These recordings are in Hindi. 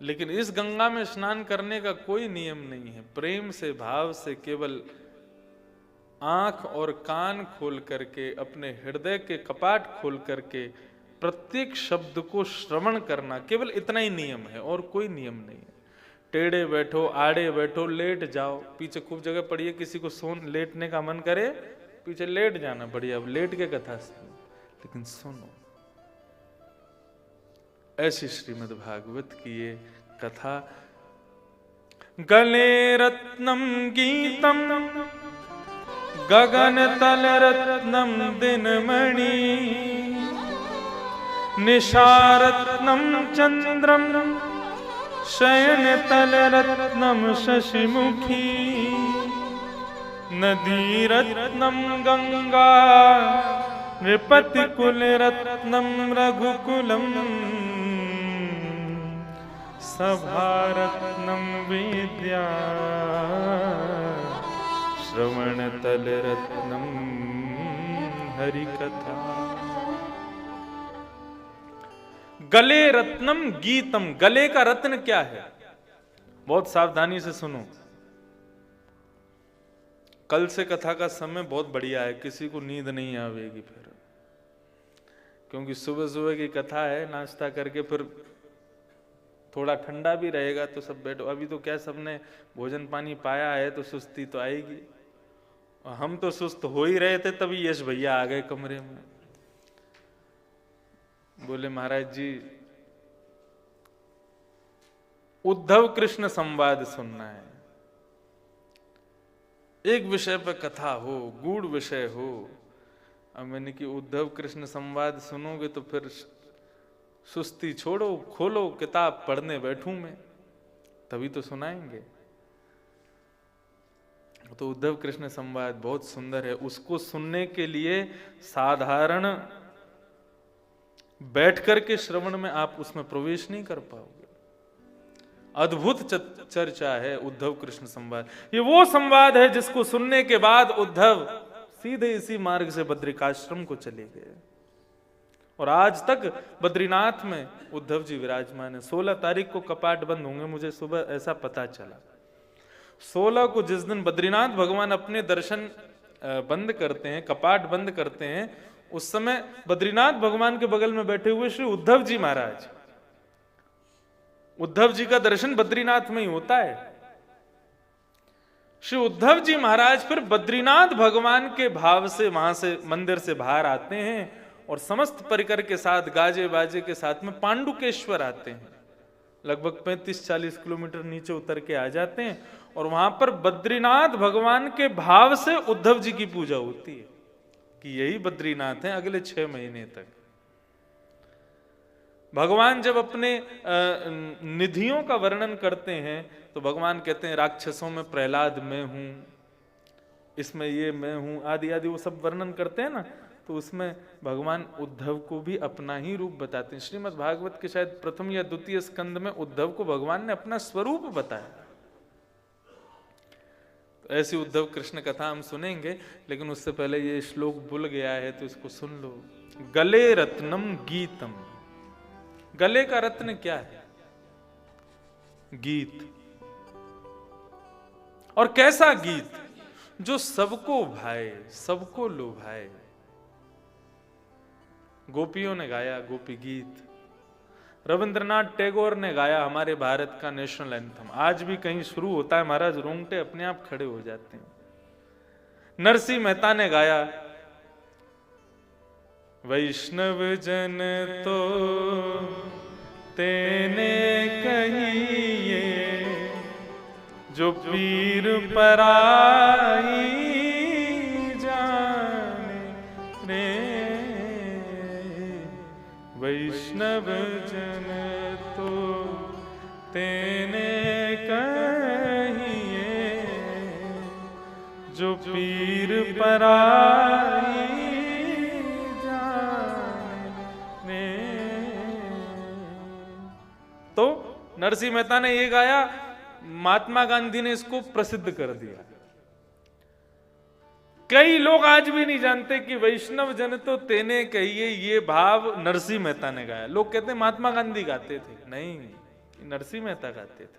लेकिन इस गंगा में स्नान करने का कोई नियम नहीं है। प्रेम से, भाव से, केवल आंख और कान खोल करके, अपने हृदय के कपाट खोल करके प्रत्येक शब्द को श्रवण करना, केवल इतना ही नियम है और कोई नियम नहीं है। टेढ़े बैठो, आड़े बैठो, लेट जाओ, पीछे खूब जगह पड़ी है, किसी को लेटने का मन करे पीछे लेट जाना, बढ़िया, अब लेट के कथा सुनो, लेकिन सुनो। ऐसी श्रीमद् भागवत की ये कथा। गले रत्नम गीतम गगन तल रत्नम दिनमणि, निशारत्नम चंद्रम शयन तल रत्नम शशिमुखी, नदी रत्नम गंगा नृपति कुल रत्नम रघुकुलम, सभारत्नम विद्या श्रवण तल रत्नम हरिकथा। गले रत्नम गीतम, गले का रत्न क्या है? बहुत सावधानी से सुनो। कल से कथा का समय बहुत बढ़िया है, किसी को नींद नहीं आवेगी फिर, क्योंकि सुबह सुबह की कथा है, नाश्ता करके फिर थोड़ा ठंडा भी रहेगा तो सब बैठो। अभी तो क्या सबने भोजन पानी पाया है तो सुस्ती तो आएगी, और हम तो सुस्त हो ही रहे थे, तभी यश भैया आ गए कमरे में। बोले महाराज जी उद्धव कृष्ण संवाद सुनना है, एक विषय पर कथा हो, गूढ़ विषय हो। अब मैंने कि उद्धव कृष्ण संवाद सुनोगे तो फिर सुस्ती छोड़ो, खोलो किताब, पढ़ने बैठूं मैं, तभी तो सुनाएंगे। तो उद्धव कृष्ण संवाद बहुत सुंदर है, उसको सुनने के लिए साधारण बैठ करके श्रवण में आप उसमें प्रवेश नहीं कर पाओगे। अद्भुत चर्चा है उद्धव कृष्ण संवाद। ये वो संवाद है जिसको सुनने के बाद उद्धव सीधे इसी मार्ग से बद्रिकाश्रम को चले गए, और आज तक बद्रीनाथ में उद्धव जी विराजमान है। 16 तारीख को कपाट बंद होंगे, मुझे सुबह ऐसा पता चला। 16 को जिस दिन बद्रीनाथ भगवान अपने दर्शन बंद करते हैं, कपाट बंद करते हैं, उस समय बद्रीनाथ भगवान के बगल में बैठे हुए श्री उद्धव जी महाराज, उद्धव जी का दर्शन बद्रीनाथ में ही होता है। श्री उद्धव जी महाराज फिर बद्रीनाथ भगवान के भाव से वहां से मंदिर से बाहर आते हैं और समस्त परिकर के साथ, गाजे बाजे के साथ में पांडुकेश्वर आते हैं। लगभग 35-40 किलोमीटर नीचे उतर के आ जाते हैं, और वहां पर बद्रीनाथ भगवान के भाव से उद्धव जी की पूजा होती है कि यही बद्रीनाथ है अगले 6 महीने तक। भगवान जब अपने निधियों का वर्णन करते हैं तो भगवान कहते हैं राक्षसों में प्रहलाद मैं हूं, इसमें ये मैं हूं, आदि आदि वो सब वर्णन करते हैं ना, तो उसमें भगवान उद्धव को भी अपना ही रूप बताते हैं। श्रीमद् भागवत के शायद प्रथम या द्वितीय स्कंद में उद्धव को भगवान ने अपना स्वरूप बताया। तो ऐसी उद्धव कृष्ण कथा हम सुनेंगे, लेकिन उससे पहले ये श्लोक भूल गया है तो इसको सुन लो। गले रत्नम गीतम, गले का रत्न क्या है? गीत। और कैसा गीत? जो सबको भाए, सबको लुभाए। गोपियों ने गाया गोपी गीत, रविंद्रनाथ टैगोर ने गाया हमारे भारत का नेशनल एंथम। आज भी कहीं शुरू होता है महाराज, रोंगटे अपने आप खड़े हो जाते हैं। नरसिंह मेहता ने गाया वैष्णव जन तो तेने कहिए, जो पीर पराई जाने रे, वैष्णव जन तो तेने कहिए, जो पीर पराई जाने। तो नरसिंह मेहता ने ये गाया, महात्मा गांधी ने इसको प्रसिद्ध कर दिया। कई लोग आज भी नहीं जानते कि वैष्णव जन तो तेने कहिए, ये भाव नरसिंह मेहता ने गाया। लोग कहते हैं महात्मा गांधी गाते थे, नहीं, नरसिंह मेहता गाते थे।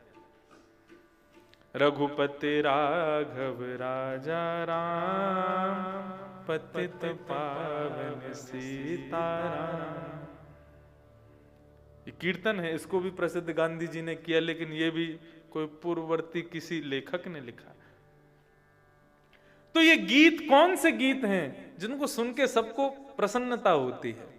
रघुपति राघव राजा राम, पतित पावन सीताराम। ये कीर्तन है, इसको भी प्रसिद्ध गांधी जी ने किया, लेकिन ये भी कोई पूर्ववर्ती किसी लेखक ने लिखा। तो ये गीत कौन से गीत हैं जिनको सुन के सबको प्रसन्नता होती है?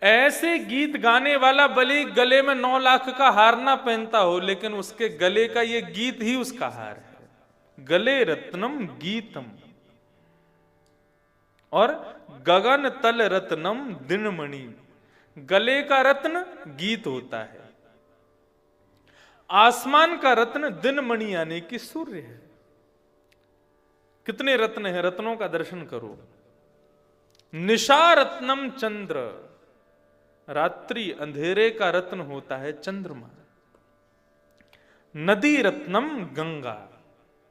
ऐसे गीत गाने वाला भले गले में 9 लाख का हार ना पहनता हो, लेकिन उसके गले का ये गीत ही उसका हार है। गले रत्नम गीतम, और गगन तल रत्नम दिनमणि। गले का रत्न गीत होता है, आसमान का रत्न दिनमणि यानी कि सूर्य है। कितने रत्न हैं, रत्नों का दर्शन करो। निशा रत्नम चंद्र, रात्रि अंधेरे का रत्न होता है चंद्रमा। नदी रत्नम गंगा,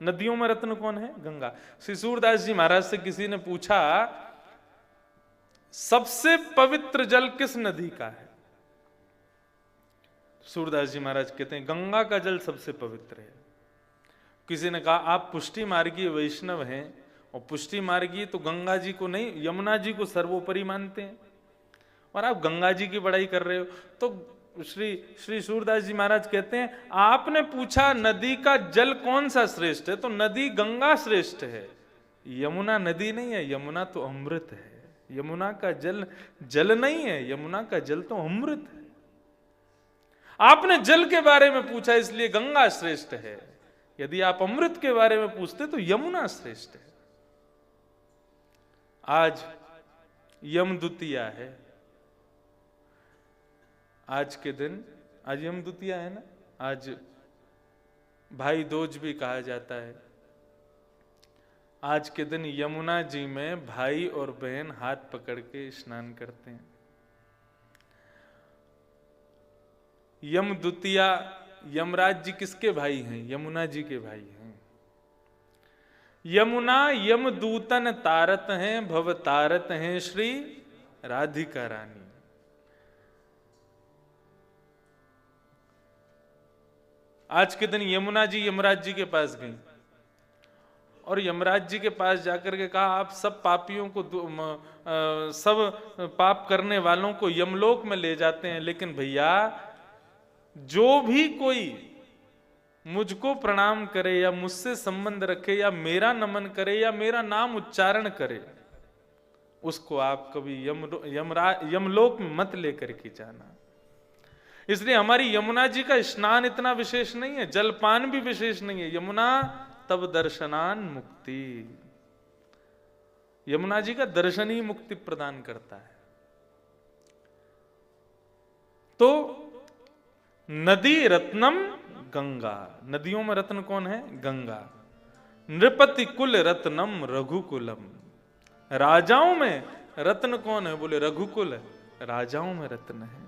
नदियों में रत्न कौन है? गंगा। श्री सूरदास जी महाराज से किसी ने पूछा, सबसे पवित्र जल किस नदी का है? सूरदास जी महाराज कहते हैं गंगा का जल सबसे पवित्र है। किसी ने कहा आप पुष्टि मार्गीय वैष्णव हैं, और पुष्टि मार्गीय तो गंगा जी को नहीं, यमुना जी को सर्वोपरि मानते हैं, और आप गंगा जी की बड़ाई कर रहे हो। तो श्री सूरदास जी महाराज कहते हैं आपने पूछा नदी का जल कौन सा श्रेष्ठ है, तो नदी गंगा श्रेष्ठ है, यमुना नदी नहीं है, यमुना तो अमृत है। यमुना का जल जल नहीं है, यमुना का जल तो अमृत है। आपने जल के बारे में पूछा इसलिए गंगा श्रेष्ठ है, यदि आप अमृत के बारे में पूछते तो यमुना श्रेष्ठ है। आज यम द्वितीया है, आज के दिन, आज यम द्वितीया है ना, आज भाई दूज भी कहा जाता है। आज के दिन यमुना जी में भाई और बहन हाथ पकड़ के स्नान करते हैं। यम द्वितीया, यमराज जी किसके भाई हैं? यमुना जी के भाई हैं। यमुना यमदूतन तारत हैं, भव तारत हैं श्री राधिका रानी। आज के दिन यमुना जी यमराज जी के पास गई, और यमराज जी के पास जाकर के कहा आप सब पापियों को, सब पाप करने वालों को यमलोक में ले जाते हैं, लेकिन भैया जो भी कोई मुझको प्रणाम करे या मुझसे संबंध रखे या मेरा नमन करे या मेरा नाम उच्चारण करे, उसको आप कभी यमलोक में मत लेकर के जाना। इसलिए हमारी यमुना जी का स्नान इतना विशेष नहीं है, जलपान भी विशेष नहीं है। यमुना तब दर्शनान मुक्ति, यमुना जी का दर्शन ही मुक्ति प्रदान करता है। तो नदी रत्नम गंगा, नदियों में रत्न कौन है? गंगा। नृपति कुल रत्नम रघुकुलम, राजाओं में रत्न कौन है? बोले रघुकुल है, राजाओं में रत्न है।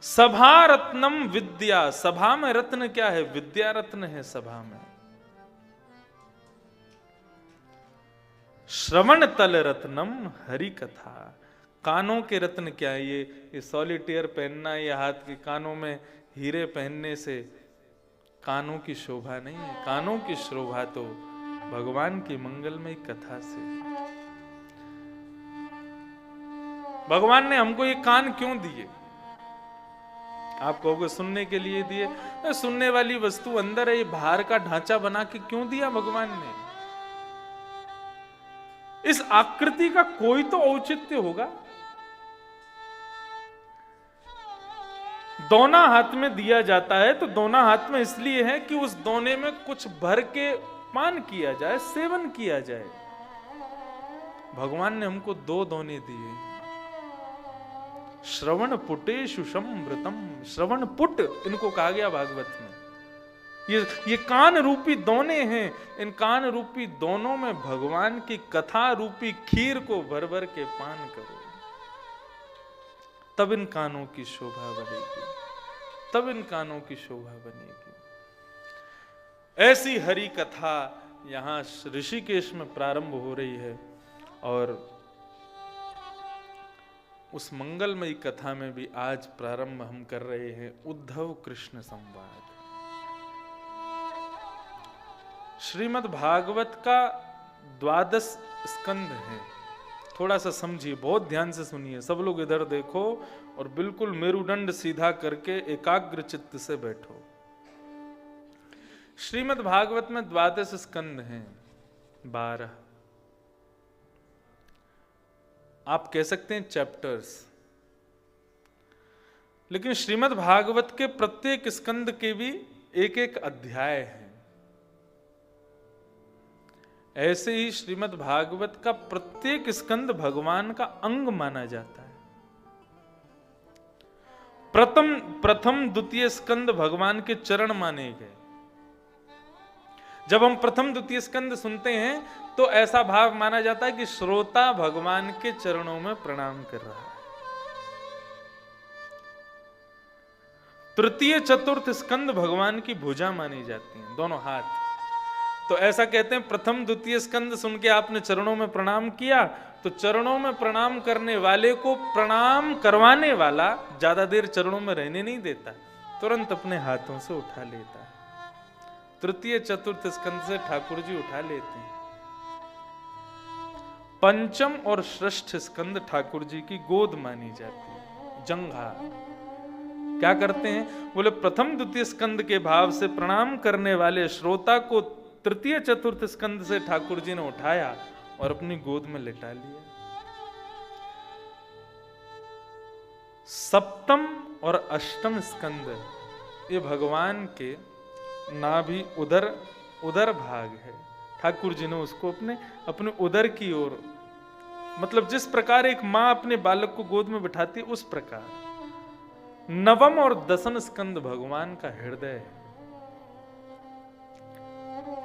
सभा रत्नम विद्या, सभा में रत्न क्या है? विद्या रत्न है सभा में। श्रवण तल रत्नम हरि कथा, कानों के रत्न क्या है? ये सॉलिटेयर पहनना, ये हाथ के कानों में हीरे पहनने से कानों की शोभा नहीं है। कानों की शोभा तो भगवान की मंगलमय कथा से। भगवान ने हमको ये कान क्यों दिए? आप कहोगे सुनने के लिए दिए। सुनने वाली वस्तु अंदर है, ये बाहर का ढांचा बना के क्यों दिया भगवान ने? इस आकृति का कोई तो औचित्य होगा। दोना हाथ में दिया जाता है तो दोना हाथ में इसलिए है कि उस दोने में कुछ भर के पान किया जाए, सेवन किया जाए। भगवान ने हमको 2 दोने दिए। श्रवण पुटेषु समृतम, श्रवण पुट इनको कहा गया भागवत में। ये कान रूपी दोने हैं। इन कान रूपी दोनों में भगवान की कथा रूपी खीर को भर भर के पान करो, तब इन कानों की शोभा बढ़ेगी, तब इन कानों की शोभा बनेगी। ऐसी हरि कथा यहां ऋषिकेश में प्रारंभ हो रही है। और उस मंगलमयी कथा में भी आज प्रारंभ हम कर रहे हैं उद्धव कृष्ण संवाद। श्रीमद् भागवत का 12 स्कंद है। थोड़ा सा समझिए, बहुत ध्यान से सुनिए। सब लोग इधर देखो और बिल्कुल मेरुदंड सीधा करके एकाग्र चित्त से बैठो। श्रीमद् भागवत में 12 स्कंद हैं, 12 आप कह सकते हैं चैप्टर्स, लेकिन श्रीमद् भागवत के प्रत्येक स्कंद के भी एक एक अध्याय है। ऐसे ही श्रीमद् भागवत का प्रत्येक स्कंद भगवान का अंग माना जाता है। प्रथम द्वितीय स्कंद भगवान के चरण माने गए। जब हम प्रथम द्वितीय स्कंद सुनते हैं तो ऐसा भाव माना जाता है कि श्रोता भगवान के चरणों में प्रणाम कर रहा है। तृतीय चतुर्थ स्कंद भगवान की भुजा मानी जाती हैं, दोनों हाथ। तो ऐसा कहते हैं प्रथम द्वितीय स्कंद सुन के आपने चरणों में प्रणाम किया तो चरणों में प्रणाम करने वाले को प्रणाम करवाने वाला ज्यादा देर चरणों में रहने नहीं देता, तुरंत अपने हाथों से उठा लेता है। तृतीय चतुर्थ स्कंद से ठाकुर जी उठा लेते हैं। पंचम और षष्ठ स्कंद ठाकुर जी की गोद मानी जाती है, जंघा। क्या करते हैं? बोले प्रथम द्वितीय स्कंद के भाव से प्रणाम करने वाले श्रोता को तृतीय चतुर्थ स्कंद से ठाकुर जी ने उठाया और अपनी गोद में लिटा लिया। सप्तम और अष्टम स्कंद ये भगवान के नाभि उदर भाग है। ठाकुर जी ने उसको अपने उदर की ओर, मतलब जिस प्रकार एक मां अपने बालक को गोद में बिठाती है उस प्रकार। नवम और दसम स्कंद भगवान का हृदय है।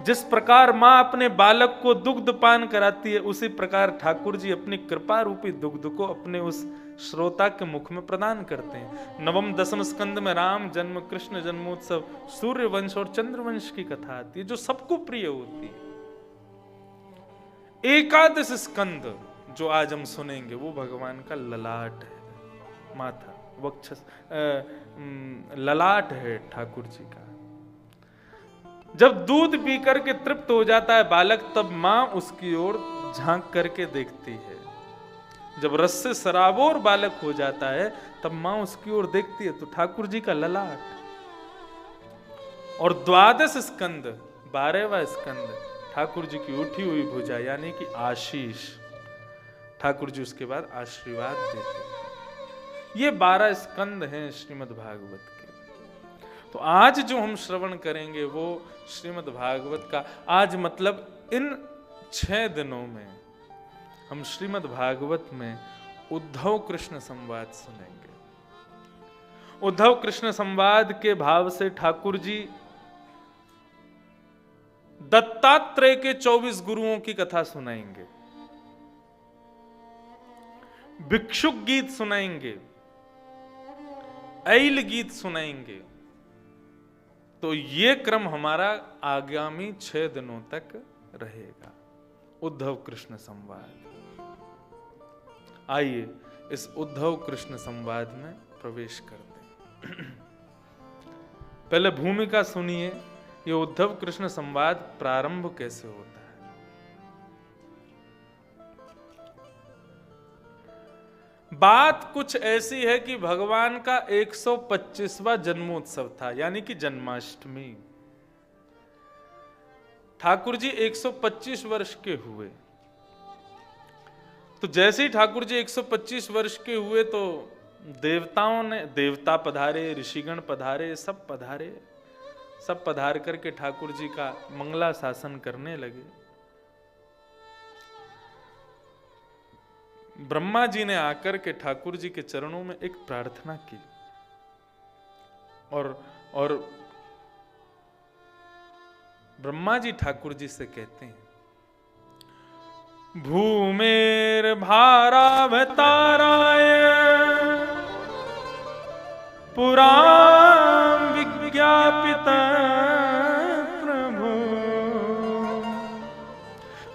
जिस प्रकार मां अपने बालक को दुग्ध पान कराती है उसी प्रकार ठाकुर जी अपनी कृपा रूपी दुग्ध को अपने उस श्रोता के मुख में प्रदान करते हैं। नवम दसम स्कंद में राम जन्म, कृष्ण जन्मोत्सव, सूर्य वंश और चंद्र वंश की कथा आती है जो सबको प्रिय होती है। एकादश स्कंद जो आज हम सुनेंगे वो भगवान का ललाट है, माथा, वक्षस, ललाट है ठाकुर जी का। जब दूध पी करके तृप्त हो जाता है बालक तब मां उसकी ओर झांक करके देखती है। जब रस से सराबोर बालक हो जाता है तब मां उसकी ओर देखती है, तो ठाकुर जी का ललाट। और 12 स्कंद, 12वां स्कंद ठाकुर जी की उठी हुई भुजा यानी कि आशीष। ठाकुर जी उसके बाद आशीर्वाद देते हैं। ये 12 स्कंद हैं श्रीमद् भागवत के। तो आज जो हम श्रवण करेंगे वो श्रीमद् भागवत का, आज मतलब इन 6 दिनों में हम श्रीमद् भागवत में उद्धव कृष्ण संवाद सुनेंगे। उद्धव कृष्ण संवाद के भाव से ठाकुर जी दत्तात्रेय के 24 गुरुओं की कथा सुनाएंगे, भिक्षुक गीत सुनाएंगे, ऐल गीत सुनाएंगे। तो ये क्रम हमारा आगामी 6 दिनों तक रहेगा, उद्धव कृष्ण संवाद। आइए इस उद्धव कृष्ण संवाद में प्रवेश करते हैं। पहले भूमिका सुनिए, ये उद्धव कृष्ण संवाद प्रारंभ कैसे होता है। बात कुछ ऐसी है कि भगवान का 125वां जन्मोत्सव था, यानी कि जन्माष्टमी। ठाकुर जी 125 वर्ष के हुए। तो जैसे ही ठाकुर जी 125 वर्ष के हुए तो देवता पधारे, ऋषिगण पधारे, सब पधार करके ठाकुर जी का मंगला शासन करने लगे। ब्रह्मा जी ने आकर के ठाकुर जी के चरणों में एक प्रार्थना की और ब्रह्मा जी ठाकुर जी से कहते हैं, भूमेर भारावताराय पुराण विज्ञापित प्रभु।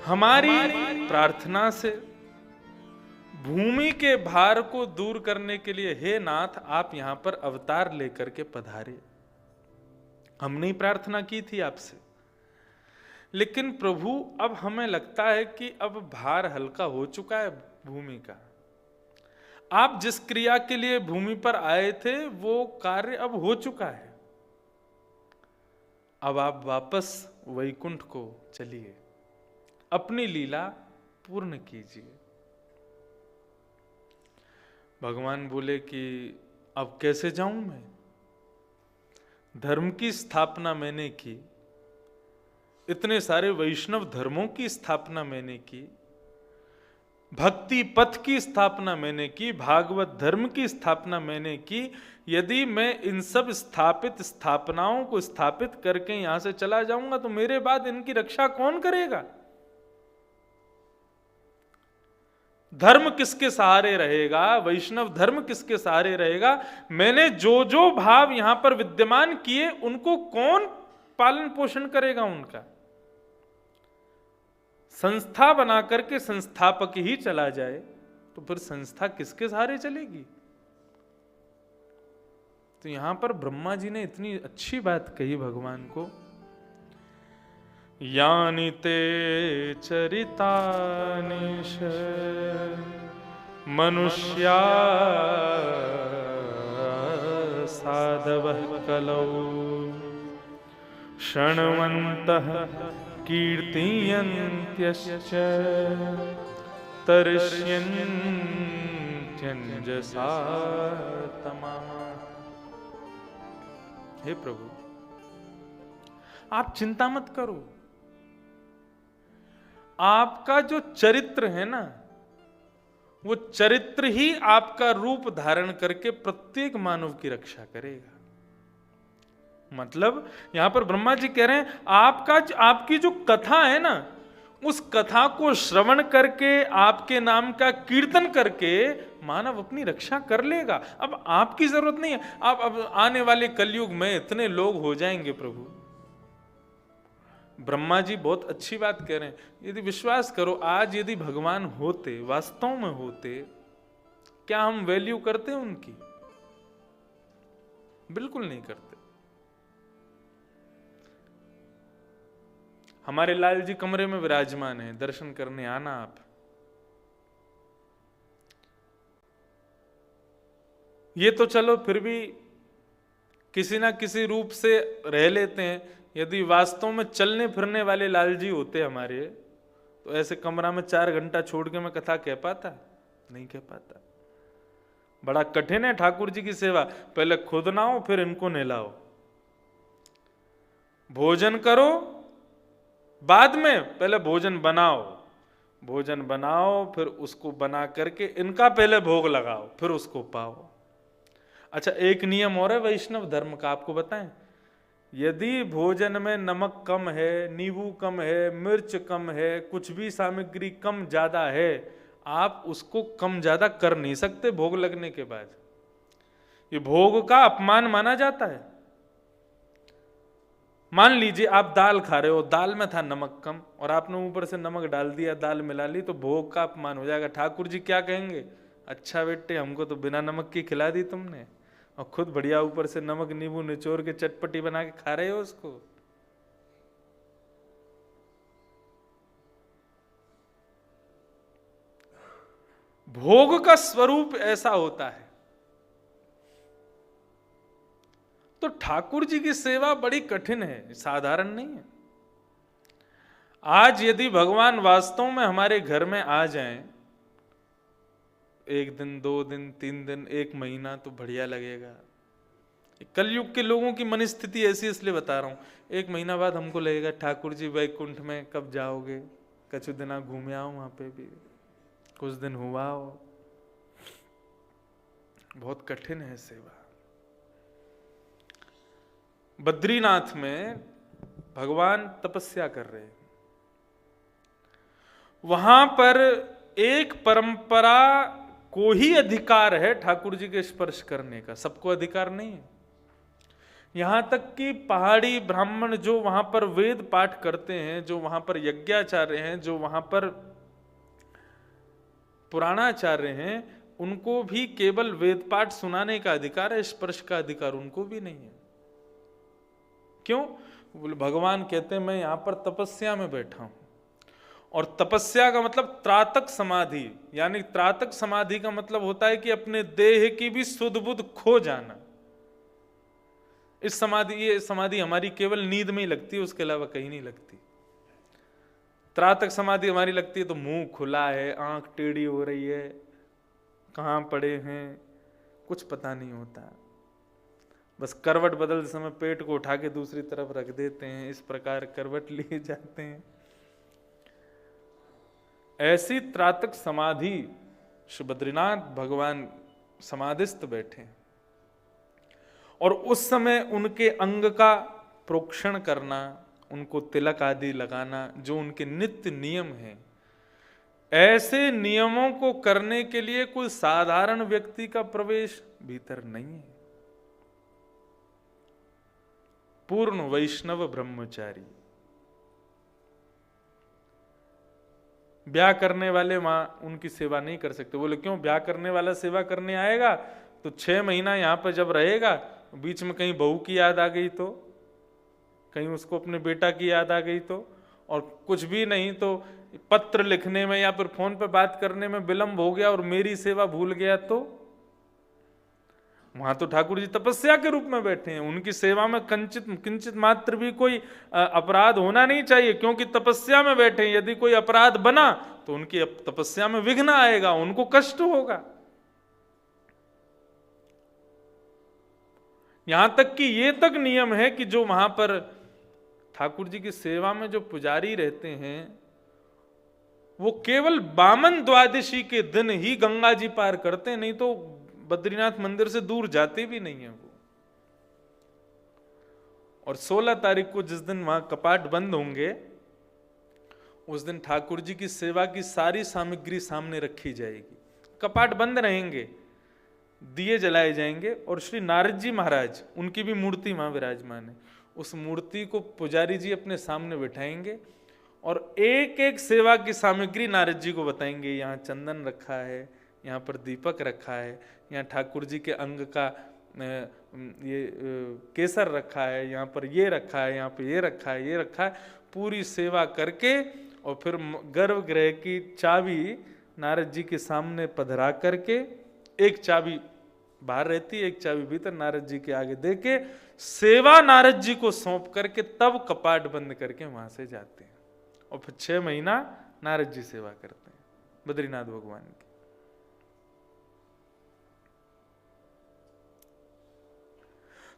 हमारी प्रार्थना से भूमि के भार को दूर करने के लिए हे नाथ आप यहां पर अवतार लेकर के पधारे। हमने ही प्रार्थना की थी आपसे, लेकिन प्रभु अब हमें लगता है कि अब भार हल्का हो चुका है भूमि का। आप जिस क्रिया के लिए भूमि पर आए थे वो कार्य अब हो चुका है। अब आप वापस वैकुंठ को चलिए, अपनी लीला पूर्ण कीजिए। भगवान बोले कि अब कैसे जाऊं मैं? धर्म की स्थापना मैंने की, इतने सारे वैष्णव धर्मों की स्थापना मैंने की, भक्ति पथ की स्थापना मैंने की, भागवत धर्म की स्थापना मैंने की। यदि मैं इन सब स्थापित स्थापनाओं को स्थापित करके यहां से चला जाऊंगा तो मेरे बाद इनकी रक्षा कौन करेगा? धर्म किसके सहारे रहेगा? वैष्णव धर्म किसके सहारे रहेगा? मैंने जो जो भाव यहां पर विद्यमान किए उनको कौन पालन पोषण करेगा उनका? संस्था बना करके संस्थापक ही चला जाए तो फिर संस्था किसके सहारे चलेगी? तो यहां पर ब्रह्मा जी ने इतनी अच्छी बात कही भगवान को, यानि ते चरितानिश मनुष्या साधवः कलौ शृण्वन्तः कीर्तयन्त्यश्च तर्ष्यन्त्यञ्जसा तमाः। हे प्रभु आप चिंता मत करो, आपका जो चरित्र है ना वो चरित्र ही आपका रूप धारण करके प्रत्येक मानव की रक्षा करेगा। मतलब यहां पर ब्रह्मा जी कह रहे हैं आपकी जो कथा है ना उस कथा को श्रवण करके आपके नाम का कीर्तन करके मानव अपनी रक्षा कर लेगा। अब आपकी जरूरत नहीं है। अब आने वाले कलयुग में इतने लोग हो जाएंगे प्रभु। ब्रह्मा जी बहुत अच्छी बात कह रहे हैं। यदि विश्वास करो आज यदि भगवान होते, वास्तव में होते, क्या हम वैल्यू करते उनकी? बिल्कुल नहीं करते। हमारे लाल जी कमरे में विराजमान है, दर्शन करने आना आप। ये तो चलो फिर भी किसी ना किसी रूप से रह लेते हैं। यदि वास्तव में चलने फिरने वाले लाल जी होते हमारे तो ऐसे कमरा में 4 घंटा छोड़ के मैं कथा कह पाता? नहीं कह पाता। बड़ा कठिन है ठाकुर जी की सेवा। पहले खुद नहाओ फिर इनको नहलाओ, भोजन करो बाद में, पहले भोजन बनाओ फिर उसको बना करके इनका पहले भोग लगाओ फिर उसको पाओ। अच्छा एक नियम और है वैष्णव धर्म का, आपको बताएं। यदि भोजन में नमक कम है, नींबू कम है, मिर्च कम है, कुछ भी सामग्री कम ज्यादा है, आप उसको कम ज्यादा कर नहीं सकते भोग लगने के बाद। ये भोग का अपमान माना जाता है। मान लीजिए आप दाल खा रहे हो, दाल में था नमक कम और आपने ऊपर से नमक डाल दिया, दाल मिला ली, तो भोग का अपमान हो जाएगा। ठाकुर जी क्या कहेंगे? अच्छा बेटे हमको तो बिना नमक की खिला दी तुमने और खुद बढ़िया ऊपर से नमक नींबू निचोड़ के चटपटी बना के खा रहे हो उसको। भोग का स्वरूप ऐसा होता है। तो ठाकुर जी की सेवा बड़ी कठिन है, साधारण नहीं है। आज यदि भगवान वास्तव में हमारे घर में आ जाएं, 1 दिन 2 दिन 3 दिन 1 महीना तो बढ़िया लगेगा। कलयुग के लोगों की मनस्थिति ऐसी इसलिए बता रहा हूं। 1 महीना बाद हमको लगेगा ठाकुर जी वैकुंठ में कब जाओगे, कुछ दिन घूमे आओ, वहां पे भी कुछ दिन हुआ हो। बहुत कठिन है सेवा। बद्रीनाथ में भगवान तपस्या कर रहे हैं। वहां पर एक परंपरा को ही अधिकार है ठाकुर जी के स्पर्श करने का, सबको अधिकार नहीं है। यहां तक कि पहाड़ी ब्राह्मण जो वहां पर वेद पाठ करते हैं, जो वहां पर यज्ञाचार्य हैं, जो वहां पर पुराणाचार्य हैं, उनको भी केवल वेद पाठ सुनाने का अधिकार है, स्पर्श का अधिकार उनको भी नहीं है। क्यों? बोले भगवान कहते हैं मैं यहां पर तपस्या में बैठा हूं, और तपस्या का मतलब त्रातक समाधि, यानी त्रातक समाधि का मतलब होता है कि अपने देह की भी सुध बुध खो जाना। ये समाधि हमारी केवल नींद में ही लगती है, उसके अलावा कहीं नहीं लगती। त्रातक समाधि हमारी लगती है तो मुंह खुला है, आंख टेढ़ी हो रही है, कहां पड़े हैं कुछ पता नहीं होता, बस करवट बदलते समय पेट को उठा के दूसरी तरफ रख देते हैं, इस प्रकार करवट लिए जाते हैं। ऐसी त्रातक समाधि श्री बद्रीनाथ भगवान समाधिस्थ बैठे, और उस समय उनके अंग का प्रोक्षण करना, उनको तिलक आदि लगाना, जो उनके नित्य नियम हैं, ऐसे नियमों को करने के लिए कोई साधारण व्यक्ति का प्रवेश भीतर नहीं है। पूर्ण वैष्णव ब्रह्मचारी, ब्याह करने वाले वहां उनकी सेवा नहीं कर सकते। बोले क्यों? ब्याह करने वाला सेवा करने आएगा तो 6 महीना यहां पर जब रहेगा, बीच में कहीं बहू की याद आ गई तो, कहीं उसको अपने बेटा की याद आ गई तो, और कुछ भी नहीं तो पत्र लिखने में या फिर फोन पे बात करने में विलंब हो गया और मेरी सेवा भूल गया तो, वहां तो ठाकुर जी तपस्या के रूप में बैठे हैं, उनकी सेवा में किंचित मात्र भी कोई अपराध होना नहीं चाहिए, क्योंकि तपस्या में बैठे हैं। यदि कोई अपराध बना तो उनकी तपस्या में विघ्न आएगा, उनको कष्ट होगा। यहां तक कि ये तक नियम है कि जो वहां पर ठाकुर जी की सेवा में जो पुजारी रहते हैं, वो केवल वामन द्वादशी के दिन ही गंगा जी पार करते हैं, नहीं तो बद्रीनाथ मंदिर से दूर जाते भी नहीं है वो। और 16 तारीख को जिस दिन वहां कपाट बंद होंगे, उस दिन ठाकुर जी की सेवा की सारी सामग्री सामने रखी जाएगी, कपाट बंद रहेंगे, दिए जलाए जाएंगे, और श्री नारद जी महाराज, उनकी भी मूर्ति वहां विराजमान है, उस मूर्ति को पुजारी जी अपने सामने बिठाएंगे और एक एक सेवा की सामग्री नारद जी को बताएंगे। यहाँ चंदन रखा है, यहाँ पर दीपक रखा है, यहाँ ठाकुर जी के अंग का ये केसर रखा है, यहाँ पर ये रखा है, यहाँ पर ये रखा है, ये रखा है। पूरी सेवा करके और फिर गर्भगृह की चाबी नारद जी के सामने पधरा करके, एक चाबी बाहर रहती है, एक चाबी भीतर, नारद जी के आगे देके सेवा नारद जी को सौंप करके तब कपाट बंद करके वहां से जाते हैं, और फिर 6 महीना नारद जी सेवा करते हैं बद्रीनाथ भगवान की।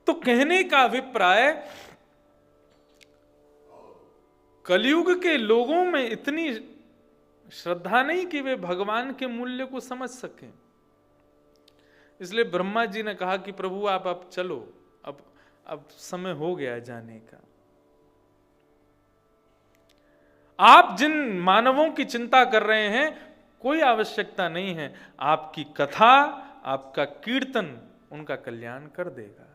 तो कहने का अभिप्राय, कलयुग के लोगों में इतनी श्रद्धा नहीं कि वे भगवान के मूल्य को समझ सकें। इसलिए ब्रह्मा जी ने कहा कि प्रभु आप अब चलो, अब समय हो गया जाने का। आप जिन मानवों की चिंता कर रहे हैं, कोई आवश्यकता नहीं है, आपकी कथा, आपका कीर्तन उनका कल्याण कर देगा।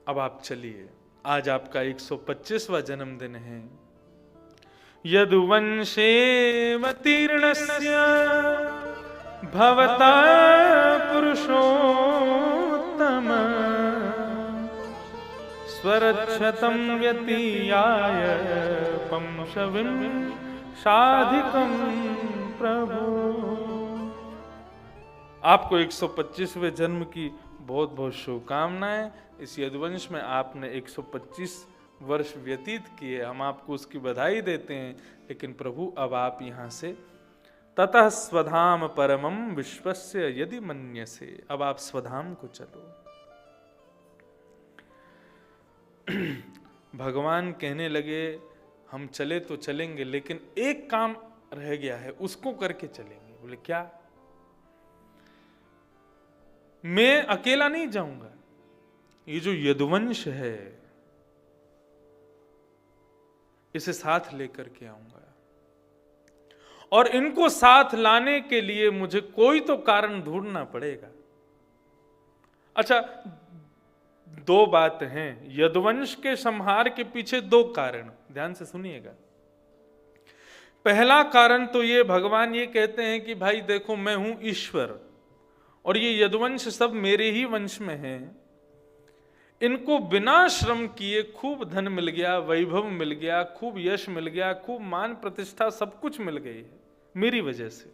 अब आप चलिए, आज आपका 125वां जन्मदिन है। यदुवंशेऽवतीर्णस्य भवता पुरुषोत्तम स्वरक्षतं व्यतीयाय पंशविं साधिकं प्रभु। आपको 125वें जन्म की बहुत बहुत शुभकामनाएं। इस यदुवंश में आपने 125 वर्ष व्यतीत किए, हम आपको उसकी बधाई देते हैं। लेकिन प्रभु अब आप यहां से ततः स्वधाम परमं विश्वस्य यदि मन्यसे, अब आप स्वधाम को चलो। भगवान कहने लगे हम चले तो चलेंगे, लेकिन एक काम रह गया है, उसको करके चलेंगे। बोले क्या? मैं अकेला नहीं जाऊंगा, ये जो यदुवंश है इसे साथ लेकर के आऊंगा, और इनको साथ लाने के लिए मुझे कोई तो कारण ढूंढना पड़ेगा। अच्छा, दो बात हैं। यदुवंश के संहार के पीछे दो कारण, ध्यान से सुनिएगा। पहला कारण तो ये, भगवान ये कहते हैं कि भाई देखो मैं हूं ईश्वर और ये यदुवंश सब मेरे ही वंश में हैं, इनको बिना श्रम किए खूब धन मिल गया, वैभव मिल गया, खूब यश मिल गया, खूब मान प्रतिष्ठा, सब कुछ मिल गई है मेरी वजह से।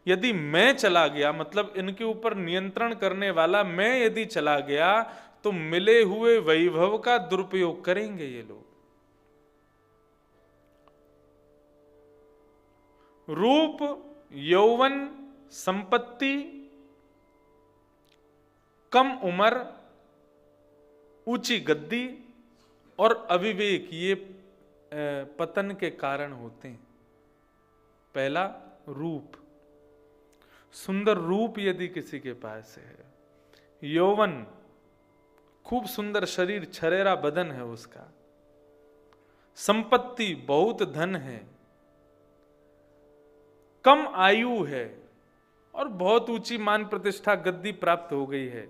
यदि मैं चला गया, मतलब इनके ऊपर नियंत्रण करने वाला मैं यदि चला गया, तो मिले हुए वैभव का दुरुपयोग करेंगे ये लोग। रूप, यौवन, संपत्ति, कम उम्र, ऊंची गद्दी और अविवेक, ये पतन के कारण होते हैं। पहला रूप, सुंदर रूप यदि किसी के पास है, यौवन, खूब सुंदर शरीर, छरेरा बदन है उसका, संपत्ति, बहुत धन है, कम आयु है और बहुत ऊंची मान प्रतिष्ठा, गद्दी प्राप्त हो गई है,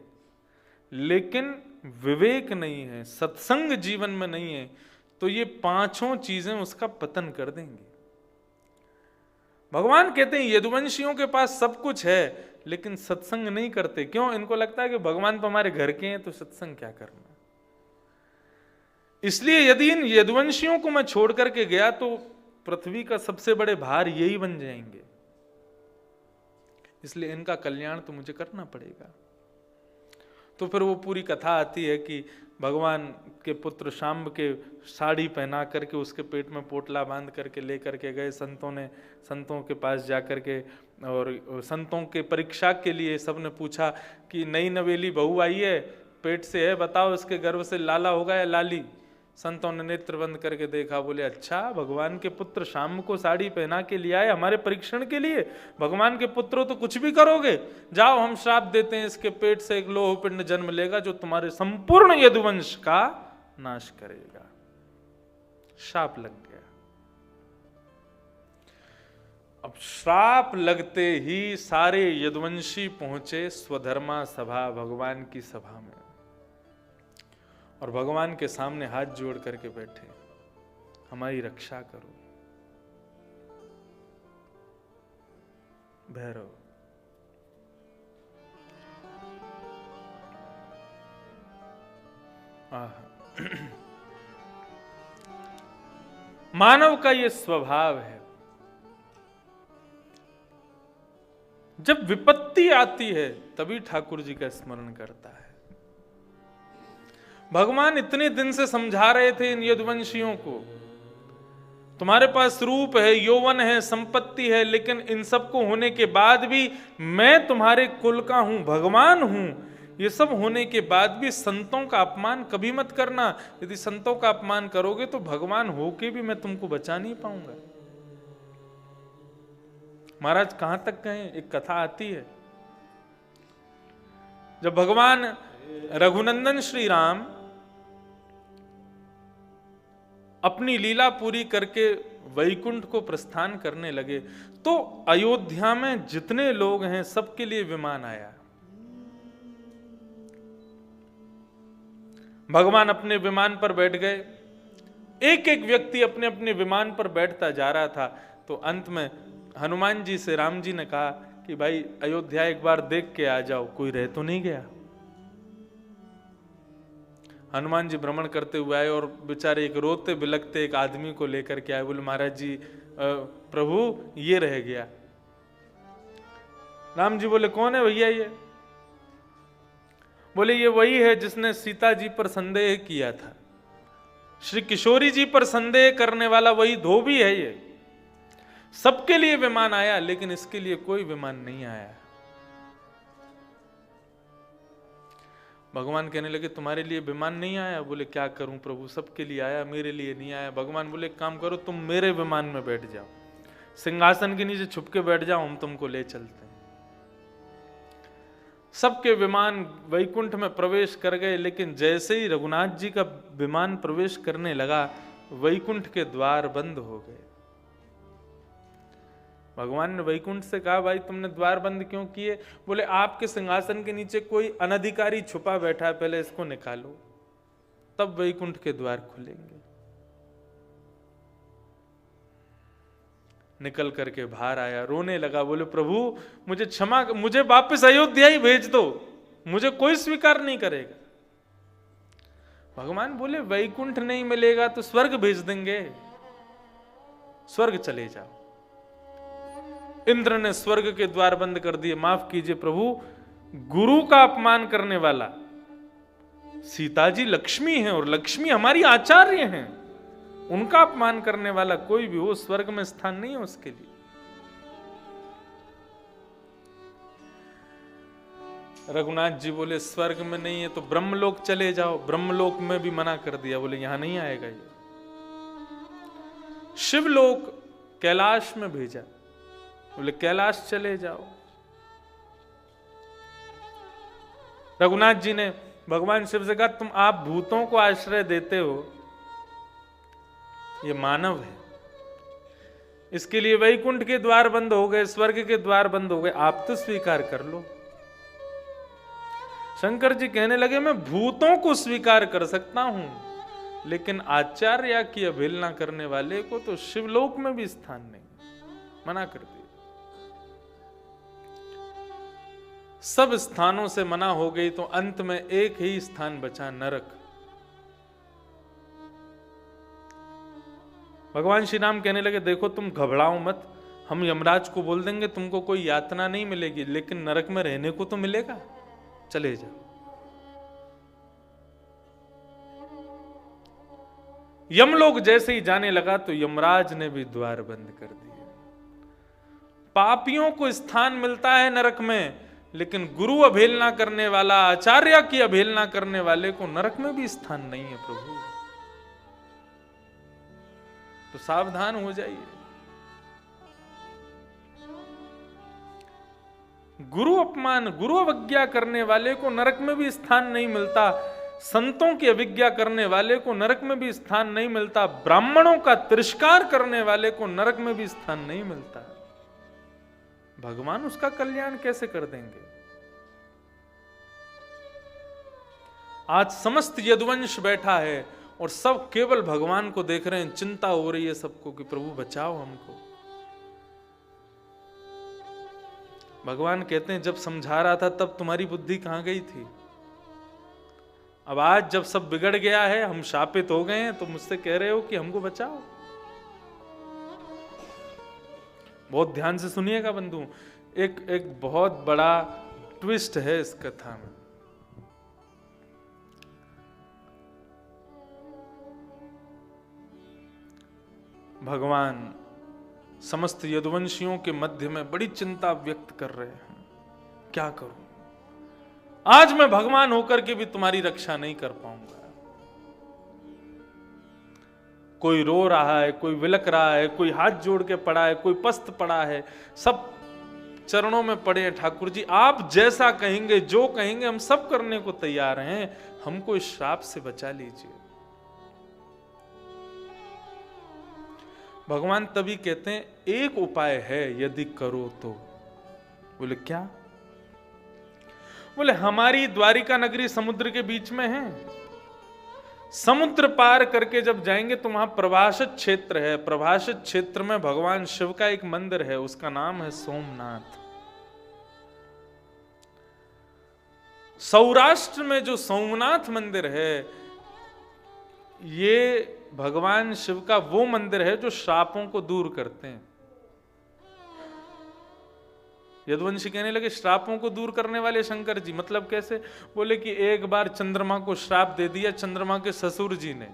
लेकिन विवेक नहीं है, सत्संग जीवन में नहीं है, तो ये पांचों चीजें उसका पतन कर देंगी। भगवान कहते हैं यदुवंशियों के पास सब कुछ है लेकिन सत्संग नहीं करते। क्यों? इनको लगता है कि भगवान तो हमारे घर के हैं, तो सत्संग क्या करना। इसलिए यदि इन यदुवंशियों को मैं छोड़ करके गया तो पृथ्वी का सबसे बड़े भार यही बन जाएंगे, इसलिए इनका कल्याण तो मुझे करना पड़ेगा। तो फिर वो पूरी कथा आती है कि भगवान के पुत्र शाम्ब के साड़ी पहना करके उसके पेट में पोटला बांध करके ले करके गए। संतों के पास जा करके, और संतों के परीक्षा के लिए सबने पूछा कि नई नवेली बहू आई है, पेट से है, बताओ इसके गर्भ से लाला होगा या लाली। संतों ने नेत्र बंद करके देखा, बोले अच्छा, भगवान के पुत्र शाम को साड़ी पहना के लिए आए हमारे परीक्षण के लिए, भगवान के पुत्रों तो कुछ भी करोगे, जाओ हम श्राप देते हैं, इसके पेट से एक लोह पिंड जन्म लेगा जो तुम्हारे संपूर्ण यदुवंश का नाश करेगा। श्राप लग गया। अब श्राप लगते ही सारे यदुवंशी पहुंचे स्वधर्मा सभा, भगवान की सभा में, और भगवान के सामने हाथ जोड़ करके बैठे, हमारी रक्षा करो भैरव। मानव का यह स्वभाव है, जब विपत्ति आती है तभी ठाकुर जी का स्मरण करता है। भगवान इतने दिन से समझा रहे थे इन यदुवंशियों को, तुम्हारे पास रूप है, यौवन है, संपत्ति है, लेकिन इन सब को होने के बाद भी मैं तुम्हारे कुल का हूं, भगवान हूं। ये सब होने के बाद भी संतों का अपमान कभी मत करना। यदि संतों का अपमान करोगे तो भगवान होके भी मैं तुमको बचा नहीं पाऊंगा। महाराज कहां तक गए? एक कथा आती है, जब भगवान रघुनंदन श्री राम अपनी लीला पूरी करके वैकुंठ को प्रस्थान करने लगे, तो अयोध्या में जितने लोग हैं सबके लिए विमान आया। भगवान अपने विमान पर बैठ गए, एक एक व्यक्ति अपने अपने विमान पर बैठता जा रहा था। तो अंत में हनुमान जी से राम जी ने कहा कि भाई अयोध्या एक बार देख के आ जाओ, कोई रह तो नहीं गया। हनुमान जी भ्रमण करते हुए आए और बेचारे एक रोते बिलखते एक आदमी को लेकर के आए। बोले महाराज जी, प्रभु ये रह गया। राम जी बोले कौन है भैया ये? बोले ये वही है जिसने सीता जी पर संदेह किया था। श्री किशोरी जी पर संदेह करने वाला वही धोबी है। ये सबके लिए विमान आया लेकिन इसके लिए कोई विमान नहीं आया। भगवान कहने लगे तुम्हारे लिए विमान नहीं आया? बोले क्या करूं प्रभु, सबके लिए आया, मेरे लिए नहीं आया। भगवान बोले एक काम करो, तुम मेरे विमान में बैठ जाओ, सिंहासन के नीचे छुप के बैठ जाओ, हम तुमको ले चलते हैं। सबके विमान वैकुंठ में प्रवेश कर गए, लेकिन जैसे ही रघुनाथ जी का विमान प्रवेश करने लगा, वैकुंठ के द्वार बंद हो गए। भगवान ने वैकुंठ से कहा, भाई तुमने द्वार बंद क्यों किए? बोले आपके सिंहासन के नीचे कोई अनधिकारी छुपा बैठा है, पहले इसको निकालो, तब वैकुंठ के द्वार खुलेंगे। निकल करके बाहर आया, रोने लगा, बोले प्रभु मुझे क्षमा, मुझे वापस अयोध्या ही भेज दो, मुझे कोई स्वीकार नहीं करेगा। भगवान बोले वैकुंठ नहीं मिलेगा तो स्वर्ग भेज देंगे, स्वर्ग चले जाओ। इंद्र ने स्वर्ग के द्वार बंद कर दिए। माफ कीजिए प्रभु, गुरु का अपमान करने वाला, सीता जी लक्ष्मी हैं और लक्ष्मी हमारी आचार्य हैं, उनका अपमान करने वाला कोई भी हो, स्वर्ग में स्थान नहीं है उसके लिए। रघुनाथ जी बोले स्वर्ग में नहीं है तो ब्रह्मलोक चले जाओ। ब्रह्मलोक में भी मना कर दिया, बोले यहां नहीं आएगा ये। शिवलोक कैलाश में भेजा, बोले कैलाश चले जाओ। रघुनाथ जी ने भगवान शिव से कहा, तुम आप भूतों को आश्रय देते हो, ये मानव है, इसके लिए वैकुंठ के द्वार बंद हो गए, स्वर्ग के द्वार बंद हो गए, आप तो स्वीकार कर लो। शंकर जी कहने लगे, मैं भूतों को स्वीकार कर सकता हूं, लेकिन आचार्य की अवहेलना करने वाले को तो शिवलोक में भी स्थान नहीं, मना कर दिया। सब स्थानों से मना हो गई तो अंत में एक ही स्थान बचा, नरक। भगवान श्री राम कहने लगे, देखो तुम घबराओ मत, हम यमराज को बोल देंगे तुमको कोई यातना नहीं मिलेगी, लेकिन नरक में रहने को तो मिलेगा, चले जाओ। यमलोक जैसे ही जाने लगा तो यमराज ने भी द्वार बंद कर दिए। पापियों को स्थान मिलता है नरक में, लेकिन गुरु अवहेलना करने वाला, आचार्य की अवहेलना करने वाले को नरक में भी स्थान नहीं है प्रभु। तो सावधान हो जाइए। गुरु अपमान, गुरु अवज्ञा करने वाले को नरक में भी स्थान नहीं मिलता, संतों की अवज्ञा करने वाले को नरक में भी स्थान नहीं मिलता, ब्राह्मणों का तिरस्कार करने वाले को नरक में भी स्थान नहीं मिलता। भगवान उसका कल्याण कैसे कर देंगे? आज समस्त यदुवंश बैठा है और सब केवल भगवान को देख रहे हैं, चिंता हो रही है सबको कि प्रभु बचाओ हमको। भगवान कहते हैं जब समझा रहा था तब तुम्हारी बुद्धि कहां गई थी? अब आज जब सब बिगड़ गया है, हम शापित हो गए हैं, तो मुझसे कह रहे हो कि हमको बचाओ। बहुत ध्यान से सुनिएगा बंधु, एक बहुत बड़ा ट्विस्ट है इस कथा में। भगवान समस्त यदुवंशियों के मध्य में बड़ी चिंता व्यक्त कर रहे हैं, क्या करूं? आज मैं भगवान होकर के भी तुम्हारी रक्षा नहीं कर पाऊंगा। कोई रो रहा है, कोई विलक रहा है, कोई हाथ जोड़ के पड़ा है, कोई पस्त पड़ा है, सब चरणों में पड़े हैं। ठाकुर जी आप जैसा कहेंगे, जो कहेंगे हम सब करने को तैयार हैं, हमको इस श्राप से बचा लीजिए। भगवान तभी कहते हैं एक उपाय है, यदि करो तो। बोले क्या? बोले हमारी द्वारिका नगरी समुद्र के बीच में है, समुद्र पार करके जब जाएंगे तो वहां प्रभाषित क्षेत्र है। प्रभाषित क्षेत्र में भगवान शिव का एक मंदिर है, उसका नाम है सोमनाथ। सौराष्ट्र में जो सोमनाथ मंदिर है, ये भगवान शिव का वो मंदिर है जो श्रापों को दूर करते हैं। यदुवंशी कहने लगे श्रापों को दूर करने वाले शंकर जी, मतलब कैसे? बोले कि एक बार चंद्रमा को श्राप दे दिया चंद्रमा के ससुर जी ने।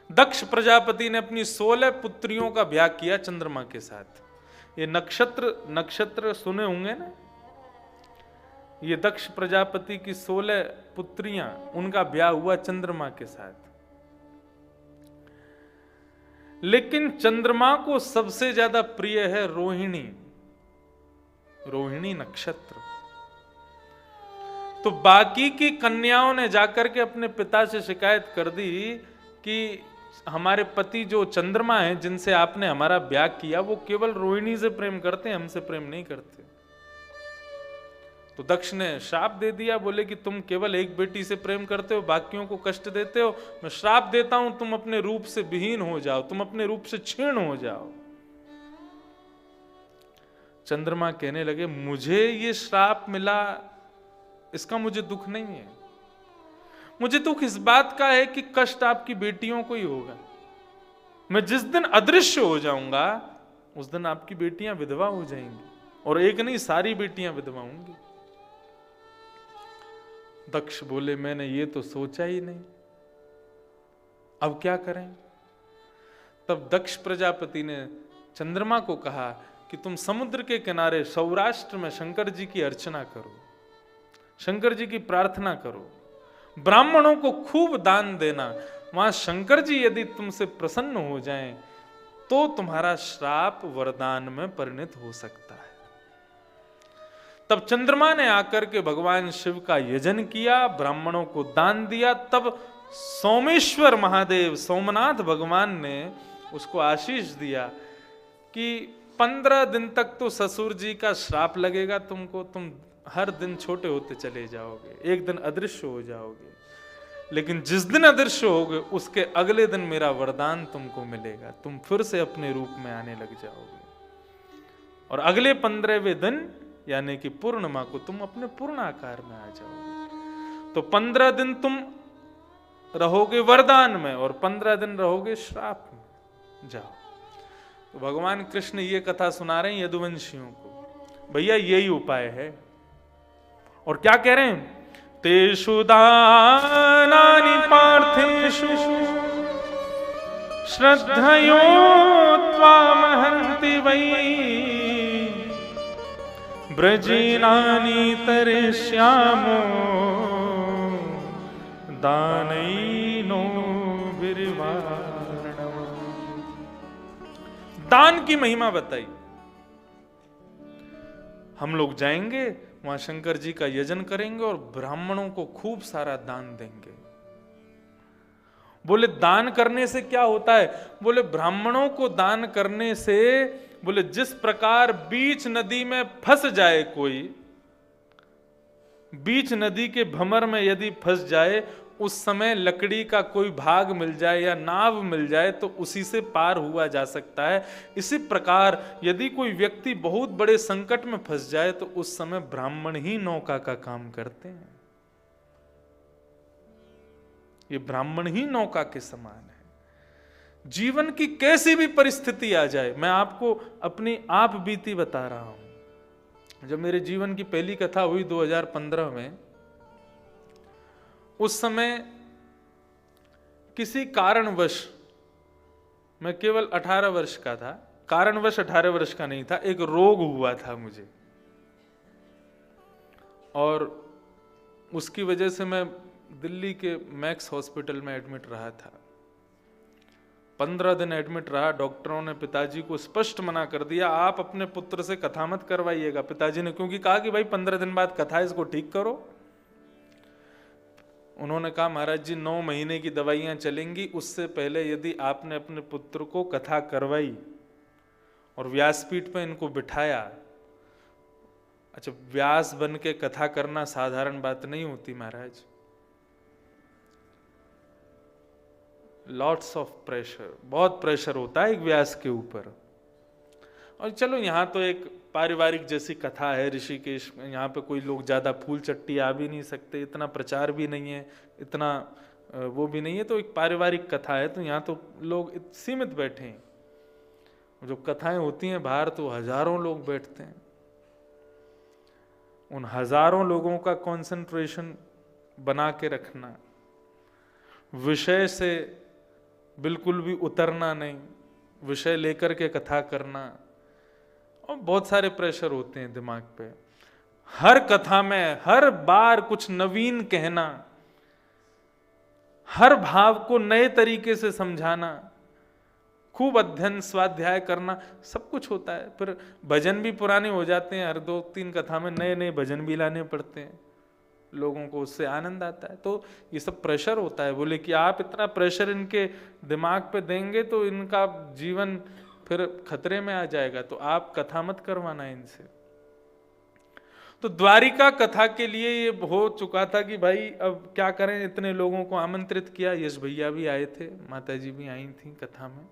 दक्ष प्रजापति ने अपनी 16 पुत्रियों का ब्याह किया चंद्रमा के साथ। ये नक्षत्र सुने होंगे ना, ये दक्ष प्रजापति की 16 पुत्रियां, उनका ब्याह हुआ चंद्रमा के साथ। लेकिन चंद्रमा को सबसे ज्यादा प्रिय है रोहिणी, रोहिणी नक्षत्र। तो बाकी की कन्याओं ने जाकर के अपने पिता से शिकायत कर दी कि हमारे पति जो चंद्रमा हैं, जिनसे आपने हमारा ब्याह किया, वो केवल रोहिणी से प्रेम करते हैं, हमसे प्रेम नहीं करते। तो दक्ष ने श्राप दे दिया, बोले कि तुम केवल एक बेटी से प्रेम करते हो, बाकियों को कष्ट देते हो, मैं श्राप देता हूं तुम अपने रूप से विहीन हो जाओ, तुम अपने रूप से क्षीण हो जाओ। चंद्रमा कहने लगे, मुझे ये श्राप मिला, इसका मुझे दुख नहीं है, मुझे दुख इस बात का है कि कष्ट आपकी बेटियों को ही होगा। मैं जिस दिन अदृश्य हो जाऊंगा उस दिन आपकी बेटियां विधवा हो जाएंगी, और एक नहीं सारी बेटियां विधवा होंगी। दक्ष बोले, मैंने ये तो सोचा ही नहीं, अब क्या करें? तब दक्ष प्रजापति ने चंद्रमा को कहा कि तुम समुद्र के किनारे सौराष्ट्र में शंकर जी की अर्चना करो, शंकर जी की प्रार्थना करो, ब्राह्मणों को खूब दान देना, वहां शंकर जी यदि तुमसे प्रसन्न हो जाएं तो तुम्हारा श्राप वरदान में परिणत हो सकता है। तब चंद्रमा ने आकर के भगवान शिव का यजन किया, ब्राह्मणों को दान दिया। तब सोमेश्वर महादेव, सोमनाथ भगवान ने उसको आशीष दिया कि 15 दिन तक तो ससुर जी का श्राप लगेगा तुमको, तुम हर दिन छोटे होते चले जाओगे, एक दिन अदृश्य हो जाओगे, लेकिन जिस दिन अदृश्य होगे उसके अगले दिन मेरा वरदान तुमको मिलेगा, तुम फिर से अपने रूप में आने लग जाओगे, और अगले 15वें दिन यानी कि पूर्णिमा को तुम अपने पूर्ण आकार में आ जाओगे। तो 15 दिन तुम रहोगे वरदान में और 15 दिन रहोगे श्राप में। जाओ। तो भगवान कृष्ण ये कथा सुना रहे हैं यदुवंशियों को, भैया यही उपाय है। और क्या कह रहे हैं? तेषु दानानि पार्थेषु श्रद्धयो त्वामहन्ति वै ब्रजीनानि तरिष्यामो दानैनो विर्वाणम्। दान की महिमा बताई। हम लोग जाएंगे वहां शंकर जी का यजन करेंगे और ब्राह्मणों को खूब सारा दान देंगे। बोले दान करने से क्या होता है? बोले ब्राह्मणों को दान करने से, बोले जिस प्रकार बीच नदी में फंस जाए कोई, बीच नदी के भंवर में यदि फंस जाए, उस समय लकड़ी का कोई भाग मिल जाए या नाव मिल जाए तो उसी से पार हुआ जा सकता है। इसी प्रकार यदि कोई व्यक्ति बहुत बड़े संकट में फंस जाए तो उस समय ब्राह्मण ही नौका का काम करते हैं। ये ब्राह्मण ही नौका के समान है। जीवन की कैसी भी परिस्थिति आ जाए, मैं आपको अपनी आप बीती बता रहा हूं। जब मेरे जीवन की पहली कथा हुई 2015 में, उस समय किसी कारणवश, मैं केवल 18 वर्ष का था, कारणवश 18 वर्ष का नहीं था, एक रोग हुआ था मुझे, और उसकी वजह से मैं दिल्ली के मैक्स हॉस्पिटल में एडमिट रहा था। 15 दिन एडमिट रहा। डॉक्टरों ने पिताजी को स्पष्ट मना कर दिया, आप अपने पुत्र से कथा मत करवाइएगा। पिताजी ने क्योंकि कहा कि भाई 15 दिन बाद कथा, इसको ठीक करो। उन्होंने कहा महाराज जी 9 महीने की दवाइयां चलेंगी, उससे पहले यदि आपने अपने पुत्र को कथा करवाई और व्यासपीठ पे इनको बिठाया। अच्छा, व्यास बन के कथा करना साधारण बात नहीं होती महाराज। लॉट्स ऑफ प्रेशर, बहुत प्रेशर होता है एक व्यास के ऊपर। और चलो यहाँ तो एक पारिवारिक जैसी कथा है ऋषिकेश, यहाँ पे कोई लोग ज्यादा फूल चट्टी आ भी नहीं सकते, इतना प्रचार भी नहीं है, इतना वो भी नहीं है, तो एक पारिवारिक कथा है, तो यहाँ तो लोग सीमित बैठे हैं। जो कथाएं होती हैं बाहर तो हजारों लोग बैठते हैं। उन हजारों लोगों का कंसंट्रेशन बना के रखना, विषय से बिल्कुल भी उतरना नहीं, विषय लेकर के कथा करना, और बहुत सारे प्रेशर होते हैं दिमाग पे। हर कथा में हर बार कुछ नवीन कहना, हर भाव को नए तरीके से समझाना, खूब अध्ययन स्वाध्याय करना, सब कुछ होता है। फिर भजन भी पुराने हो जाते हैं, हर 2-3 कथा में नए नए भजन भी लाने पड़ते हैं। लोगों को उससे आनंद आता है। तो ये सब प्रेशर होता है। बोले कि आप इतना प्रेशर इनके दिमाग पे देंगे तो इनका जीवन फिर खतरे में आ जाएगा, तो आप कथा मत करवाना इनसे। तो द्वारिका कथा के लिए ये हो चुका था कि भाई अब क्या करें, इतने लोगों को आमंत्रित किया, यश भैया भी आए थे, माता जी भी आई थी कथा में।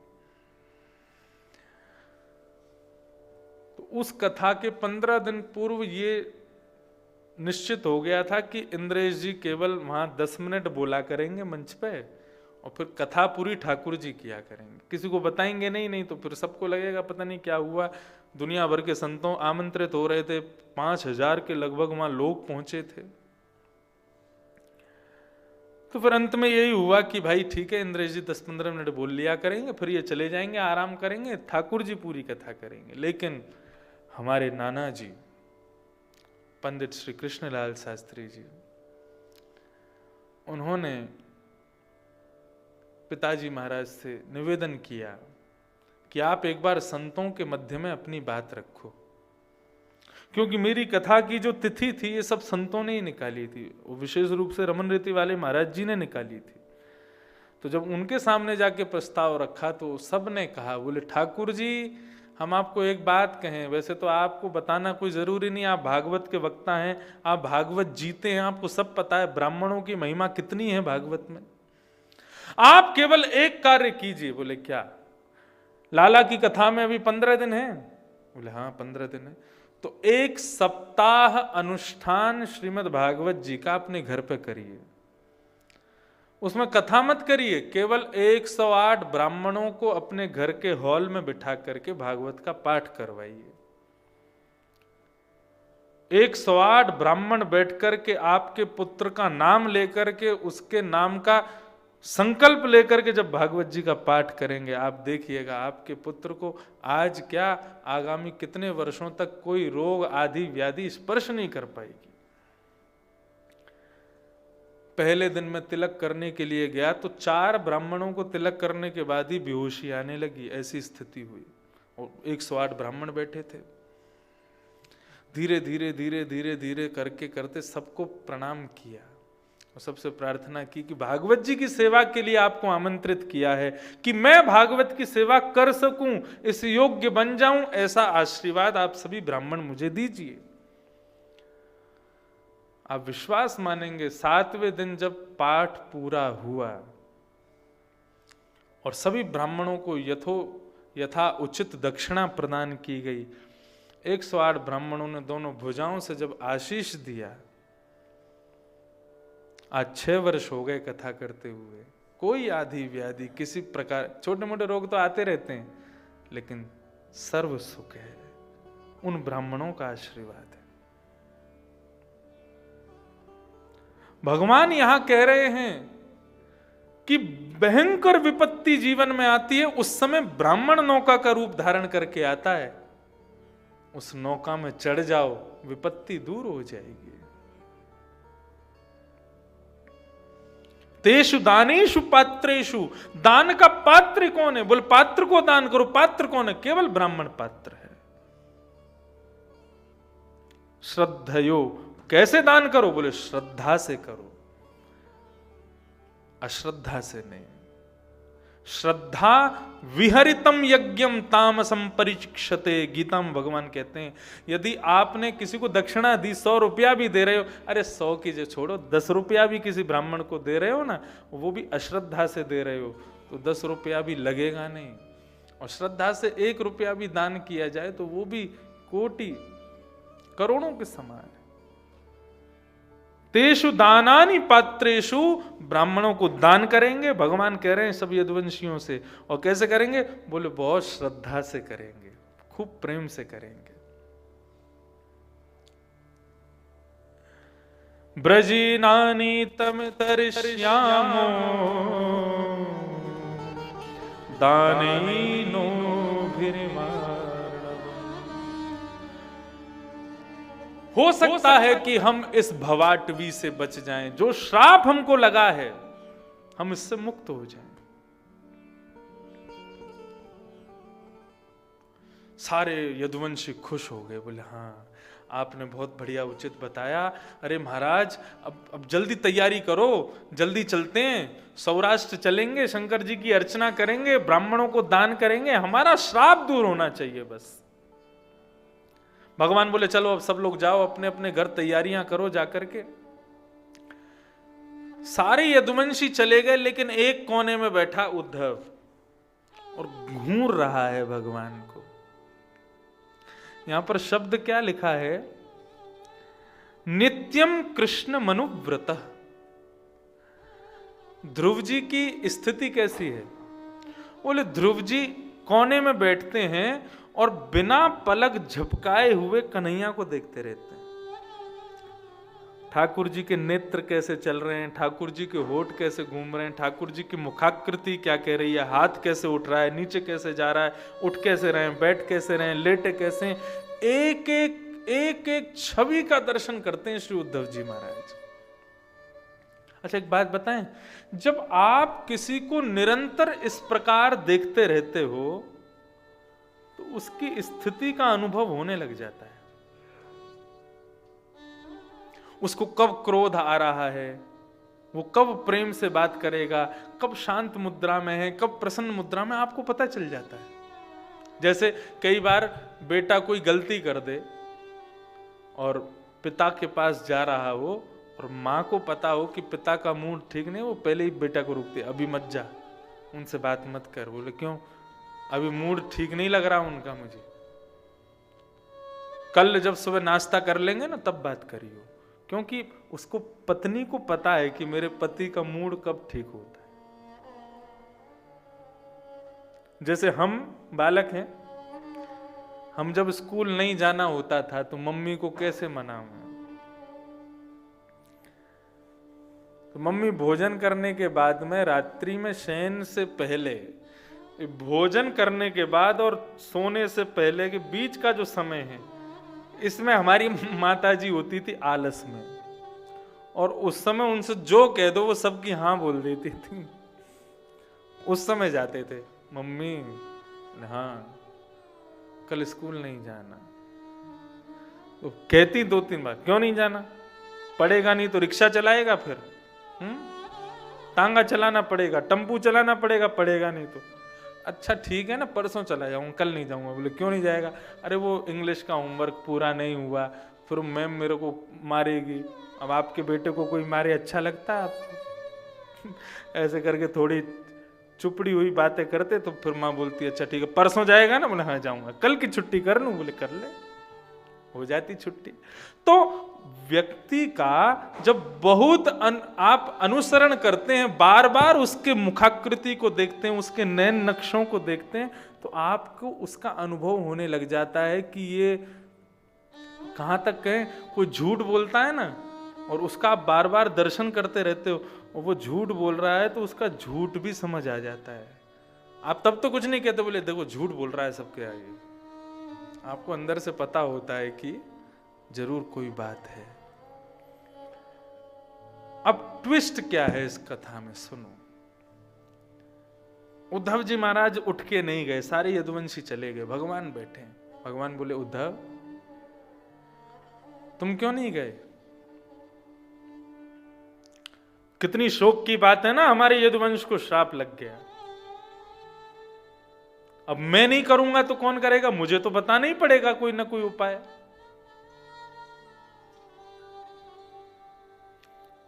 तो उस कथा के 15 दिन पूर्व ये निश्चित हो गया था कि इंद्रेश जी केवल वहां 10 मिनट बोला करेंगे मंच पे और फिर कथा पूरी ठाकुर जी किया करेंगे, किसी को बताएंगे नहीं तो फिर सबको लगेगा पता नहीं क्या हुआ। दुनिया भर के संतों आमंत्रित हो रहे थे, 5000 के लगभग वहां लोग पहुंचे थे। तो फिर अंत में यही हुआ कि भाई ठीक है, इंद्रेश जी 10-15 मिनट बोल लिया करेंगे, फिर ये चले जाएंगे, आराम करेंगे, ठाकुर जी पूरी कथा करेंगे। लेकिन हमारे नाना जी पंडित श्री कृष्णलाल शास्त्री जी, उन्होंने पिताजी महाराज से निवेदन किया कि आप एक बार संतों के मध्य में अपनी बात रखो, क्योंकि मेरी कथा की जो तिथि थी ये सब संतों ने ही निकाली थी, वो विशेष रूप से रमन रीति वाले महाराज जी ने निकाली थी। तो जब उनके सामने जाके प्रस्ताव रखा तो सब ने कहा, बोले ठाकुर जी हम आपको एक बात कहें, वैसे तो आपको बताना कोई जरूरी नहीं, आप भागवत के वक्ता हैं, आप भागवत जीते हैं, आपको सब पता है ब्राह्मणों की महिमा कितनी है भागवत में। आप केवल एक कार्य कीजिए। बोले क्या? लाला की कथा में अभी 15 दिन है। बोले हाँ 15 दिन है। तो 1 सप्ताह अनुष्ठान श्रीमद् भागवत जी का अपने घर पे करिए, उसमें कथा मत करिए, केवल 108 ब्राह्मणों को अपने घर के हॉल में बिठा करके भागवत का पाठ करवाइए। 108 ब्राह्मण बैठ करके आपके पुत्र का नाम लेकर के, उसके नाम का संकल्प लेकर के जब भागवत जी का पाठ करेंगे, आप देखिएगा आपके पुत्र को आज क्या आगामी कितने वर्षों तक कोई रोग आदि व्याधि स्पर्श नहीं कर पाएगी। पहले दिन में तिलक करने के लिए गया तो 4 ब्राह्मणों को तिलक करने के बाद ही बेहोशी आने लगी, ऐसी स्थिति हुई और 108 ब्राह्मण बैठे थे। धीरे धीरे धीरे धीरे धीरे करके करते सबको प्रणाम किया और सबसे प्रार्थना की कि भागवत जी की सेवा के लिए आपको आमंत्रित किया है कि मैं भागवत की सेवा कर सकूं, इस योग्य बन जाऊं, ऐसा आशीर्वाद आप सभी ब्राह्मण मुझे दीजिए। आप विश्वास मानेंगे 7वें दिन जब पाठ पूरा हुआ और सभी ब्राह्मणों को यथा उचित दक्षिणा प्रदान की गई, 108 ब्राह्मणों ने दोनों भुजाओं से जब आशीष दिया, आज 6 वर्ष हो गए कथा करते हुए, कोई आदि व्याधि किसी प्रकार, छोटे मोटे रोग तो आते रहते हैं, लेकिन सर्व सुख है, उन ब्राह्मणों का आशीर्वाद है। भगवान यहां कह रहे हैं कि भयंकर विपत्ति जीवन में आती है, उस समय ब्राह्मण नौका का रूप धारण करके आता है, उस नौका में चढ़ जाओ, विपत्ति दूर हो जाएगी। तेषु दानेषु पात्रेषु, दान का पात्र कौन है? बोले पात्र को दान करो। पात्र कौन है? केवल ब्राह्मण पात्र है। श्रद्धयो, कैसे दान करो? बोले श्रद्धा से करो, अश्रद्धा से नहीं। श्रद्धा विहरितम यज्ञम तामसम परिचिक्षते, गीता में भगवान कहते हैं यदि आपने किसी को दक्षिणा दी, 100 रुपया भी दे रहे हो, अरे 100 की जो छोड़ो, 10 रुपया भी किसी ब्राह्मण को दे रहे हो ना, वो भी अश्रद्धा से दे रहे हो, तो 10 रुपया भी लगेगा नहीं। और श्रद्धा से 1 रुपया भी दान किया जाए तो वो भी कोटि करोड़ों के समान है। तेषु दानानि पात्रेषु, ब्राह्मणों को दान करेंगे, भगवान कह रहे हैं सब यदुवंशियों से। और कैसे करेंगे? बोले बहुत श्रद्धा से करेंगे, खूब प्रेम से करेंगे। ब्रजीनानि तम तरिष्यामो दानेनो भिर्मा। हो सकता है कि हम इस भवाटवी से बच जाएं, जो श्राप हमको लगा है हम इससे मुक्त हो जाएं। सारे यदुवंशी खुश हो गए, बोले हाँ आपने बहुत बढ़िया उचित बताया। अरे महाराज, अब जल्दी तैयारी करो, जल्दी चलते हैं, सौराष्ट्र चलेंगे, शंकर जी की अर्चना करेंगे, ब्राह्मणों को दान करेंगे, हमारा श्राप दूर होना चाहिए बस। भगवान बोले चलो अब सब लोग जाओ अपने अपने घर, तैयारियां करो जाकर के। सारे यदुवंशी चले गए, लेकिन एक कोने में बैठा उद्धव और घूर रहा है भगवान को। यहां पर शब्द क्या लिखा है? नित्यम कृष्ण मनुव्रत। ध्रुव जी की स्थिति कैसी है? बोले ध्रुव जी कोने में बैठते हैं और बिना पलक झपकाए हुए कन्हैया को देखते रहते हैं। ठाकुर जी के नेत्र कैसे चल रहे हैं, ठाकुर जी के होठ कैसे घूम रहे हैं, ठाकुर जी की मुखाकृति क्या कह रही है, हाथ कैसे उठ रहा है, नीचे कैसे जा रहा है, उठ कैसे रहे, बैठ कैसे रहे, लेटे कैसे, एक एक छवि का दर्शन करते हैं श्री उद्धव जी महाराज। अच्छा एक बात बताएं, जब आप किसी को निरंतर इस प्रकार देखते रहते हो तो उसकी स्थिति का अनुभव होने लग जाता है। उसको कब क्रोध आ रहा है, वो कब प्रेम से बात करेगा, कब शांत मुद्रा में है, कब प्रसन्न मुद्रा में, आपको पता चल जाता है। जैसे कई बार बेटा कोई गलती कर दे और पिता के पास जा रहा हो और माँ को पता हो कि पिता का मूड ठीक नहीं, वो पहले ही बेटा को रोकते, अभी मत जा, उनसे बात मत कर। बोले क्यों? अभी मूड ठीक नहीं लग रहा उनका मुझे, कल जब सुबह नाश्ता कर लेंगे ना तब बात करियो। क्योंकि उसको पत्नी को पता है कि मेरे पति का मूड कब ठीक होता है। जैसे हम बालक हैं, हम जब स्कूल नहीं जाना होता था तो मम्मी को कैसे मनाऊं? तो मम्मी भोजन करने के बाद में रात्रि में शयन से पहले, भोजन करने के बाद और सोने से पहले के बीच का जो समय है, इसमें हमारी माताजी होती थी आलस में, और उस समय उनसे जो कह दो वो सबकी हाँ बोल देती थी। उस समय जाते थे, मम्मी हाँ कल स्कूल नहीं जाना, तो कहती 2-3 बार, क्यों नहीं जाना? पड़ेगा नहीं तो रिक्शा चलाएगा, फिर तांगा चलाना पड़ेगा, टेम्पू चलाना पड़ेगा, पड़ेगा नहीं तो अच्छा ठीक है ना परसों चला जाऊंगा, कल नहीं जाऊंगा। बोले क्यों नहीं जाएगा? अरे वो इंग्लिश का होमवर्क पूरा नहीं हुआ, फिर मैम मेरे को मारेगी। अब आपके बेटे को कोई मारे अच्छा लगता है आपको? ऐसे करके थोड़ी चुपड़ी हुई बातें करते तो फिर माँ बोलती अच्छा ठीक है परसों जाएगा ना? बोले हाँ जाऊंगा। कल की छुट्टी कर लूं? बोले कर ले, हो जाती छुट्टी। तो व्यक्ति का जब बहुत आप अनुसरण करते हैं, बार बार उसके मुखाकृति को देखते हैं, उसके नैन नक्शों को देखते हैं, तो आपको उसका अनुभव होने लग जाता है कि ये कहां तक कहें, कोई झूठ बोलता है ना और उसका आप बार बार दर्शन करते रहते हो और वो झूठ बोल रहा है तो उसका झूठ भी समझ आ जाता है। आप तब तो कुछ नहीं कहते, बोले देखो झूठ बोल रहा है सबके आगे, आपको अंदर से पता होता है कि जरूर कोई बात है। अब ट्विस्ट क्या है इस कथा में सुनो। उद्धव जी महाराज उठ के नहीं गए, सारे यदुवंशी चले गए, भगवान बैठे। भगवान बोले उद्धव तुम क्यों नहीं गए? कितनी शोक की बात है ना, हमारे यदुवंश को श्राप लग गया। अब मैं नहीं करूंगा तो कौन करेगा? मुझे तो बताना ही पड़ेगा कोई ना कोई उपाय।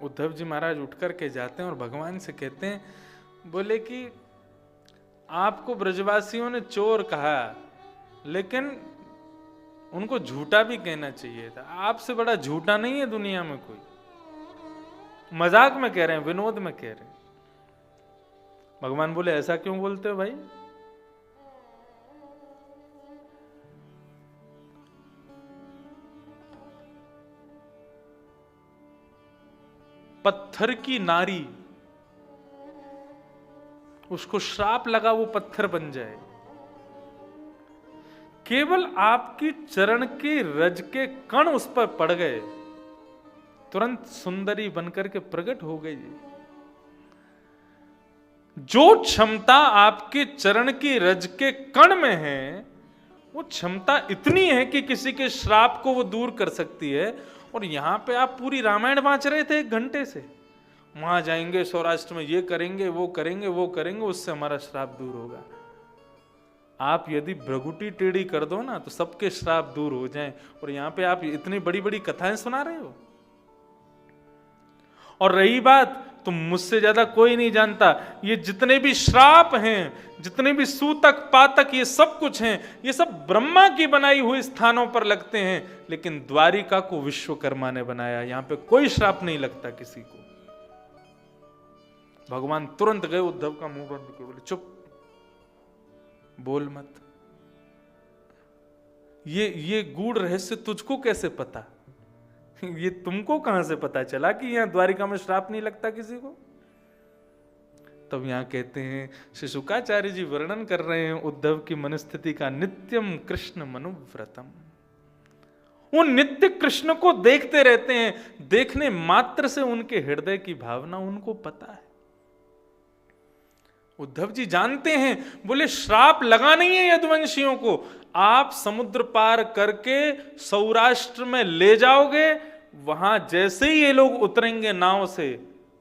उद्धव जी महाराज उठ करके जाते हैं और भगवान से कहते हैं, बोले कि आपको ब्रजवासियों ने चोर कहा, लेकिन उनको झूठा भी कहना चाहिए था। आपसे बड़ा झूठा नहीं है दुनिया में कोई। मजाक में कह रहे हैं, विनोद में कह रहे हैं। भगवान बोले ऐसा क्यों बोलते हो भाई? पत्थर की नारी, उसको श्राप लगा वो पत्थर बन जाए। केवल आपकी चरण के रज के कण उस पर पड़ गए, तुरंत सुंदरी बनकर के प्रकट हो गई। जो क्षमता आपके चरण की रज के कण में है, वो क्षमता इतनी है कि किसी के श्राप को वो दूर कर सकती है। और यहां पे आप पूरी रामायण बांच रहे थे 1 घंटे से, वहां जाएंगे सौराष्ट्र में ये करेंगे वो करेंगे वो करेंगे, उससे हमारा श्राप दूर होगा। आप यदि भ्रगुटी टेढ़ी कर दो ना तो सबके श्राप दूर हो जाएं, और यहां पे आप इतनी बड़ी बड़ी कथाएं सुना रहे हो। और रही बात, तो मुझसे ज्यादा कोई नहीं जानता, ये जितने भी श्राप हैं, जितने भी सूतक पातक, ये सब कुछ हैं, ये सब ब्रह्मा की बनाई हुई स्थानों पर लगते हैं, लेकिन द्वारिका को विश्वकर्मा ने बनाया। यहां पे कोई श्राप नहीं लगता किसी को। भगवान तुरंत गए उद्धव का मुंह बंद करके बोले चुप, बोल मत। ये गूढ़ रहस्य तुझको कैसे पता? ये तुमको कहां से पता चला कि यहां द्वारिका में श्राप नहीं लगता किसी को? तब यहां कहते हैं, श्री शुकाचार्य जी वर्णन कर रहे हैं उद्धव की मनस्थिति का, नित्यम कृष्ण मनुव्रतम। वो नित्य कृष्ण को देखते रहते हैं, देखने मात्र से उनके हृदय की भावना उनको पता है। उद्धव जी जानते हैं, बोले श्राप लगा नहीं है यदुवंशियों को, आप समुद्र पार करके सौराष्ट्र में ले जाओगे, वहां जैसे ही ये लोग उतरेंगे नाव से,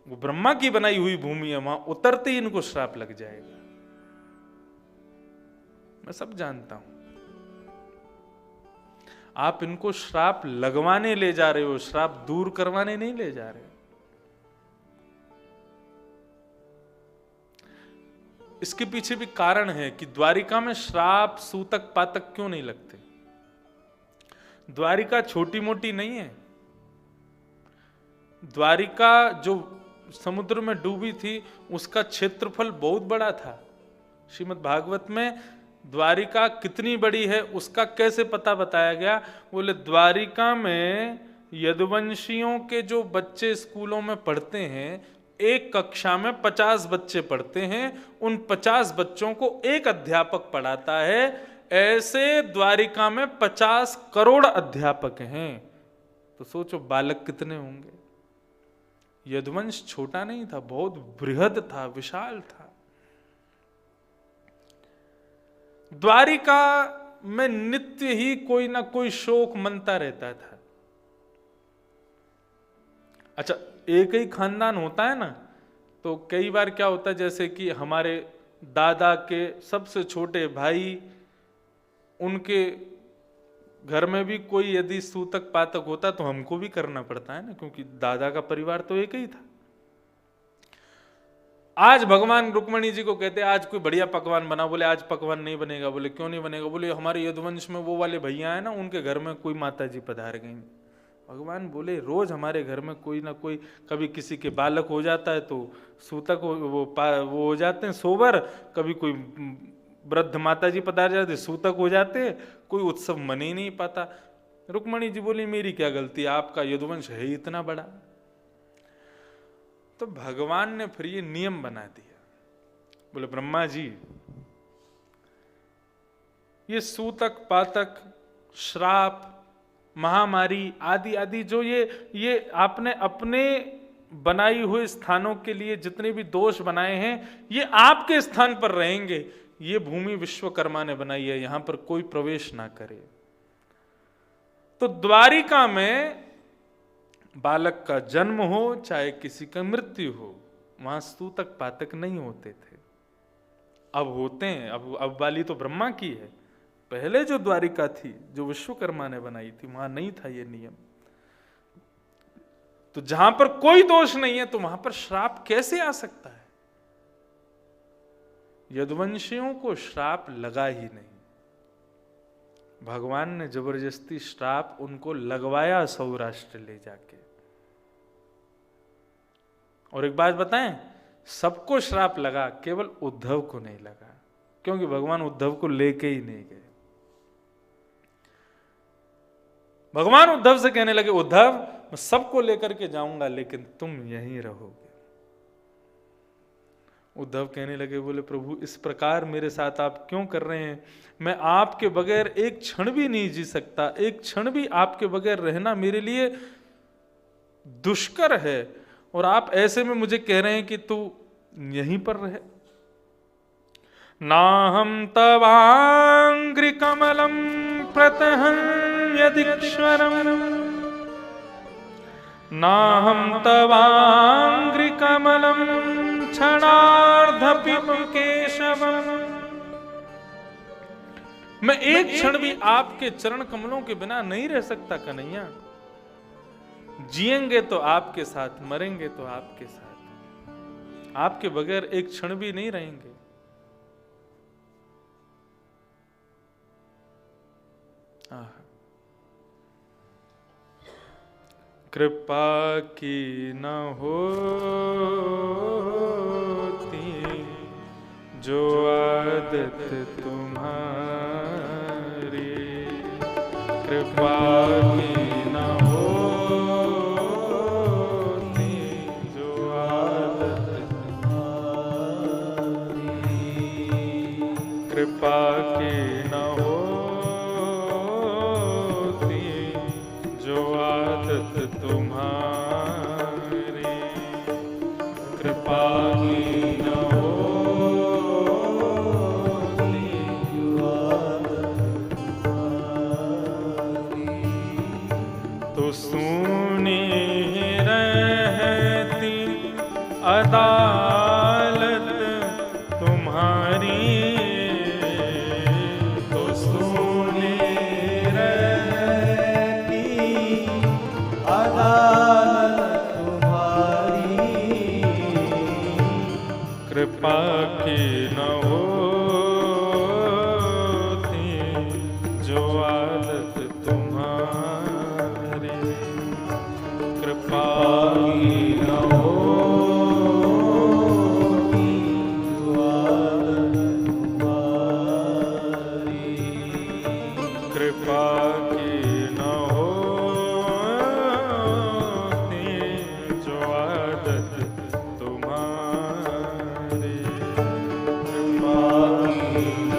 वो ब्रह्मा की बनाई हुई भूमि है, वहां उतरते ही इनको श्राप लग जाएगा। मैं सब जानता हूं। आप इनको श्राप लगवाने ले जा रहे हो, श्राप दूर करवाने नहीं ले जा रहे हो। इसके पीछे भी कारण है कि द्वारिका में श्राप सूतक पातक क्यों नहीं लगते। द्वारिका छोटी मोटी नहीं है। द्वारिका जो समुद्र में डूबी थी, उसका क्षेत्रफल बहुत बड़ा था। श्रीमद् भागवत में द्वारिका कितनी बड़ी है उसका कैसे पता बताया गया? बोले द्वारिका में यदुवंशियों के जो बच्चे स्कूलों में पढ़ते हैं, एक कक्षा में 50 बच्चे पढ़ते हैं, उन 50 बच्चों को एक अध्यापक पढ़ाता है। ऐसे द्वारिका में 50 करोड़ अध्यापक हैं, तो सोचो बालक कितने होंगे। यदुवंश छोटा नहीं था, बहुत बृहद था, विशाल था। द्वारिका में नित्य ही कोई ना कोई शोक मनता रहता था। अच्छा, एक ही खानदान होता है ना, तो कई बार क्या होता है, जैसे कि हमारे दादा के सबसे छोटे भाई, उनके घर में भी कोई यदि सूतक पातक होता तो हमको भी करना पड़ता है ना, क्योंकि दादा का परिवार तो एक ही था। आज भगवान रुक्मणी जी को कहते आज कोई बढ़िया पकवान बना, बोले आज पकवान नहीं बनेगा। बोले क्यों नहीं बनेगा? बोले हमारे यदुवंश में वो वाले भैया है ना, उनके घर में कोई माता जी पधार गई। भगवान बोले रोज हमारे घर में कोई ना कोई, कभी किसी के बालक हो जाता है तो सूतक वो हो जाते हैं सोबर, कभी कोई वृद्ध माता जी पधार जाते सूतक हो जाते, कोई उत्सव मन ही नहीं पाता। रुक्मणी जी बोली मेरी क्या गलती, आपका यदुवंश है ही इतना बड़ा। तो भगवान ने फिर ये नियम बना दिया, बोले ब्रह्मा जी ये सूतक पातक श्राप महामारी आदि आदि जो ये आपने अपने बनाई हुए स्थानों के लिए जितने भी दोष बनाए हैं, ये आपके स्थान पर रहेंगे। ये भूमि विश्वकर्मा ने बनाई है, यहां पर कोई प्रवेश ना करे। तो द्वारिका में बालक का जन्म हो चाहे किसी का मृत्यु हो, वहां सूतक पातक नहीं होते थे। अब होते हैं। अब वाली तो ब्रह्मा की है। पहले जो द्वारिका थी, जो विश्वकर्मा ने बनाई थी, वहां नहीं था ये नियम। तो जहां पर कोई दोष नहीं है तो वहां पर श्राप कैसे आ सकता है? यदुवंशियों को श्राप लगा ही नहीं। भगवान ने जबरदस्ती श्राप उनको लगवाया सौराष्ट्र ले जाके। और एक बात बताएं, सबको श्राप लगा, केवल उद्धव को नहीं लगा, क्योंकि भगवान उद्धव को लेके ही नहीं गए। भगवान उद्धव से कहने लगे उद्धव मैं सबको लेकर के जाऊंगा, लेकिन तुम यहीं रहोगे। उद्धव कहने लगे, बोले प्रभु इस प्रकार मेरे साथ आप क्यों कर रहे हैं? मैं आपके बगैर एक क्षण भी नहीं जी सकता, एक क्षण भी आपके बगैर रहना मेरे लिए दुष्कर है, और आप ऐसे में मुझे कह रहे हैं कि तू यहीं पर रहे। नाहम तवांग्रि कृपाङ्घ्रिकमलं प्रतहन्यदीश्वरम् नाहं तवाङ्घ्रिकमलं क्षणार्धपि केशवम्। मैं एक क्षण भी आपके चरण कमलों के बिना नहीं रह सकता कन्हैया। जिएंगे तो आपके साथ, मरेंगे तो आपके साथ, आपके बगैर एक क्षण भी नहीं रहेंगे। कृपा की न होती जो आदत तुम्हारी, कृपा की न होती जो आदत तुम्हारी, कृपा की न होती जो आदत तुम्हारी, कृपा की न होती जो आदत तुम्हारी, तो सुनी रहती अदालत तुम्हारी, तो सुनी रहती अदालत तुम्हारी, कृपा की न होती जो आदत तुम्हारी, कृपा की न होती जो आदत तुम्हारी, कृपा की न होती जो आदत तुम्हारी, कृपा की न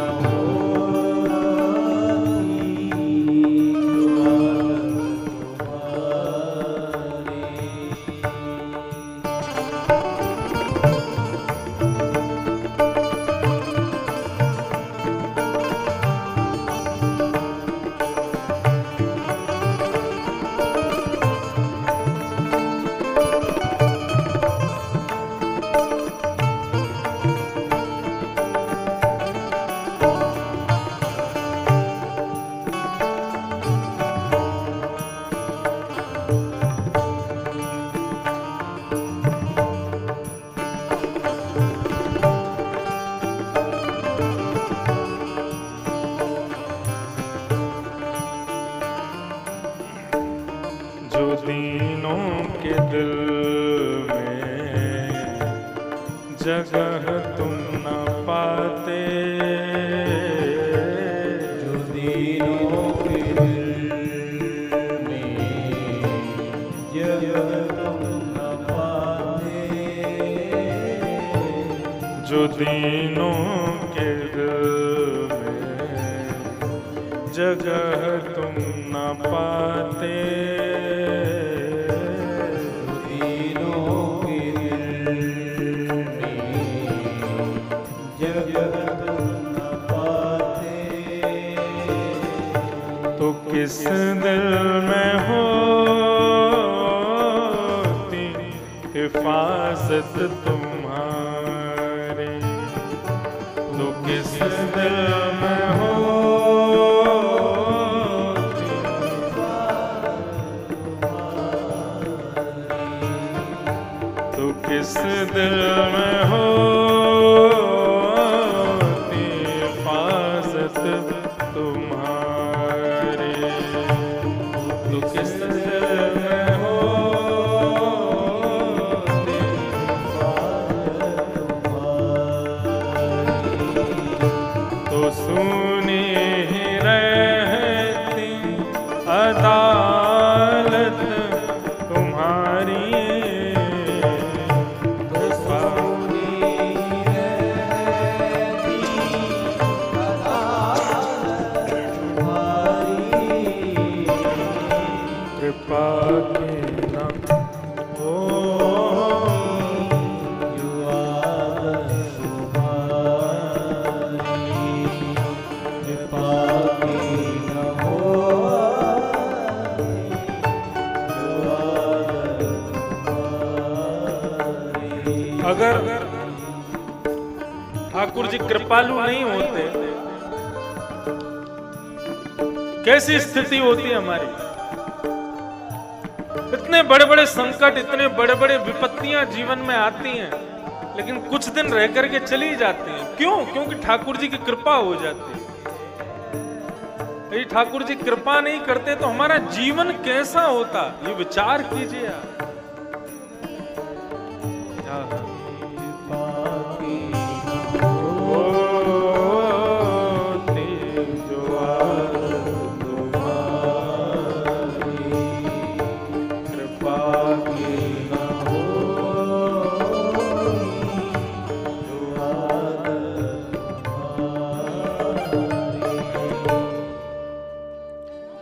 जो दीनों के दिल में जगह तुम न पाते, जो दीनों के दिल में जगह तुम न पाते, जो दीनों के दिल में जगह तुम न पाते, तो किस दिल में होती हिफाजत तुम्हारी, तो किस दिल में होती, तो किस दिल में होती हिफाजत तुम्हारी, तो किस दिल में होती हिफाजत तुम्हारी, तो सुनी ही रहती अदालत तुम्हारी, कृपा की न हो जो आदत तुम्हारी, कृपा कृपालु नहीं होते, कैसी स्थिति होती हमारी। इतने बड़े बड़े संकट, इतने बड़े बड़े विपत्तियां जीवन में आती हैं, लेकिन कुछ दिन रह करके चली जाती हैं। क्यों? क्योंकि ठाकुर जी की कृपा हो जाती है। यदि ठाकुर जी कृपा नहीं करते तो हमारा जीवन कैसा होता, ये विचार कीजिए आप।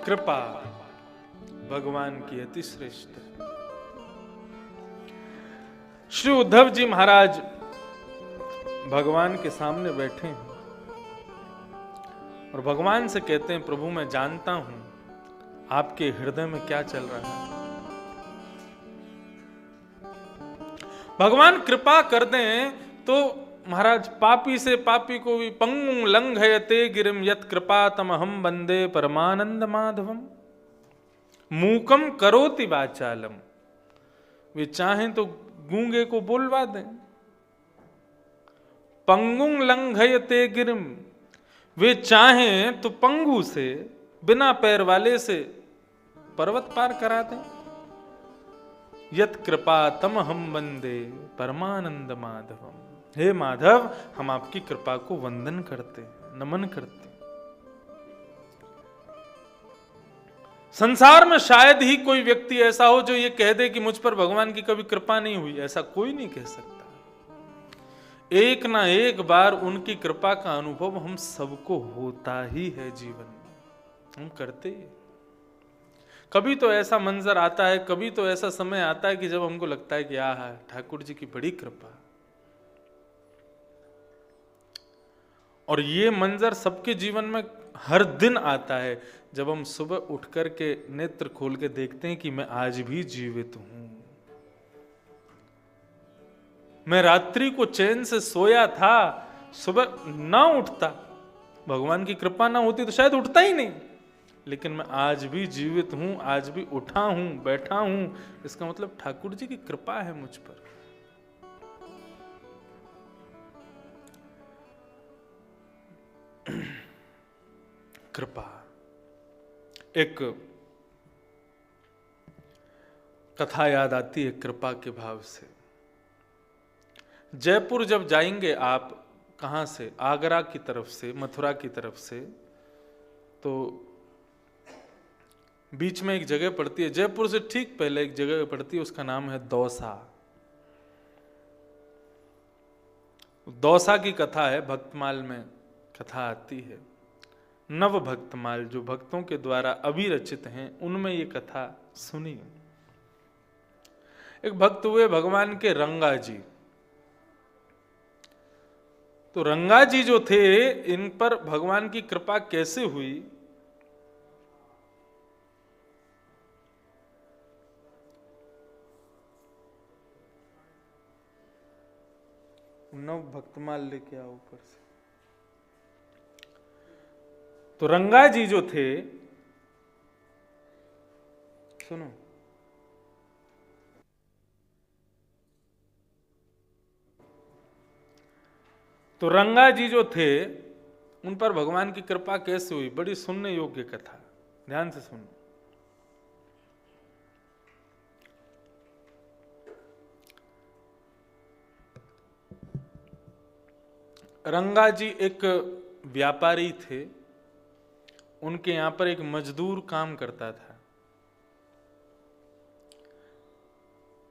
कृपा भगवान की अति श्रेष्ठ है। श्री उद्धव जी महाराज भगवान के सामने बैठे हैं और भगवान से कहते हैं, प्रभु मैं जानता हूं आपके हृदय में क्या चल रहा है। भगवान कृपा कर दें तो महाराज पापी से पापी को भी पंगुं लंघयते गिरिम यत् कृपातमहं वंदे परमानंद माधवम मूकम करोति वाचालम। वे चाहें तो गूंगे को बोलवा दें। पंगुं लंघयते गिरिम, वे चाहें तो पंगु से, बिना पैर वाले से पर्वत पार करा दें। यत् कृपातमहं वंदे परमानंद माधवम, हे माधव हम आपकी कृपा को वंदन करते, नमन करते। संसार में शायद ही कोई व्यक्ति ऐसा हो जो ये कह दे कि मुझ पर भगवान की कभी कृपा नहीं हुई। ऐसा कोई नहीं कह सकता। एक ना एक बार उनकी कृपा का अनुभव हम सबको होता ही है जीवन में, हम करते ही। कभी तो ऐसा मंजर आता है, कभी तो ऐसा समय आता है कि जब हमको लगता है कि आहा ठाकुर जी की बड़ी कृपा। और ये मंजर सबके जीवन में हर दिन आता है, जब हम सुबह उठ कर के नेत्र खोल के देखते हैं कि मैं आज भी जीवित हूं। मैं रात्रि को चैन से सोया था, सुबह ना उठता, भगवान की कृपा ना होती तो शायद उठता ही नहीं, लेकिन मैं आज भी जीवित हूं, आज भी उठा हूं, बैठा हूं। इसका मतलब ठाकुर जी की कृपा है मुझ पर। कृपा। एक कथा याद आती है कृपा के भाव से। जयपुर जब जाएंगे आप, कहां से? आगरा की तरफ से, मथुरा की तरफ से, तो बीच में एक जगह पड़ती है, जयपुर से ठीक पहले एक जगह पड़ती है, उसका नाम है दौसा। दौसा की कथा है, भक्तमाल में कथा आती है। नव भक्तमाल जो भक्तों के द्वारा अभिरचित हैं, उनमें ये कथा सुनी। एक भक्त हुए भगवान के रंगा जी। तो रंगा जी जो थे, इन पर भगवान की कृपा कैसे हुई? नव भक्तमाल लेके आओ ऊपर से। तो रंगा जी जो थे, सुनो, तो रंगा जी जो थे, उन पर भगवान की कृपा कैसे हुई? बड़ी सुनने योग्य कथा, ध्यान से सुनो। रंगा जी एक व्यापारी थे, उनके यहां पर एक मजदूर काम करता था।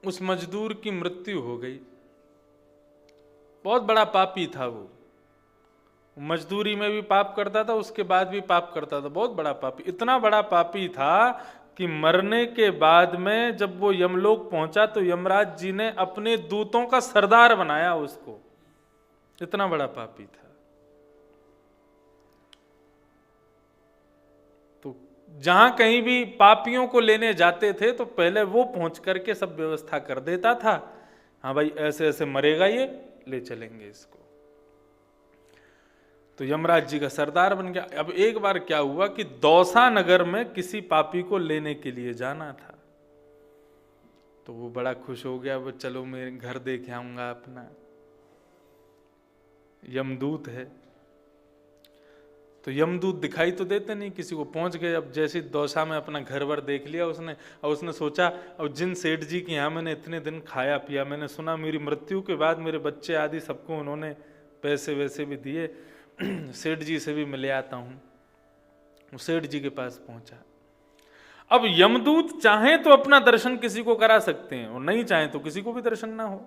उस मजदूर की मृत्यु हो गई। बहुत बड़ा पापी था वो, मजदूरी में भी पाप करता था, उसके बाद भी पाप करता था। बहुत बड़ा पापी, इतना बड़ा पापी था कि मरने के बाद में जब वो यमलोक पहुंचा तो यमराज जी ने अपने दूतों का सरदार बनाया उसको। इतना बड़ा पापी था। तो जहां कहीं भी पापियों को लेने जाते थे तो पहले वो पहुंच करके सब व्यवस्था कर देता था। हाँ भाई, ऐसे ऐसे मरेगा ये, ले चलेंगे इसको। तो यमराज जी का सरदार बन गया। अब एक बार क्या हुआ कि दौसा नगर में किसी पापी को लेने के लिए जाना था, तो वो बड़ा खुश हो गया, वो चलो मैं घर देख आऊंगा अपना, यमदूत है। तो यमदूत दिखाई तो देते नहीं किसी को। पहुंच गए, अब जैसे दौसा में अपना घर वर देख लिया उसने, और उसने सोचा अब जिन सेठ जी के यहाँ मैंने इतने दिन खाया पिया, मैंने सुना मेरी मृत्यु के बाद मेरे बच्चे आदि सबको उन्होंने पैसे वैसे भी दिए, सेठ जी से भी मिले आता हूं। सेठ जी के पास पहुंचा। अब यमदूत चाहे तो अपना दर्शन किसी को करा सकते हैं, और नहीं चाहे तो किसी को भी दर्शन ना हो।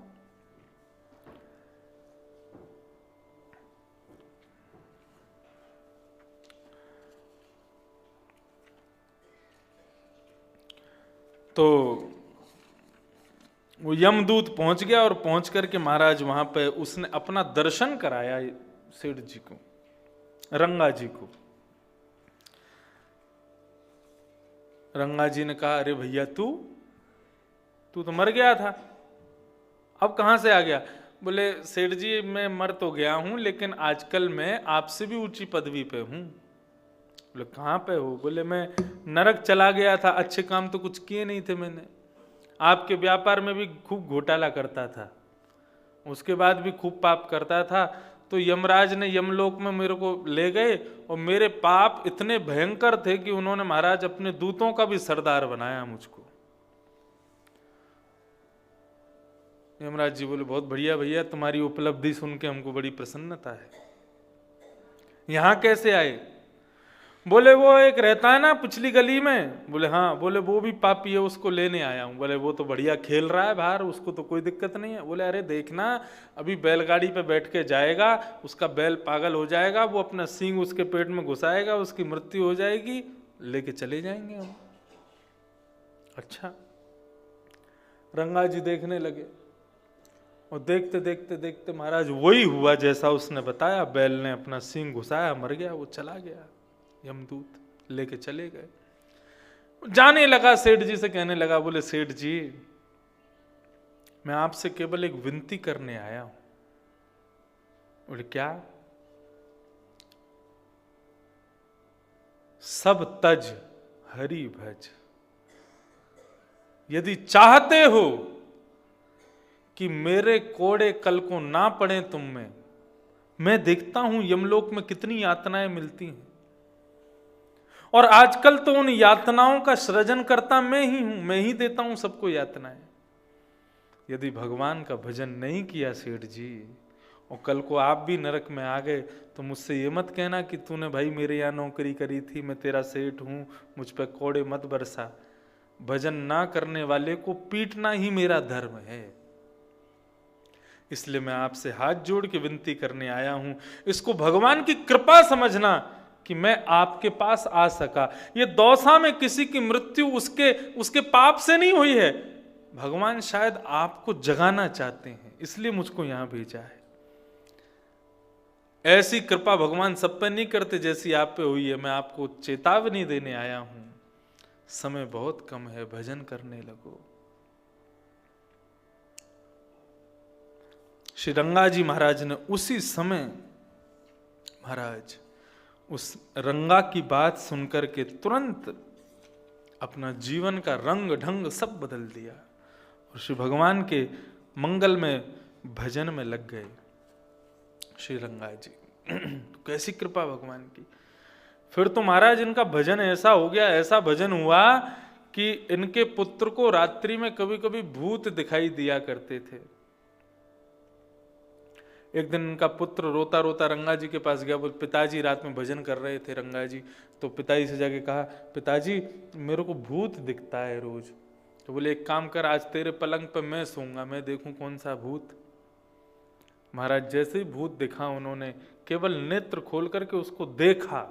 तो वो यमदूत पहुंच गया, और पहुंच करके महाराज वहां पे उसने अपना दर्शन कराया सेठ जी को, रंगा जी को। रंगा जी ने कहा, अरे भैया तू तो मर गया था, अब कहां से आ गया? बोले सेठ जी मैं मर तो गया हूं, लेकिन आजकल मैं आपसे भी ऊंची पदवी पे हूं। बोले कहां पे हो? बोले मैं नरक चला गया था, अच्छे काम तो कुछ किए नहीं थे मैंने, आपके व्यापार में भी खूब घोटाला करता था, उसके बाद भी खूब पाप करता था, तो यमराज ने यमलोक में मेरे को ले गए, और मेरे पाप इतने भयंकर थे कि उन्होंने महाराज अपने दूतों का भी सरदार बनाया मुझको। यमराज जी बोले बहुत बढ़िया भैया, तुम्हारी उपलब्धि सुन के हमको बड़ी प्रसन्नता है। यहां कैसे आए? बोले वो एक रहता है ना पिछली गली में। बोले हाँ। बोले वो भी पापी है, उसको लेने आया हूं। बोले वो तो बढ़िया खेल रहा है बाहर, उसको तो कोई दिक्कत नहीं है। बोले अरे देखना, अभी बैलगाड़ी पे बैठ के जाएगा, उसका बैल पागल हो जाएगा, वो अपना सींग उसके पेट में घुसाएगा, उसकी मृत्यु हो जाएगी, लेके चले जाएंगे हम। अच्छा। रंगा जी देखने लगे, और देखते देखते देखते महाराज वही हुआ जैसा उसने बताया। बैल ने अपना सींग घुसाया, मर गया, वो चला गया, यमदूत लेके चले गए। जाने लगा, सेठ जी से कहने लगा, बोले सेठ जी मैं आपसे केवल एक विनती करने आया हूं। बोले क्या? सब तज हरि भज, यदि चाहते हो कि मेरे कोड़े कल को ना पड़े तुम में, मैं देखता हूं यमलोक में कितनी यातनाएं मिलती हैं, और आजकल तो उन यातनाओं का सृजन करता मैं ही हूं, मैं ही देता हूं सबको यातनाएं। यदि भगवान का भजन नहीं किया सेठ जी, और कल को आप भी नरक में आ गए, तो मुझसे ये मत कहना कि तूने भाई मेरे यहाँ नौकरी करी थी, मैं तेरा सेठ हूं, मुझ पर कोड़े मत बरसा। भजन ना करने वाले को पीटना ही मेरा धर्म है। इसलिए मैं आपसे हाथ जोड़ के विनती करने आया हूं, इसको भगवान की कृपा समझना कि मैं आपके पास आ सका। ये दौसा में किसी की मृत्यु उसके पाप से नहीं हुई है, भगवान शायद आपको जगाना चाहते हैं, इसलिए मुझको यहां भेजा है। ऐसी कृपा भगवान सब पे नहीं करते जैसी आप पे हुई है। मैं आपको चेतावनी देने आया हूं, समय बहुत कम है, भजन करने लगो। श्री रंगा जी महाराज ने उसी समय महाराज उस रंगा की बात सुनकर के तुरंत अपना जीवन का रंग ढंग सब बदल दिया, और श्री भगवान के मंगल में भजन में लग गए श्री रंगा जी। तो कैसी कृपा भगवान की। फिर तो महाराज इनका भजन ऐसा हो गया, ऐसा भजन हुआ कि इनके पुत्र को रात्रि में कभी कभी भूत दिखाई दिया करते थे। एक दिन इनका पुत्र रोता रोता रंगा जी के पास गया। बोल पिताजी रात में भजन कर रहे थे रंगा जी, तो पिताजी से जाके कहा, पिताजी मेरे को भूत दिखता है रोज। तो बोले एक काम कर, आज तेरे पलंग पे मैं सोऊंगा, मैं देखूं कौन सा भूत। महाराज जैसे ही भूत दिखा, उन्होंने केवल नेत्र खोल करके उसको देखा,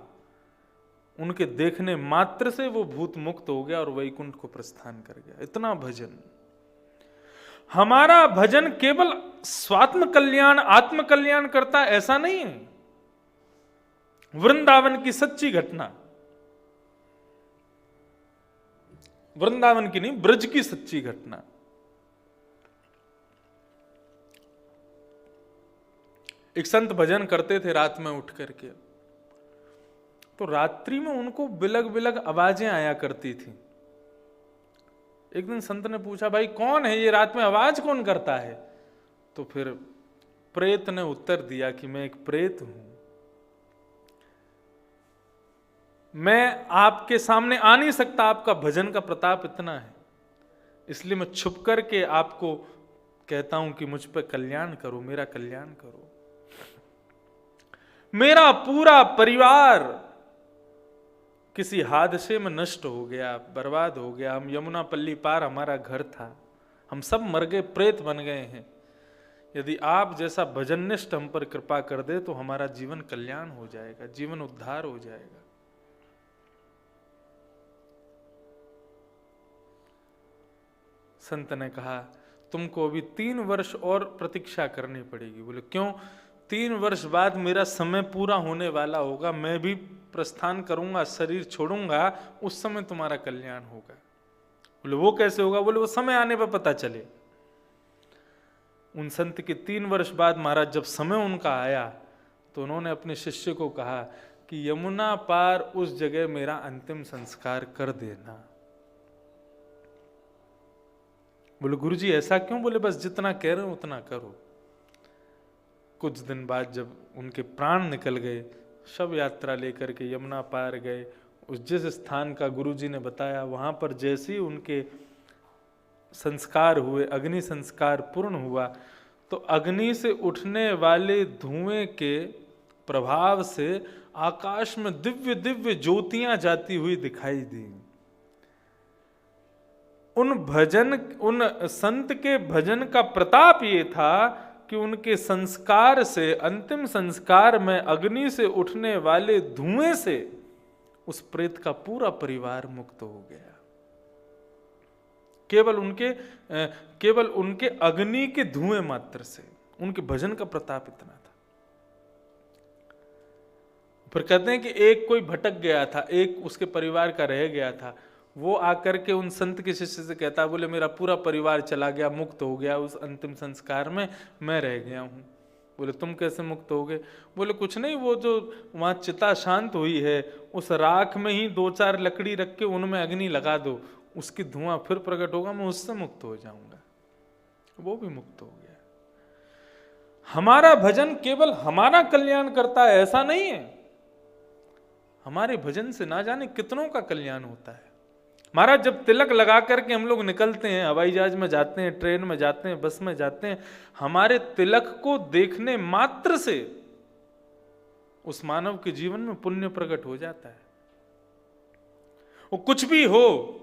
उनके देखने मात्र से वो भूत मुक्त हो गया और वैकुंठ को प्रस्थान कर गया। इतना भजन। हमारा भजन केवल स्वात्म कल्याण आत्म कल्याण करता, ऐसा नहीं है। वृंदावन की सच्ची घटना, वृंदावन की नहीं, ब्रज की सच्ची घटना। एक संत भजन करते थे रात में उठ करके, तो रात्रि में उनको बिलग बिलग आवाजें आया करती थी। एक दिन संत ने पूछा, भाई कौन है ये, रात में आवाज कौन करता है? तो फिर प्रेत ने उत्तर दिया कि मैं एक प्रेत हूं, मैं आपके सामने आ नहीं सकता, आपका भजन का प्रताप इतना है, इसलिए मैं छुप करके आपको कहता हूं कि मुझ पर कल्याण करो, मेरा कल्याण करो। मेरा पूरा परिवार किसी हादसे में नष्ट हो गया, बर्बाद हो गया, हम यमुना पल्ली पार हमारा घर था, हम सब मर गए, प्रेत बन गए हैं। यदि आप जैसा भजननिष्ठ हम पर कृपा कर दे तो हमारा जीवन कल्याण हो जाएगा, जीवन उद्धार हो जाएगा। संत ने कहा, तुमको अभी 3 वर्ष और प्रतीक्षा करनी पड़ेगी। बोले क्यों? 3 वर्ष बाद मेरा समय पूरा होने वाला होगा, मैं भी प्रस्थान करूंगा, शरीर छोड़ूंगा, उस समय तुम्हारा कल्याण होगा। बोले वो कैसे होगा? बोले वो समय आने पर पता चले। उन संत के 3 वर्ष बाद महाराज जब समय उनका आया तो उन्होंने अपने शिष्य को कहा कि यमुना पार उस जगह मेरा अंतिम संस्कार कर देना। बोले गुरुजी ऐसा क्यों? बोले बस जितना कह रहे हो उतना करो। कुछ दिन बाद जब उनके प्राण निकल गए, शव यात्रा लेकर के यमुना पार गए, उस जिस स्थान का गुरुजी ने बताया वहां पर जैसे ही उनके संस्कार हुए, अग्नि संस्कार पूर्ण हुआ, तो अग्नि से उठने वाले धुएं के प्रभाव से आकाश में दिव्य दिव्य ज्योतियां जाती हुई दिखाई दी। उन संत के भजन का प्रताप ये था कि उनके संस्कार से, अंतिम संस्कार में अग्नि से उठने वाले धुएं से उस प्रेत का पूरा परिवार मुक्त हो गया। केवल उनके अग्नि के धुएं मात्र से, उनके भजन का प्रताप इतना था। फिर कहते हैं कि एक कोई भटक गया था, एक उसके परिवार का रह गया था, वो आकर के उन संत के शिष्य से कहता, बोले मेरा पूरा परिवार चला गया, मुक्त हो गया उस अंतिम संस्कार में, मैं रह गया हूं। बोले तुम कैसे मुक्त हो गए? बोले कुछ नहीं, वो जो वहां चिता शांत हुई है, उस राख में ही 2-4 लकड़ी रख के उनमें अग्नि लगा दो, उसकी धुआं फिर प्रकट होगा, मैं उससे मुक्त हो जाऊंगा। वो भी मुक्त हो गया। हमारा भजन केवल हमारा कल्याण करता है ऐसा नहीं है, हमारे भजन से ना जाने कितनों का कल्याण होता है। महाराज जब तिलक लगा करके हम लोग निकलते हैं, हवाई जहाज में जाते हैं, ट्रेन में जाते हैं, बस में जाते हैं, हमारे तिलक को देखने मात्र से उस मानव के जीवन में पुण्य प्रकट हो जाता है। वो कुछ भी हो,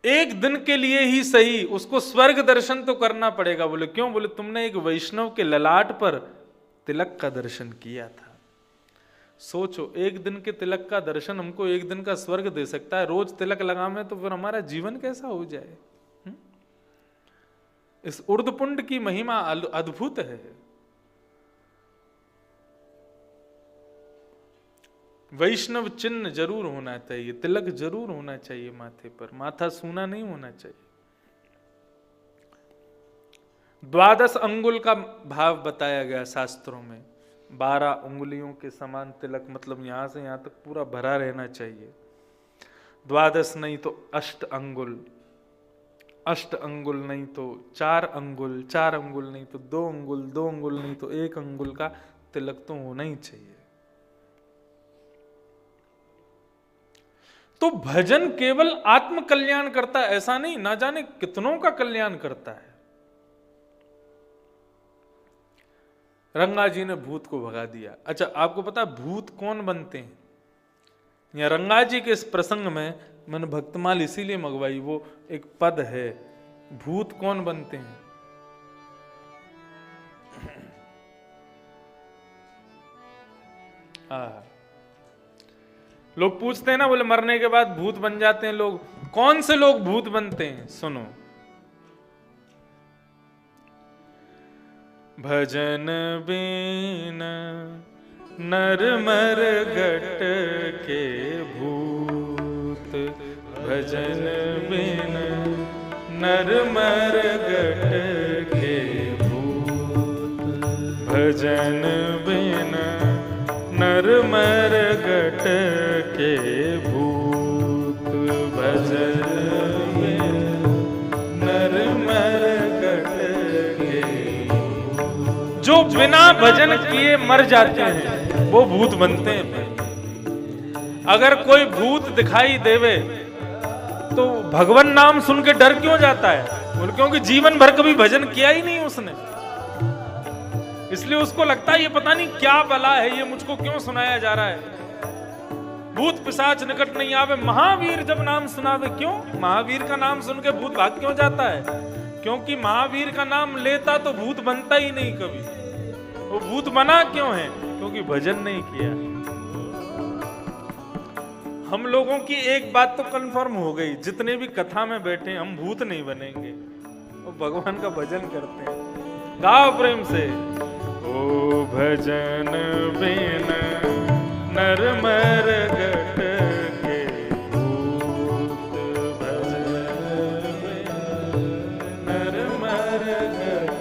एक दिन के लिए ही सही, उसको स्वर्ग दर्शन तो करना पड़ेगा। बोले क्यों? बोले तुमने एक वैष्णव के ललाट पर तिलक का दर्शन किया था। सोचो, एक दिन के तिलक का दर्शन हमको एक दिन का स्वर्ग दे सकता है। रोज तिलक लगावे तो फिर हमारा जीवन कैसा हो जाए? इस उर्धपुंड की महिमा अद्भुत है। वैष्णव चिन्ह जरूर होना चाहिए, तिलक जरूर होना चाहिए माथे पर, माथा सूना नहीं होना चाहिए। 12 अंगुल का भाव बताया गया शास्त्रों में। 12 उंगलियों के समान तिलक, मतलब यहां से यहां तक पूरा भरा रहना चाहिए। 12 नहीं तो 8 अंगुल, 8 अंगुल नहीं तो 4 अंगुल, 4 अंगुल नहीं तो 2 अंगुल, 2 अंगुल नहीं तो 1 अंगुल का तिलक तो होना ही चाहिए। तो भजन केवल आत्म कल्याण करता है ऐसा नहीं, ना जाने कितनों का कल्याण करता है। रंगा जी ने भूत को भगा दिया। अच्छा, आपको पता भूत कौन बनते हैं? या रंगा जी के इस प्रसंग में मैंने भक्तमाल इसीलिए मंगवाई, वो एक पद है, भूत कौन बनते हैं। लोग पूछते हैं ना, बोले मरने के बाद भूत बन जाते हैं लोग। कौन से लोग भूत बनते हैं? सुनो, भजन बिन नर मर गट के भूत, भजन बिन नर मर गट के भूत, भजन भजन बिन नर मर गट के भूत, भजन बिन नर मर गट के। जो बिना भजन किए मर जाते हैं वो भूत बनते हैं। अगर कोई भूत दिखाई देवे तो भगवान नाम सुन के डर क्यों जाता है? बोले क्योंकि जीवन भर कभी भजन किया ही नहीं उसने, इसलिए उसको लगता है ये पता नहीं क्या बला है, ये मुझको क्यों सुनाया जा रहा है। भूत पिशाच निकट नहीं आवे, महावीर जब नाम सुनावे। क्यों? महावीर का नाम सुन के भूत भाग क्यों जाता है? क्योंकि महावीर का नाम लेता तो भूत बनता ही नहीं कभी। वो भूत बना क्यों है? क्योंकि भजन नहीं किया। हम लोगों की एक बात तो कंफर्म हो गई, जितने भी कथा में बैठे हम भूत नहीं बनेंगे, वो भगवान का भजन करते हैं। गाओ प्रेम से। ओ भजन बिन नर मर गट के भूत, भजन बिन नर मर गट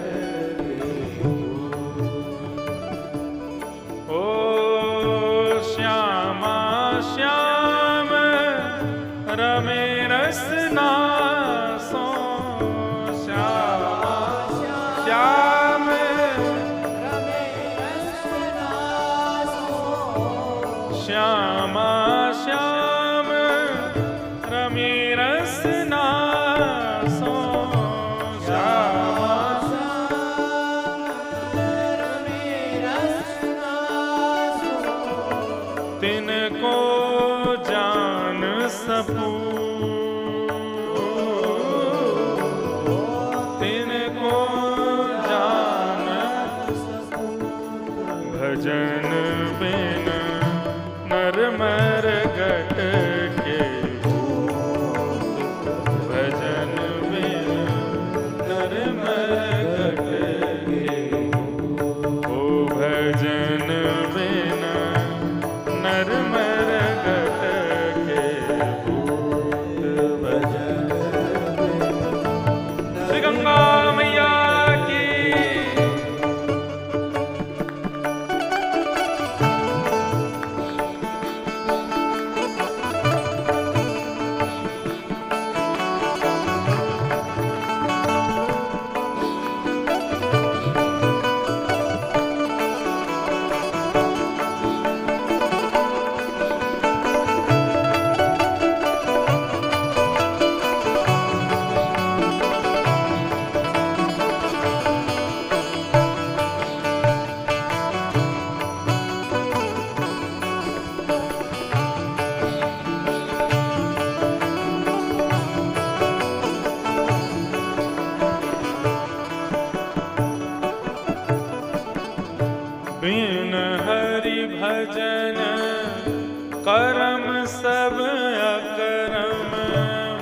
के भूत। ओ श्यामा श्याम रमे रसना सो, श्यामा श्याम श्यामा श्याम रमे रसना सो, श्यामा तिनको जान सपू, तिनको जान भजन बिन नर मर गट के भूत, भजन बिन नर मर गट के भूत। ओ भजन बिन नर मर गट के भूत, भजन बिन। श्री गंगा मैया की। बिन हरि भजन करम सब अकरम,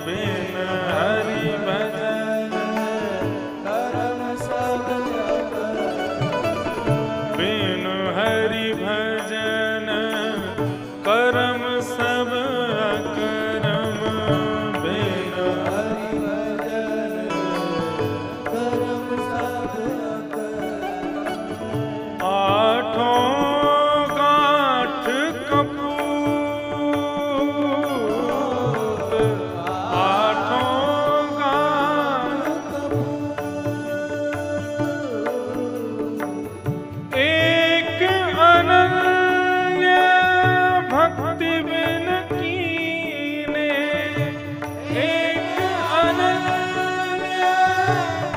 बिन हरि भजन करम सब अकरम, बिन हरि भजन करम सब अकरम, बिन हरि भजन करम सब अकरम। आठों गांठ कपूत, आठों गांठ कपूत, एक अनन्य भक्ति बिन कीने, एक अनन्य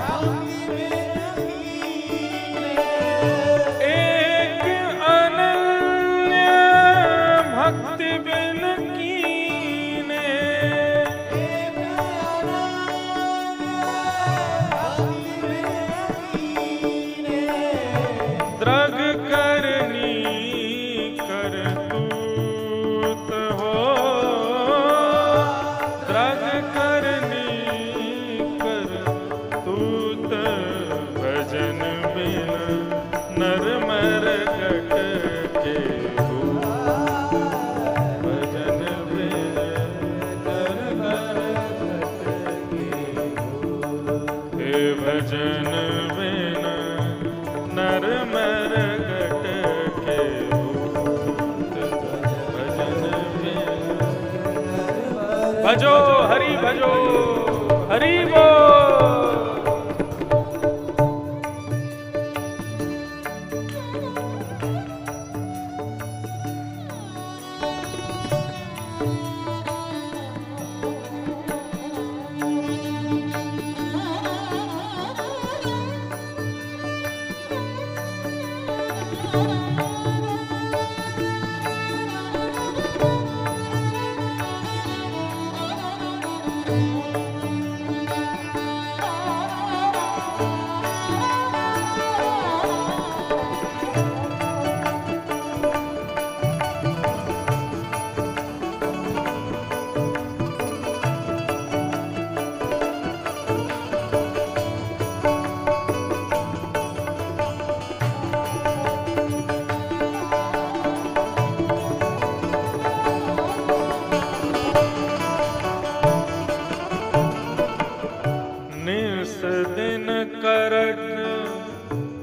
भक्ति बिन कीने, एक अनन्य भक्ति बिन कीने, एक अनन्य भक्ति बिन कीने। द्रग करनी करतूत हो, द्रग करनी करतूत, भजन बिन नर मर गट के भूत, भजन बिन नर मर गट के भूत। हे भजन बिन नर मर भजो हरि बोल।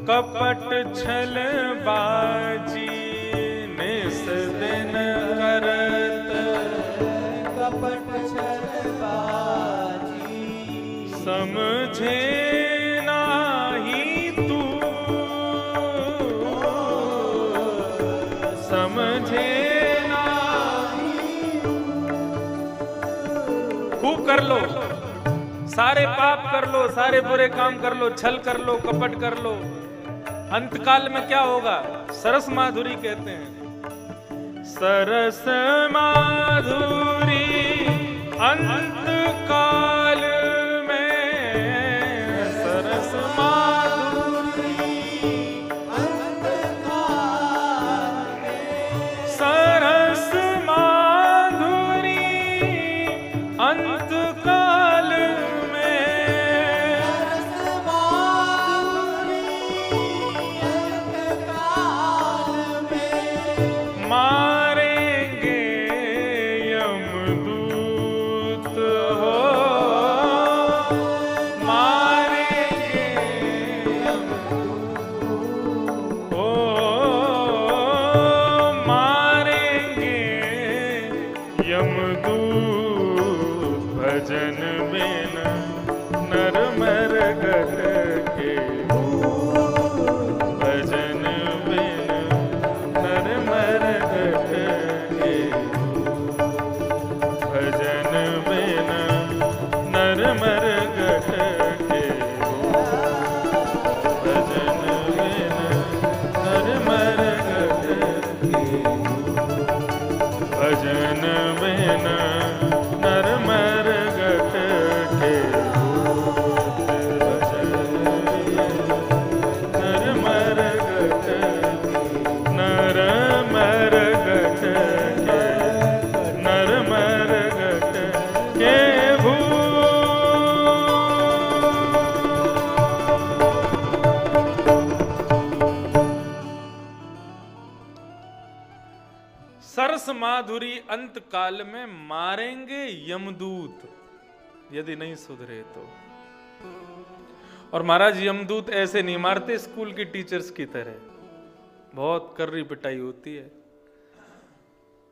कपट छल बाजी निस दिन करत कपट छल बाजी समझे नाही तू समझे नाही। खूब कर लो, सारे पाप कर लो, सारे बुरे काम कर लो, छल कर लो, कपट कर लो, अंतकाल में क्या होगा? सरस माधुरी कहते हैं, सरस माधुरी अंतकाल में, सरस माधुरी अंतकाल में, सरस माधुरी अंतकाल भजन बिन नर मर गट के, भजन बिन नर मर गट के, भजन बिन नर मर गट के, भजन बिन नर मर गट के, भजन बिन नर मर गट के, नर मर गट नर मर गट के, नर मर गट के सरस माधुरी अंत काल में मारेंगे यमदूत यदि नहीं सुधरे तो। और महाराज यमदूत ऐसे नहीं मारते स्कूल की टीचर्स की तरह, बहुत कर्री पिटाई होती है।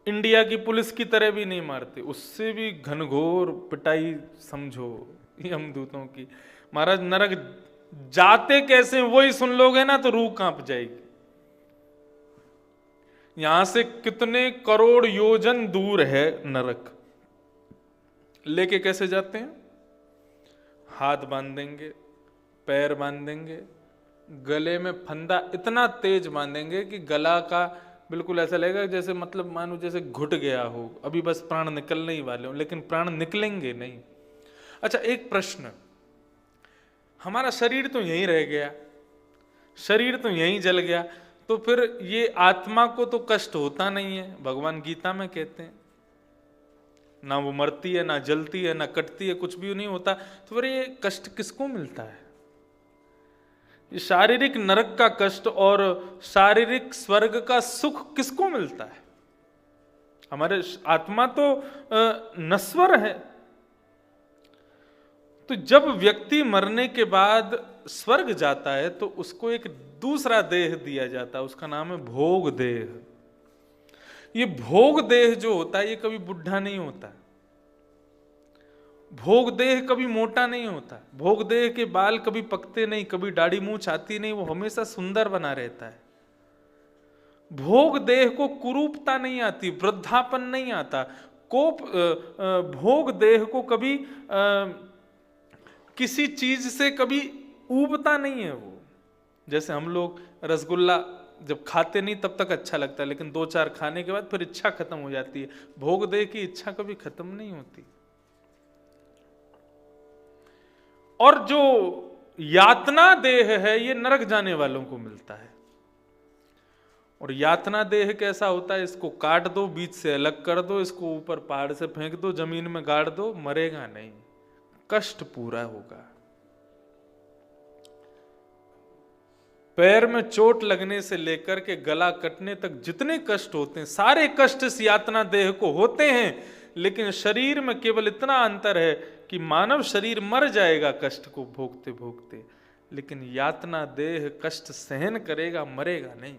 इंडिया की पुलिस की तरह भी नहीं मारते, उससे भी घनघोर पिटाई समझो यमदूतों की। महाराज नरक जाते कैसे वही सुन लोगे ना तो रूह कांप जाएगी। यहां से कितने करोड़ योजन दूर है नरक, लेके कैसे जाते हैं? हाथ बांधेंगे, पैर बांधेंगे, गले में फंदा इतना तेज बांधेंगे कि गला का बिल्कुल ऐसा लगेगा जैसे मतलब मानो जैसे घुट गया हो, अभी बस प्राण निकलने ही वाले हो, लेकिन प्राण निकलेंगे नहीं। अच्छा, एक प्रश्न, हमारा शरीर तो यहीं रह गया, शरीर तो यहीं जल गया, तो फिर ये आत्मा को तो कष्ट होता नहीं है? भगवान गीता में कहते हैं ना वो मरती है, ना जलती है, ना कटती है, कुछ भी नहीं होता, तो फिर ये कष्ट किसको मिलता है? ये शारीरिक नरक का कष्ट और शारीरिक स्वर्ग का सुख किसको मिलता है? हमारे आत्मा तो नश्वर है। तो जब व्यक्ति मरने के बाद स्वर्ग जाता है तो उसको एक दूसरा देह दिया जाता है, उसका नाम है भोग देह। ये भोग देह जो होता है ये कभी बुढ़ा नहीं होता, भोग देह कभी मोटा नहीं होता, भोग देह के बाल कभी पकते नहीं, कभी दाढ़ी मूंछ आती नहीं, वो हमेशा सुंदर बना रहता है। भोग देह को कुरूपता नहीं आती, वृद्धापन नहीं आता, कोप भोग देह को कभी किसी चीज से कभी ऊबता नहीं है वो। जैसे हम लोग रसगुल्ला जब खाते नहीं तब तक अच्छा लगता है, लेकिन 2-4 खाने के बाद फिर इच्छा खत्म हो जाती है। भोग देह की इच्छा कभी खत्म नहीं होती। और जो यातना देह है ये नरक जाने वालों को मिलता है। और यातना देह कैसा होता है? इसको काट दो, बीच से अलग कर दो, इसको ऊपर पहाड़ से फेंक दो, जमीन में गाड़ दो, मरेगा नहीं, कष्ट पूरा होगा। पैर में चोट लगने से लेकर के गला कटने तक जितने कष्ट होते हैं, सारे कष्ट इस यातना देह को होते हैं। लेकिन शरीर में केवल इतना अंतर है कि मानव शरीर मर जाएगा कष्ट को भोगते भोगते, लेकिन यातना देह कष्ट सहन करेगा, मरेगा नहीं।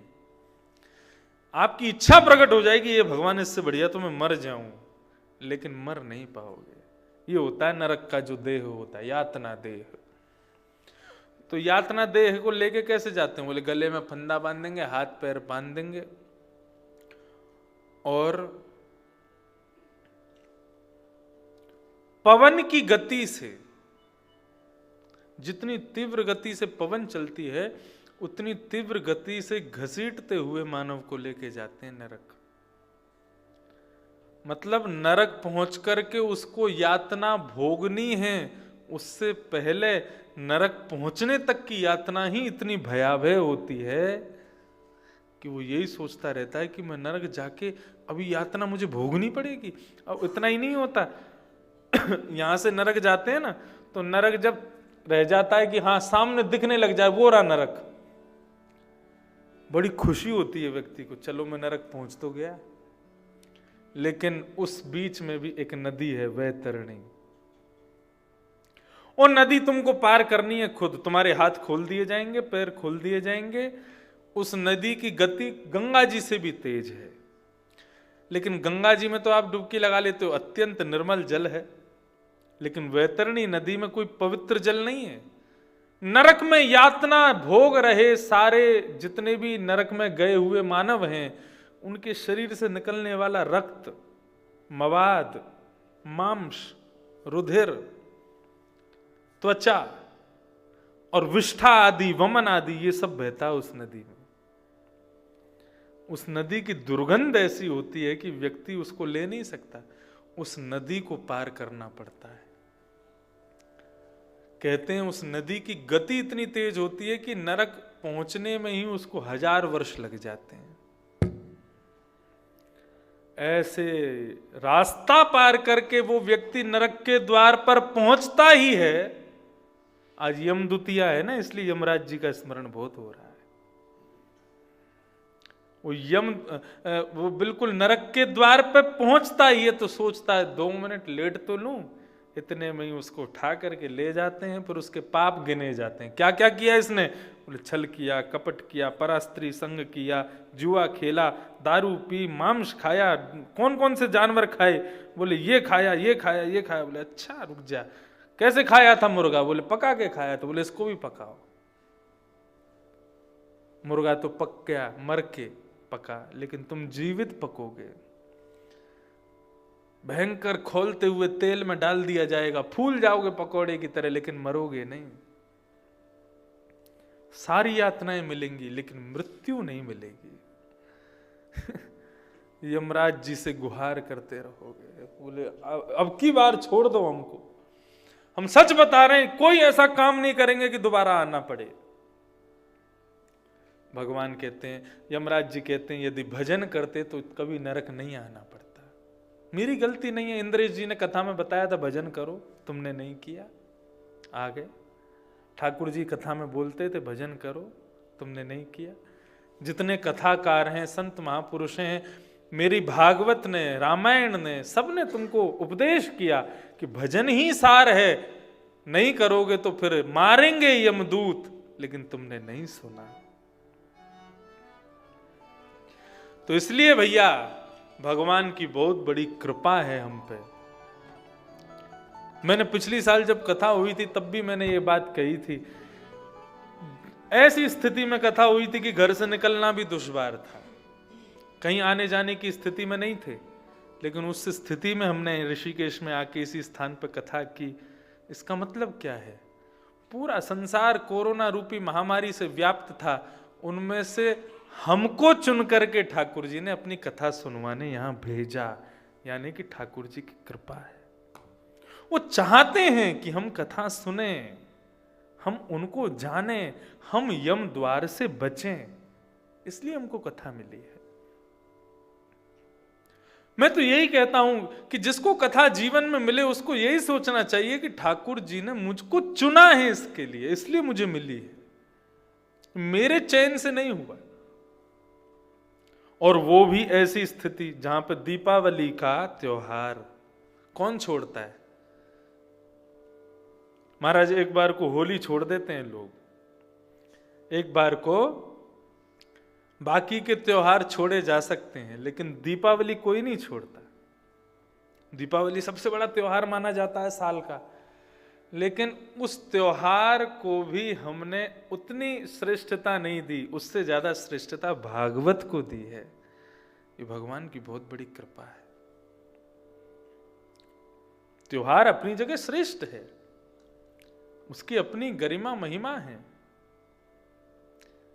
आपकी इच्छा प्रकट हो जाएगी, ये भगवान इससे बढ़िया तो मैं मर जाऊं, लेकिन मर नहीं पाओगे। ये होता है नरक का जो देह होता है, यातना देह। तो यातना देह को लेके कैसे जाते हैं? बोले गले में फंदा बांध देंगे, हाथ पैर बांध देंगे, और पवन की गति से, जितनी तीव्र गति से पवन चलती है उतनी तीव्र गति से घसीटते हुए मानव को लेके जाते हैं नरक। मतलब नरक पहुंच करके उसको यातना भोगनी है, उससे पहले नरक पहुंचने तक की यातना ही इतनी भयावह होती है कि वो यही सोचता रहता है कि मैं नरक जाके अभी यातना मुझे भोगनी पड़ेगी। अब इतना ही नहीं होता यहां से नरक जाते हैं ना, तो नरक जब रह जाता है कि हाँ सामने दिखने लग जाए, वो रहा नरक, बड़ी खुशी होती है व्यक्ति को, चलो मैं नरक पहुंच तो गया। लेकिन उस बीच में भी एक नदी है, वैतरणी। और नदी तुमको पार करनी है खुद, तुम्हारे हाथ खोल दिए जाएंगे, पैर खोल दिए जाएंगे। उस नदी की गति गंगा जी से भी तेज है। लेकिन गंगा जी में तो आप डुबकी लगा लेते हो, अत्यंत निर्मल जल है, लेकिन वैतरणी नदी में कोई पवित्र जल नहीं है। नरक में यातना भोग रहे सारे जितने भी नरक में गए हुए मानव हैं, उनके शरीर से निकलने वाला रक्त, मवाद, मांस, रुधिर, त्वचा और विष्ठा आदि, वमन आदि, ये सब बहता है उस नदी में। उस नदी की दुर्गंध ऐसी होती है कि व्यक्ति उसको ले नहीं सकता, उस नदी को पार करना पड़ता है। कहते हैं उस नदी की गति इतनी तेज होती है कि नरक पहुंचने में ही उसको 1000 वर्ष लग जाते हैं। ऐसे रास्ता पार करके वो व्यक्ति नरक के द्वार पर पहुंचता ही है। आज यमदूतिया है ना, इसलिए यमराज जी का स्मरण बहुत हो रहा है। वो बिल्कुल नरक के द्वार पर पहुंचता ही है, तो सोचता है 2 मिनट लेट तो लूं, इतने में ही उसको उठा करके ले जाते हैं। फिर उसके पाप गिने जाते हैं, क्या क्या किया इसने? बोले छल किया, कपट किया, परास्त्री संग किया, जुआ खेला, दारू पी, मांस खाया, कौन कौन से जानवर खाए? बोले ये खाया, ये खाया, ये खाया। बोले अच्छा रुक जा, कैसे खाया था मुर्गा? बोले पका के खाया। तो बोले इसको भी पकाओ। मुर्गा तो पक गया, मर के पका, लेकिन तुम जीवित पकोगे। भयंकर खोलते हुए तेल में डाल दिया जाएगा, फूल जाओगे पकौड़े की तरह, लेकिन मरोगे नहीं। सारी यातनाएं मिलेंगी लेकिन मृत्यु नहीं मिलेगी। यमराज जी से गुहार करते रहोगे, बोले अब की बार छोड़ दो हमको, हम सच बता रहे हैं, कोई ऐसा काम नहीं करेंगे कि दोबारा आना पड़े। भगवान कहते हैं, यमराज जी कहते हैं, यदि भजन करते तो कभी नरक नहीं आना पड़ता। मेरी गलती नहीं है, इंद्रेश जी ने कथा में बताया था भजन करो, तुमने नहीं किया, आ गए। ठाकुर जी कथा में बोलते थे भजन करो, तुमने नहीं किया। जितने कथाकार हैं, संत महापुरुष हैं, मेरी भागवत ने, रामायण ने, सबने तुमको उपदेश किया कि भजन ही सार है, नहीं करोगे तो फिर मारेंगे यमदूत, लेकिन तुमने नहीं सुना। तो इसलिए भैया भगवान की बहुत बड़ी कृपा है हम पे। मैंने पिछली साल जब कथा हुई थी तब भी मैंने ये बात कही थी। ऐसी स्थिति में कथा हुई थी कि घर से निकलना भी दुश्वार था, कहीं आने जाने की स्थिति में नहीं थे, लेकिन उस स्थिति में हमने ऋषिकेश में आके इसी स्थान पर कथा की। इसका मतलब क्या है? पूरा संसार कोरोना रूपी महामारी से व्याप्त था, उनमें से हमको चुन करके ठाकुर जी ने अपनी कथा सुनवाने यहां भेजा, यानी कि ठाकुर जी की कृपा है। वो चाहते हैं कि हम कथा सुने, हम उनको जाने, हम यम द्वार से बचें, इसलिए हमको कथा मिली है। मैं तो यही कहता हूं कि जिसको कथा जीवन में मिले उसको यही सोचना चाहिए कि ठाकुर जी ने मुझको चुना है इसके लिए, इसलिए मुझे मिली है, मेरे चैन से नहीं हुआ। और वो भी ऐसी स्थिति जहां पर दीपावली का त्योहार कौन छोड़ता है? महाराज एक बार को होली छोड़ देते हैं लोग, एक बार को बाकी के त्योहार छोड़े जा सकते हैं, लेकिन दीपावली कोई नहीं छोड़ता। दीपावली सबसे बड़ा त्योहार माना जाता है साल का, लेकिन उस त्योहार को भी हमने उतनी श्रेष्ठता नहीं दी, उससे ज्यादा श्रेष्ठता भागवत को दी है। ये भगवान की बहुत बड़ी कृपा है। त्योहार अपनी जगह श्रेष्ठ है, उसकी अपनी गरिमा महिमा है,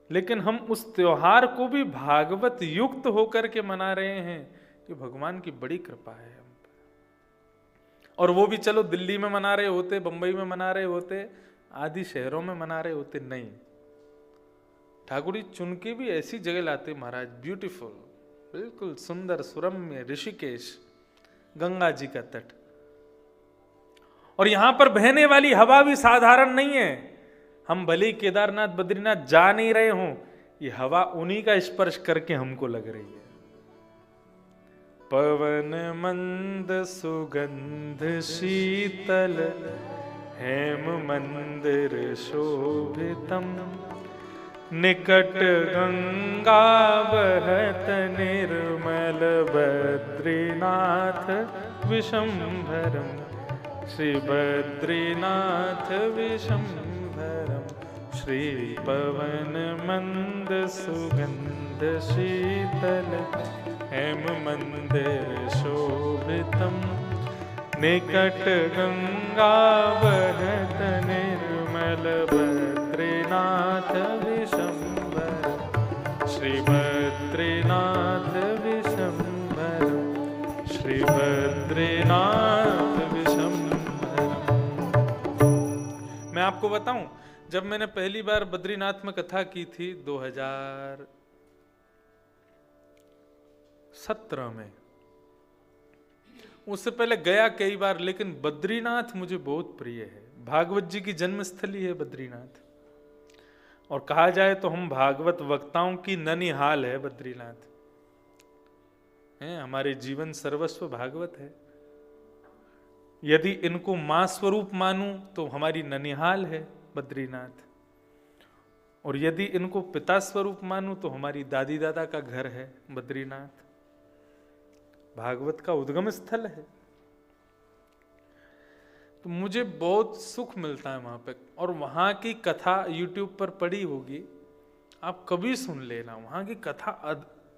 लेकिन हम उस त्योहार को भी भागवत युक्त होकर के मना रहे हैं, ये भगवान की बड़ी कृपा है हम पर। और वो भी चलो दिल्ली में मना रहे होते, बंबई में मना रहे होते, आदि शहरों में मना रहे होते, नहीं, ठाकुर जी चुन के भी ऐसी जगह लाते महाराज, ब्यूटीफुल, बिल्कुल सुंदर सुरम्य ऋषिकेश, गंगा जी का तट। और यहां पर बहने वाली हवा भी साधारण नहीं है। हम भले ही केदारनाथ बद्रीनाथ जा नहीं रहे हों, ये हवा उन्हीं का स्पर्श करके हमको लग रही है। पवन मंद सुगंध शीतल, हेम मंदिर शोभितम, निकट गंगा बहत निर्मल, बद्रीनाथ विशंभरम, श्री बद्रीनाथ विशंभरम, श्री पवन मंद सुगंध शीतल, हेम मंदिर शोभितम, निकट गंगा बहत निर्मल, बद्रीनाथ विशंभरम, श्री बद्रीनाथ विशंभरम, श्री बद्रीनाथ विशंभरम। मैं आपको बताऊं, जब मैंने पहली बार बद्रीनाथ में कथा की थी 2017 में, उससे पहले गया कई बार, लेकिन बद्रीनाथ मुझे बहुत प्रिय है। भागवत जी की जन्मस्थली है बद्रीनाथ, और कहा जाए तो हम भागवत वक्ताओं की ननिहाल है बद्रीनाथ है। हमारे जीवन सर्वस्व भागवत है। यदि इनको मां स्वरूप मानूं तो हमारी ननिहाल है बद्रीनाथ, और यदि इनको पिता स्वरूप मानूं तो हमारी दादी दादा का घर है बद्रीनाथ। भागवत का उद्गम स्थल है। तो मुझे बहुत सुख मिलता है वहां पे, और वहां की कथा YouTube पर पड़ी होगी, आप कभी सुन लेना। वहां की कथा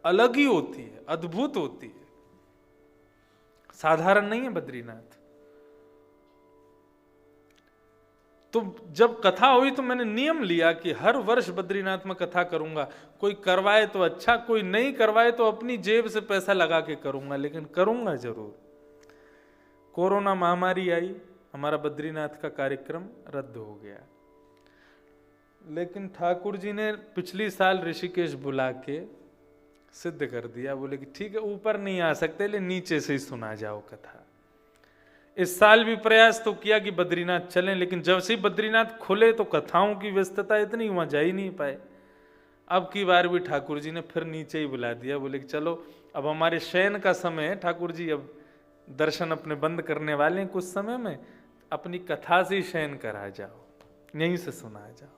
अलग ही होती है, अद्भुत होती है, साधारण नहीं है बद्रीनाथ। तो जब कथा हुई तो मैंने नियम लिया कि हर वर्ष बद्रीनाथ में कथा करूंगा। कोई करवाए तो अच्छा, कोई नहीं करवाए तो अपनी जेब से पैसा लगा के करूंगा, लेकिन करूंगा जरूर। कोरोना महामारी आई, हमारा बद्रीनाथ का कार्यक्रम रद्द हो गया, लेकिन ठाकुर जी ने पिछली साल ऋषिकेश बुला के सिद्ध कर दिया। बोले कि ठीक है, ऊपर नहीं आ सकते, लेकिन नीचे से ही सुना जाओ कथा। इस साल भी प्रयास तो किया कि बद्रीनाथ चलें, लेकिन जब से बद्रीनाथ खुले तो कथाओं की व्यस्तता इतनी, वहां जा ही नहीं पाए। अब की बार भी ठाकुर जी ने फिर नीचे ही बुला दिया। बोले कि चलो अब हमारे शयन का समय है ठाकुर जी, अब दर्शन अपने बंद करने वाले हैं कुछ समय में, अपनी कथा से ही शयन करा जाओ, यहीं से सुना जाओ।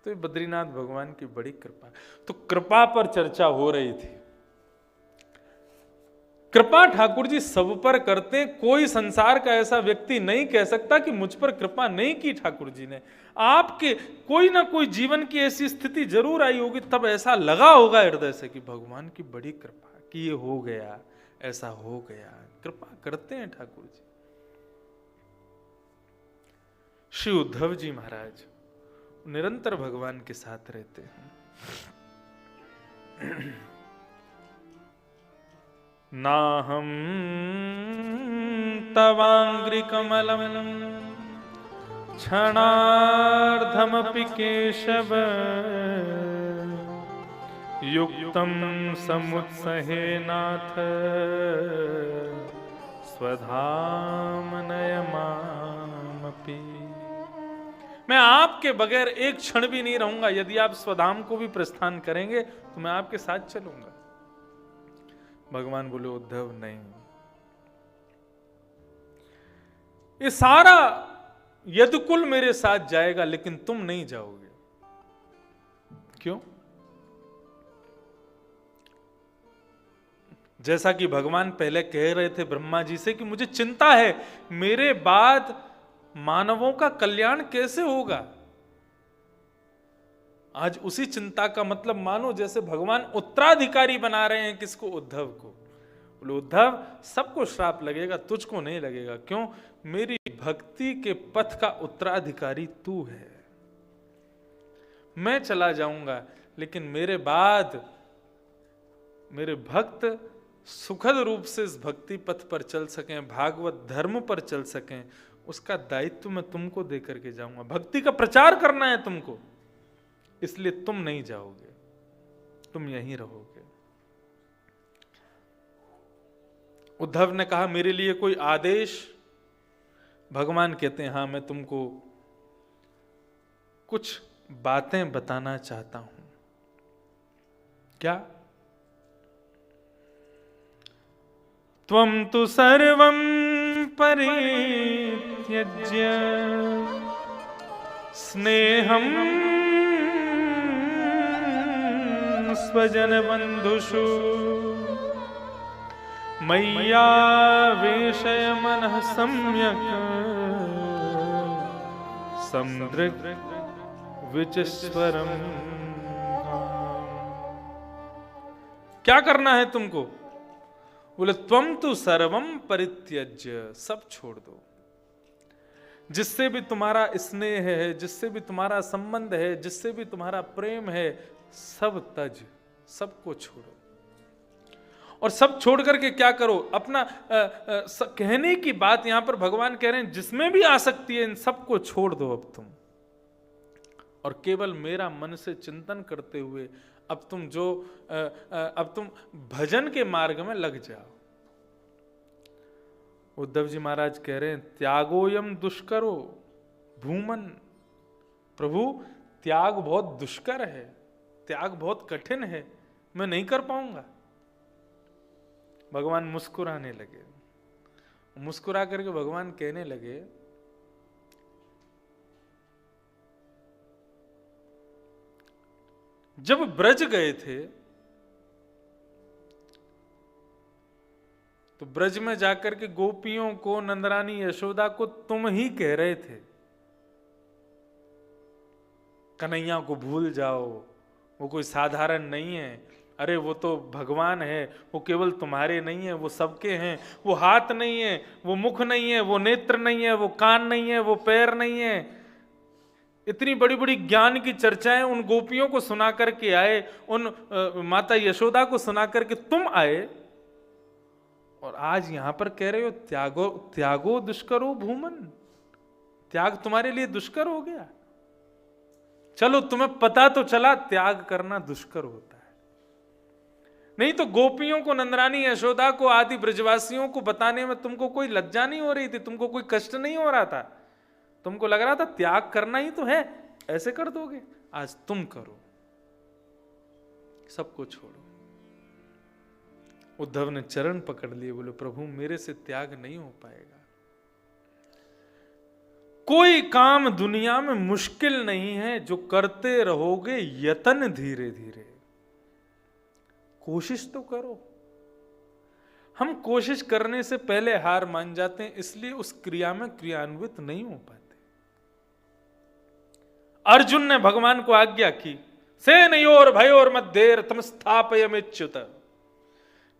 तो ये बद्रीनाथ भगवान की बड़ी कृपा। तो कृपा पर चर्चा हो रही थी। कृपा ठाकुर जी सब पर करते हैं। कोई संसार का ऐसा व्यक्ति नहीं कह सकता कि मुझ पर कृपा नहीं की ठाकुर जी ने। आपके कोई ना कोई जीवन की ऐसी स्थिति जरूर आई होगी, तब ऐसा लगा होगा हृदय से कि भगवान की बड़ी कृपा कि ये हो गया, ऐसा हो गया। कृपा करते हैं ठाकुर जी। श्री उद्धव जी महाराज निरंतर भगवान के साथ रहते हैं। नाहं तवांग्रि कमलम क्षणार्धमपि केशव युक्तं समुत्सहे नाथ स्वधाम नयमामपि। मैं आपके बगैर एक क्षण भी नहीं रहूंगा। यदि आप स्वधाम को भी प्रस्थान करेंगे तो मैं आपके साथ चलूंगा। भगवान बोले उद्धव नहीं, ये सारा यदुकुल मेरे साथ जाएगा लेकिन तुम नहीं जाओगे। क्यों? जैसा कि भगवान पहले कह रहे थे ब्रह्मा जी से कि मुझे चिंता है मेरे बाद मानवों का कल्याण कैसे होगा। आज उसी चिंता का मतलब मानो जैसे भगवान उत्तराधिकारी बना रहे हैं किसको? उद्धव को। बोले उद्धव सबको श्राप लगेगा, तुझको नहीं लगेगा। क्यों? मेरी भक्ति के पथ का उत्तराधिकारी तू है। मैं चला जाऊंगा लेकिन मेरे बाद मेरे भक्त सुखद रूप से इस भक्ति पथ पर चल सकें, भागवत धर्म पर चल सकें, उसका दायित्व मैं तुमको दे करके जाऊंगा। भक्ति का प्रचार करना है तुमको, इसलिए तुम नहीं जाओगे, तुम यहीं रहोगे। उद्धव ने कहा मेरे लिए कोई आदेश? भगवान कहते हैं हाँ, मैं तुमको कुछ बातें बताना चाहता हूं। क्या? त्वं तु सर्वं परित्यज्य स्नेहं स्वजन बंधुषु मय्यावेशय मनः सम्यक् समदृक् विचिस्वरम्। क्या करना है तुमको? बोले त्वं तु सर्वं परित्यज्य, सब छोड़ दो। जिससे भी तुम्हारा स्नेह है, जिससे भी तुम्हारा संबंध है, जिससे भी तुम्हारा प्रेम है, सब तज, सबको छोड़ो। और सब छोड़ करके क्या करो? अपना कहने की बात यहां पर भगवान कह रहे हैं जिसमें भी आसक्ति है इन सबको छोड़ दो अब तुम, और केवल मेरा मन से चिंतन करते हुए अब तुम भजन के मार्ग में लग जाओ। उद्धव जी महाराज कह रहे हैं त्यागोयम दुष्करो भूमन। प्रभु त्याग बहुत दुष्कर है, त्याग बहुत कठिन है, मैं नहीं कर पाऊंगा। भगवान मुस्कुराने लगे। मुस्कुरा करके भगवान कहने लगे जब ब्रज गए थे तो ब्रज में जाकर के गोपियों को, नंदरानी यशोदा को तुम ही कह रहे थे कन्हैया को भूल जाओ, वो कोई साधारण नहीं है, अरे वो तो भगवान है, वो केवल तुम्हारे नहीं है, वो सबके हैं, वो हाथ नहीं है, वो मुख नहीं है, वो नेत्र नहीं है, वो कान नहीं है, वो पैर नहीं है। इतनी बड़ी बड़ी ज्ञान की चर्चाएं उन गोपियों को सुना करके आए, उन माता यशोदा को सुना करके तुम आए, और आज यहां पर कह रहे हो त्यागो दुष्करो भूमन। त्याग तुम्हारे लिए दुष्कर हो गया। चलो तुम्हें पता तो चला त्याग करना दुष्कर होता है। नहीं तो गोपियों को, नंदरानी यशोदा को, आदि ब्रजवासियों को बताने में तुमको कोई लज्जा नहीं हो रही थी, तुमको कोई कष्ट नहीं हो रहा था, तुमको लग रहा था त्याग करना ही तो है, ऐसे कर दोगे। आज तुम करो, सबको छोड़ो। उद्धव ने चरण पकड़ लिए, बोले प्रभु मेरे से त्याग नहीं हो पाएगा। कोई काम दुनिया में मुश्किल नहीं है जो करते रहोगे यतन धीरे धीरे। कोशिश तो करो। हम कोशिश करने से पहले हार मान जाते हैं, इसलिए उस क्रिया में क्रियान्वित नहीं हो पाते। अर्जुन ने भगवान को आज्ञा की, सेनयोर भयोर मध्येर तम स्थापयमेच्युत,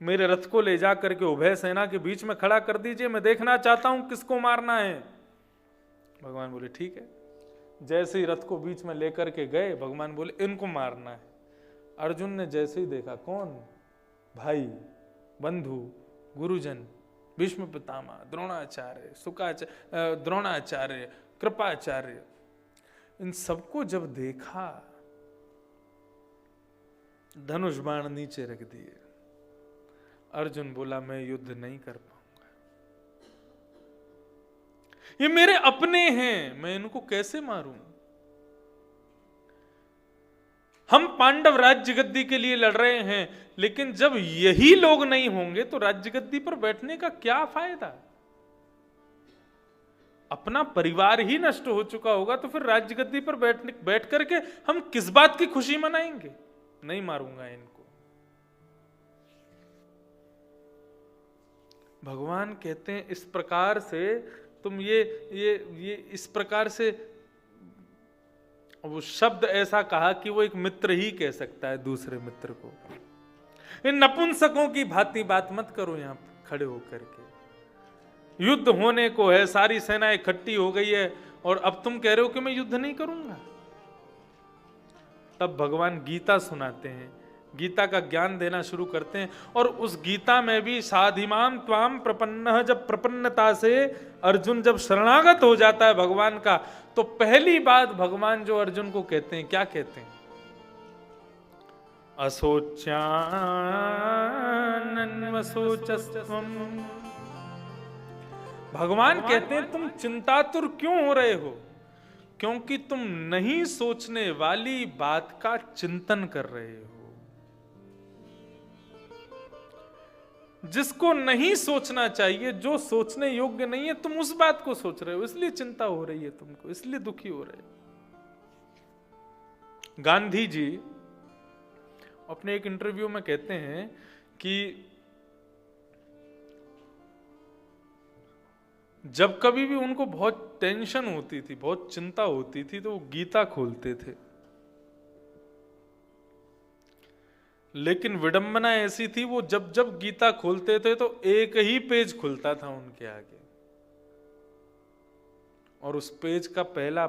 मेरे रथ को ले जा करके उभय सेना के बीच में खड़ा कर दीजिए, मैं देखना चाहता हूं किसको मारना है। भगवान बोले ठीक है। जैसे ही रथ को बीच में लेकर के गए, भगवान बोले इनको मारना है। अर्जुन ने जैसे ही देखा, कौन? भाई, बंधु, गुरुजन, भीष्म पितामह, द्रोणाचार्य, द्रोणाचार्य, कृपाचार्य, इन सबको जब देखा, धनुष बाण नीचे रख दिए। अर्जुन बोला मैं युद्ध नहीं कर पाऊंगा, ये मेरे अपने हैं, मैं इनको कैसे मारूं? हम पांडव राज्य गद्दी के लिए लड़ रहे हैं, लेकिन जब यही लोग नहीं होंगे तो राज्य गद्दी पर बैठने का क्या फायदा? अपना परिवार ही नष्ट हो चुका होगा तो फिर राज्य गद्दी पर बैठ करके हम किस बात की खुशी मनाएंगे? नहीं मारूंगा इनको। भगवान कहते हैं इस प्रकार से तुम ये इस प्रकार से, वो शब्द ऐसा कहा कि वो एक मित्र ही कह सकता है दूसरे मित्र को। इन नपुंसकों की भांति बात मत करो यहां खड़े होकर के। युद्ध होने को है, सारी सेना इकट्ठी हो गई है और अब तुम कह रहे हो कि मैं युद्ध नहीं करूंगा। तब भगवान गीता सुनाते हैं, गीता का ज्ञान देना शुरू करते हैं। और उस गीता में भी साधिमाम त्वाम प्रपन्नः, जब प्रपन्नता से अर्जुन जब शरणागत हो जाता है भगवान का, तो पहली बात भगवान जो अर्जुन को कहते हैं, क्या कहते हैं? असोच्यानन्वसोचस्त्वम्। भगवान कहते हैं तुम चिंतातुर क्यों हो रहे हो? क्योंकि तुम नहीं सोचने वाली बात का चिंतन कर रहे हो। जिसको नहीं सोचना चाहिए, जो सोचने योग्य नहीं है, तुम उस बात को सोच रहे हो, इसलिए चिंता हो रही है तुमको, इसलिए दुखी हो रहे हो। गांधी जी अपने एक इंटरव्यू में कहते हैं कि जब कभी भी उनको बहुत टेंशन होती थी, बहुत चिंता होती थी, तो वो गीता खोलते थे। लेकिन विडंबना ऐसी थी, वो जब जब गीता खोलते थे तो एक ही पेज खुलता था उनके आगे, और उस पेज का पहला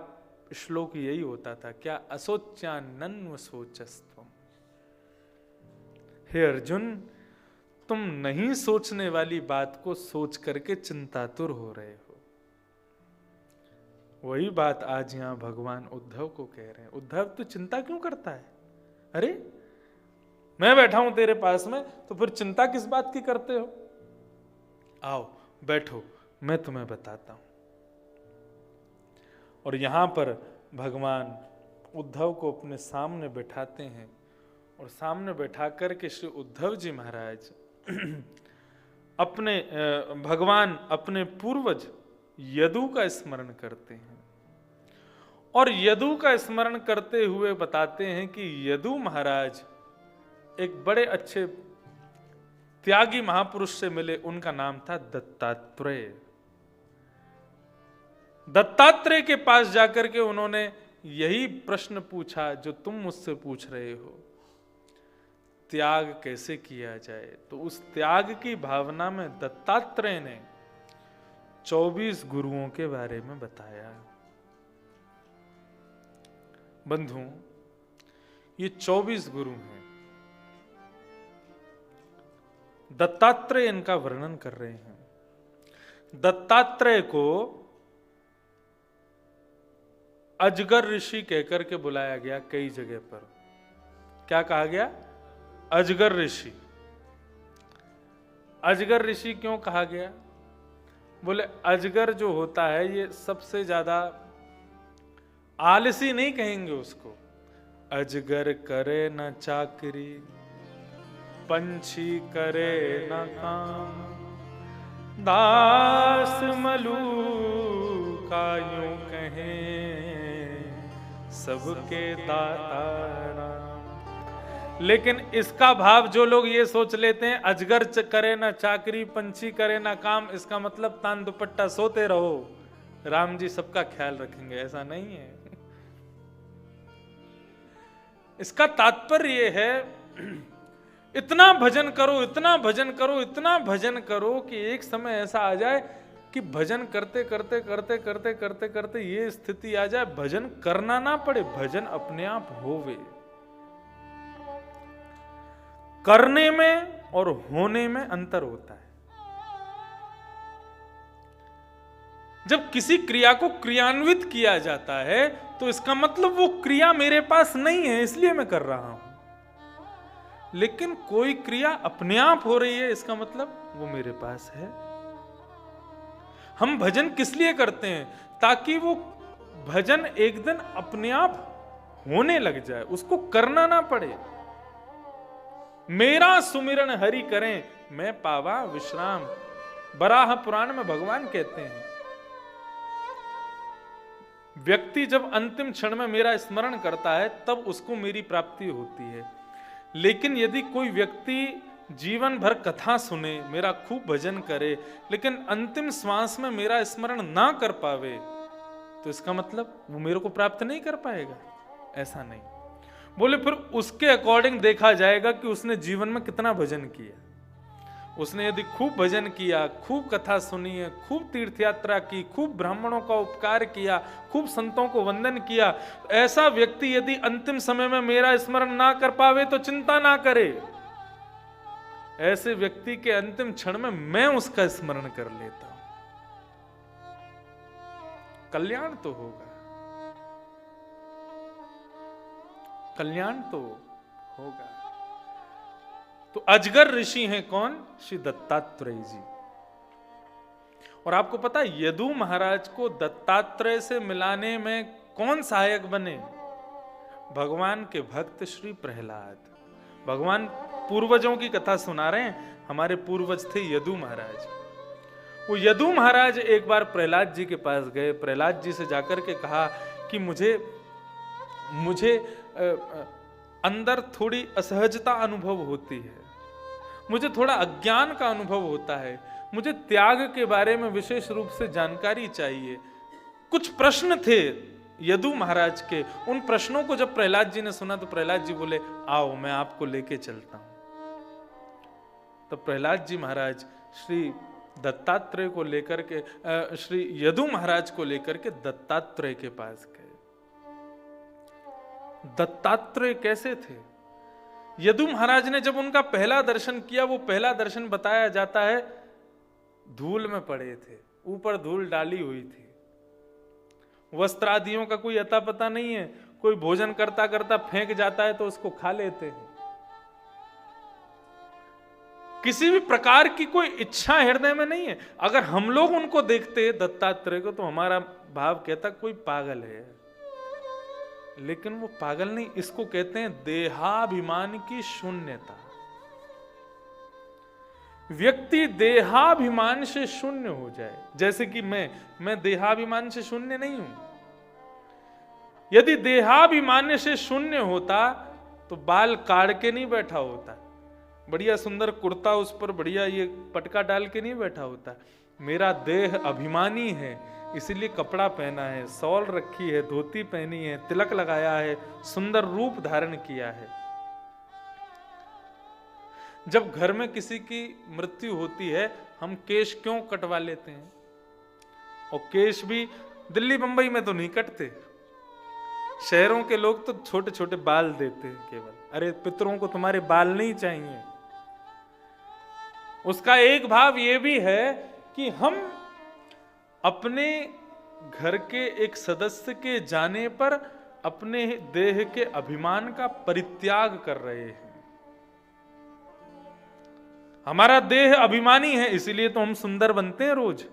श्लोक यही होता था, क्या? असोच्यानन्वसोचस्त्वम्। हे अर्जुन, तुम नहीं सोचने वाली बात को सोच करके चिंतातुर हो रहे हो। वही बात आज यहां भगवान उद्धव को कह रहे हैं। उद्धव, तू चिंता क्यों करता है? अरे मैं बैठा हूं तेरे पास में, तो फिर चिंता किस बात की करते हो? आओ बैठो, मैं तुम्हें बताता हूं। और यहां पर भगवान उद्धव को अपने सामने बैठाते हैं, और सामने बैठा करके श्री उद्धव जी महाराज अपने भगवान अपने पूर्वज यदु का स्मरण करते हैं, और यदु का स्मरण करते हुए बताते हैं कि यदु महाराज एक बड़े अच्छे त्यागी महापुरुष से मिले, उनका नाम था दत्तात्रेय। दत्तात्रेय के पास जाकर के उन्होंने यही प्रश्न पूछा जो तुम मुझसे पूछ रहे हो, त्याग कैसे किया जाए। तो उस त्याग की भावना में दत्तात्रेय ने 24 गुरुओं के बारे में बताया। बंधु, ये 24 गुरु हैं। दत्तात्रेय इनका वर्णन कर रहे हैं। दत्तात्रेय को अजगर ऋषि कहकर के बुलाया गया कई जगह पर। क्या कहा गया? अजगर ऋषि। अजगर ऋषि क्यों कहा गया? बोले अजगर जो होता है ये सबसे ज्यादा आलसी नहीं कहेंगे उसको। अजगर करे न चाकरी, पंछी करे न काम, दास मलूका यूं कहें सबके दाता राम। लेकिन इसका भाव जो लोग ये सोच लेते हैं अजगर करे ना चाकरी, पंछी करे ना काम, इसका मतलब तान दुपट्टा सोते रहो, राम जी सबका ख्याल रखेंगे, ऐसा नहीं है। इसका तात्पर्य ये है, इतना भजन करो, इतना भजन करो, इतना भजन करो कि एक समय ऐसा आ जाए कि भजन करते करते करते करते करते करते ये स्थिति आ जाए, भजन करना ना पड़े, भजन अपने आप होवे। करने में और होने में अंतर होता है। जब किसी क्रिया को क्रियान्वित किया जाता है तो इसका मतलब वो क्रिया मेरे पास नहीं है इसलिए मैं कर रहा हूं। लेकिन कोई क्रिया अपने आप हो रही है, इसका मतलब वो मेरे पास है। हम भजन किस लिए करते हैं? ताकि वो भजन एक दिन अपने आप होने लग जाए, उसको करना ना पड़े। मेरा सुमिरन हरि करें, मैं पावा विश्राम, बराह पुराण में भगवान कहते हैं। व्यक्ति जब अंतिम क्षण में मेरा स्मरण करता है तब उसको मेरी प्राप्ति होती है। लेकिन यदि कोई व्यक्ति जीवन भर कथा सुने, मेरा खूब भजन करे, लेकिन अंतिम श्वास में मेरा स्मरण ना कर पावे, तो इसका मतलब वो मेरे को प्राप्त नहीं कर पाएगा, ऐसा नहीं। बोले फिर उसके अकॉर्डिंग देखा जाएगा कि उसने जीवन में कितना भजन किया। उसने यदि खूब भजन किया, खूब कथा सुनी है, खूब तीर्थ यात्रा की, खूब ब्राह्मणों का उपकार किया, खूब संतों को वंदन किया, ऐसा व्यक्ति यदि अंतिम समय में मेरा स्मरण ना कर पावे तो चिंता ना करे। ऐसे व्यक्ति के अंतिम क्षण में मैं उसका स्मरण कर लेता हूं, कल्याण तो होगा, कल्याण तो होगा। तो अजगर ऋषि हैं कौन? श्री दत्तात्रेय जी। और आपको पता है यदु महाराज को दत्तात्रेय से मिलाने में कौन सहायक बने? भगवान के भक्त श्री प्रहलाद। भगवान पूर्वजों की कथा सुना रहे हैं, हमारे पूर्वज थे यदु महाराज। वो यदु महाराज एक बार प्रहलाद जी के पास गए, प्रहलाद जी से जाकर के कहा कि मुझे अंदर थोड़ी असहजता अनुभव होती है, मुझे थोड़ा अज्ञान का अनुभव होता है, मुझे त्याग के बारे में विशेष रूप से जानकारी चाहिए। कुछ प्रश्न थे यदु महाराज के। उन प्रश्नों को जब प्रहलाद जी ने सुना तो प्रहलाद जी बोले, आओ मैं आपको लेके चलता हूं। तो प्रहलाद जी महाराज श्री दत्तात्रेय को लेकर के, श्री यदु महाराज को लेकर के दत्तात्रेय के पास गए। दत्तात्रेय कैसे थे? यदु महाराज ने जब उनका पहला दर्शन किया, वो पहला दर्शन बताया जाता है धूल में पड़े थे, ऊपर धूल डाली हुई थी, वस्त्रादियों का कोई अता पता नहीं है, कोई भोजन करता करता फेंक जाता है तो उसको खा लेते हैं। किसी भी प्रकार की कोई इच्छा हृदय में नहीं है। अगर हम लोग उनको देखते दत्तात्रेय को तो हमारा भाव कहता कोई पागल है, लेकिन वो पागल नहीं, इसको कहते हैं देहाभिमान की शून्यता। व्यक्ति देहाभिमान से शून्य हो जाए, जैसे कि मैं देहाभिमान से शून्य नहीं हूं। यदि देहाभिमान से शून्य होता तो बाल काट के नहीं बैठा होता, बढ़िया सुंदर कुर्ता उस पर बढ़िया ये पटका डाल के नहीं बैठा होता। मेरा देह अभिमानी है, इसीलिए कपड़ा पहना है, शॉल रखी है, धोती पहनी है, तिलक लगाया है, सुंदर रूप धारण किया है। जब घर में किसी की मृत्यु होती है हम केश क्यों कटवा लेते हैं? और केश भी दिल्ली बंबई में तो नहीं कटते, शहरों के लोग तो छोटे छोटे बाल देते हैं केवल। अरे पितरों को तुम्हारे बाल नहीं चाहिए। उसका एक भाव ये भी है कि हम अपने घर के एक सदस्य के जाने पर अपने देह के अभिमान का परित्याग कर रहे हैं। हमारा देह अभिमानी है, इसीलिए तो हम सुंदर बनते हैं रोज।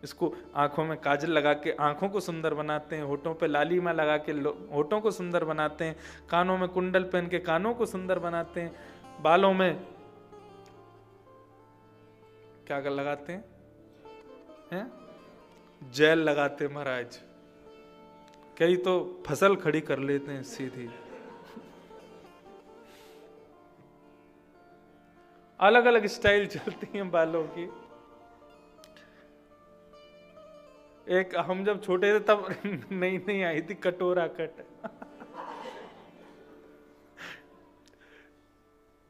इसको आंखों में काजल लगा के आंखों को सुंदर बनाते हैं, होठों पे लालिमा लगा के होठों को सुंदर बनाते हैं, कानों में कुंडल पहन के कानों को सुंदर बनाते हैं, बालों में क्या लगाते हैं? जेल लगाते महाराज, कई तो फसल खड़ी कर लेते हैं सीधी। अलग अलग स्टाइल चलती हैं बालों की। एक हम जब छोटे थे तब नई नई आई थी कटोरा कट,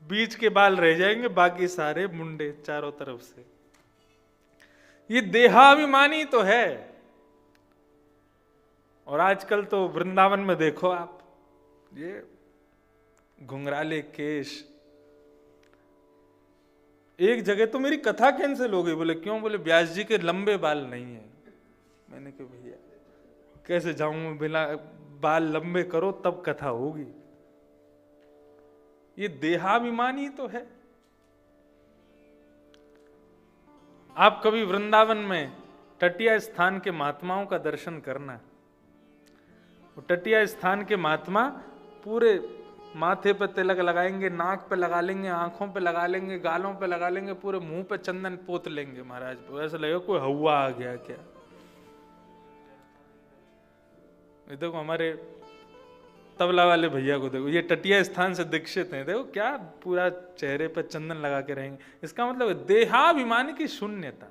बीच के बाल रह जाएंगे, बाकी सारे मुंडे चारों तरफ से। ये देहाभिमानी तो है। और आजकल तो वृंदावन में देखो आप, ये घुंघराले केश। एक जगह तो मेरी कथा कैंसिल हो गई। बोले क्यों? बोले व्यास जी के लंबे बाल नहीं है। मैंने कहा भैया कैसे जाऊं, बिना बाल लंबे करो तब कथा होगी। ये देहाभिमानी तो है। आप कभी वृंदावन में टटिया स्थान के महात्माओं का दर्शन करना। टटिया स्थान के महात्मा पूरे माथे पे तिलक लगाएंगे, नाक पे लगा लेंगे, आंखों पे लगा लेंगे, गालों पे लगा लेंगे, पूरे मुंह पे चंदन पोत लेंगे महाराज। ऐसा लगेगा कोई हवा आ गया क्या। ये देखो हमारे तबला वाले भैया को देखो, ये टटिया स्थान से दीक्षित हैं। देखो क्या पूरा चेहरे पे चंदन लगा के रहेंगे। इसका मतलब है देहाभिमानी की शून्यता।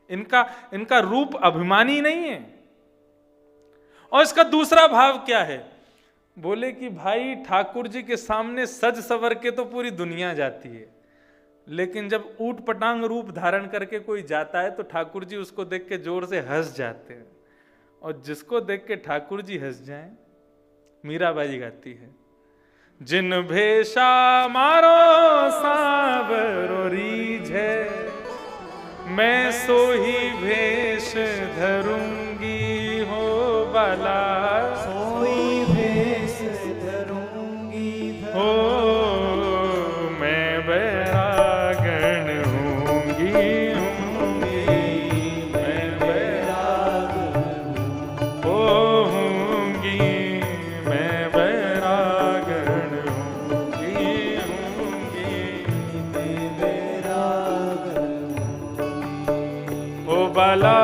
इनका रूप अभिमानी नहीं है। और इसका दूसरा भाव क्या है? बोले कि भाई ठाकुर जी के सामने सज सवर के तो पूरी दुनिया जाती है, लेकिन जब ऊट पटांग रूप धारण करके कोई जाता है तो ठाकुर जी उसको देख के जोर से हंस जाते हैं। और जिसको देख के ठाकुर जी हंस जाएं, मीराबाई गाती है, जिन भेषा मारो सावरो रीझे, मैं सोही भेष धरूंगी हो बाला, सोई भेष धरूंगी हो मैं बैरागण हूंगी मैं बैरागण होंगी, मैं बैरागण होंगी ओ बाला।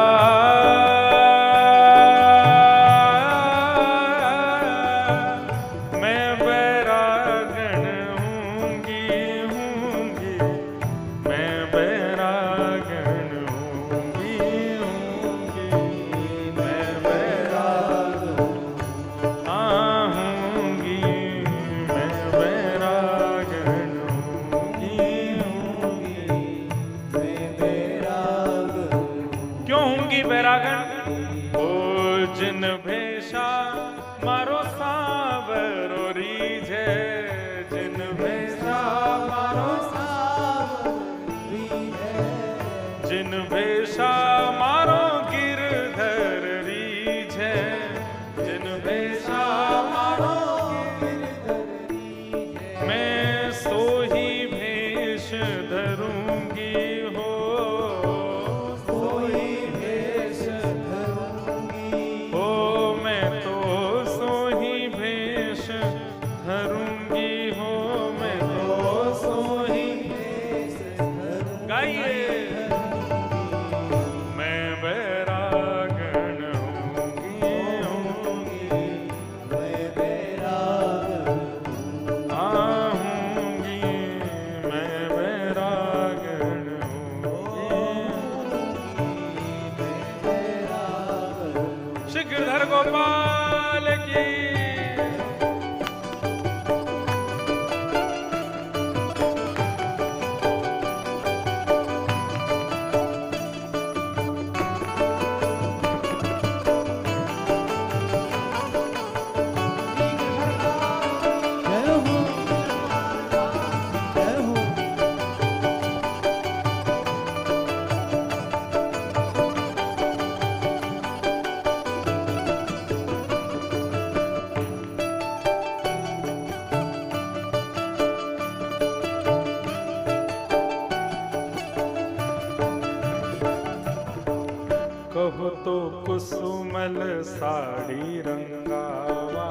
कहो तो कुसुमल साड़ी रंगावा,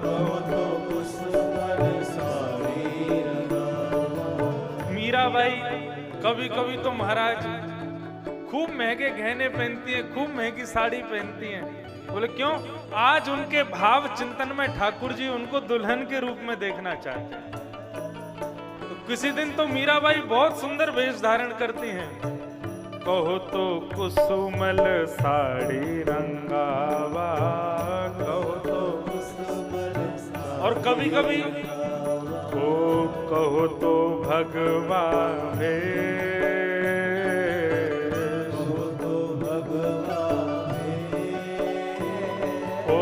कहो तो कुसुमल साड़ी रंगावा। मीराबाई कभी कभी तो महाराज खूब महंगे गहने पहनती हैं, खूब महंगी साड़ी पहनती हैं। बोले क्यों? आज उनके भाव चिंतन में ठाकुर जी उनको दुल्हन के रूप में देखना चाहते हैं। तो किसी दिन तो मीराबाई बहुत सुंदर वेश धारण करती हैं। कहो तो कुसुमल साड़ी रंगावा, कहो तो और कभी कभी ओ कहो तो भगवा भेष, ओ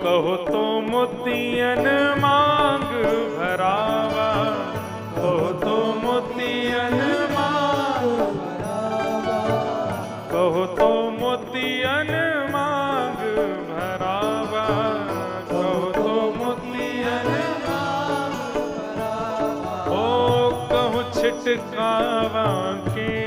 कहो तो मोतियन मांग भरावा, कहो तो मोतियन मांग भरावा, कहो तो मोतियन मांग भरावा, कहो तो मोतियन मांग भरावा, ओ कहो छिटकावा के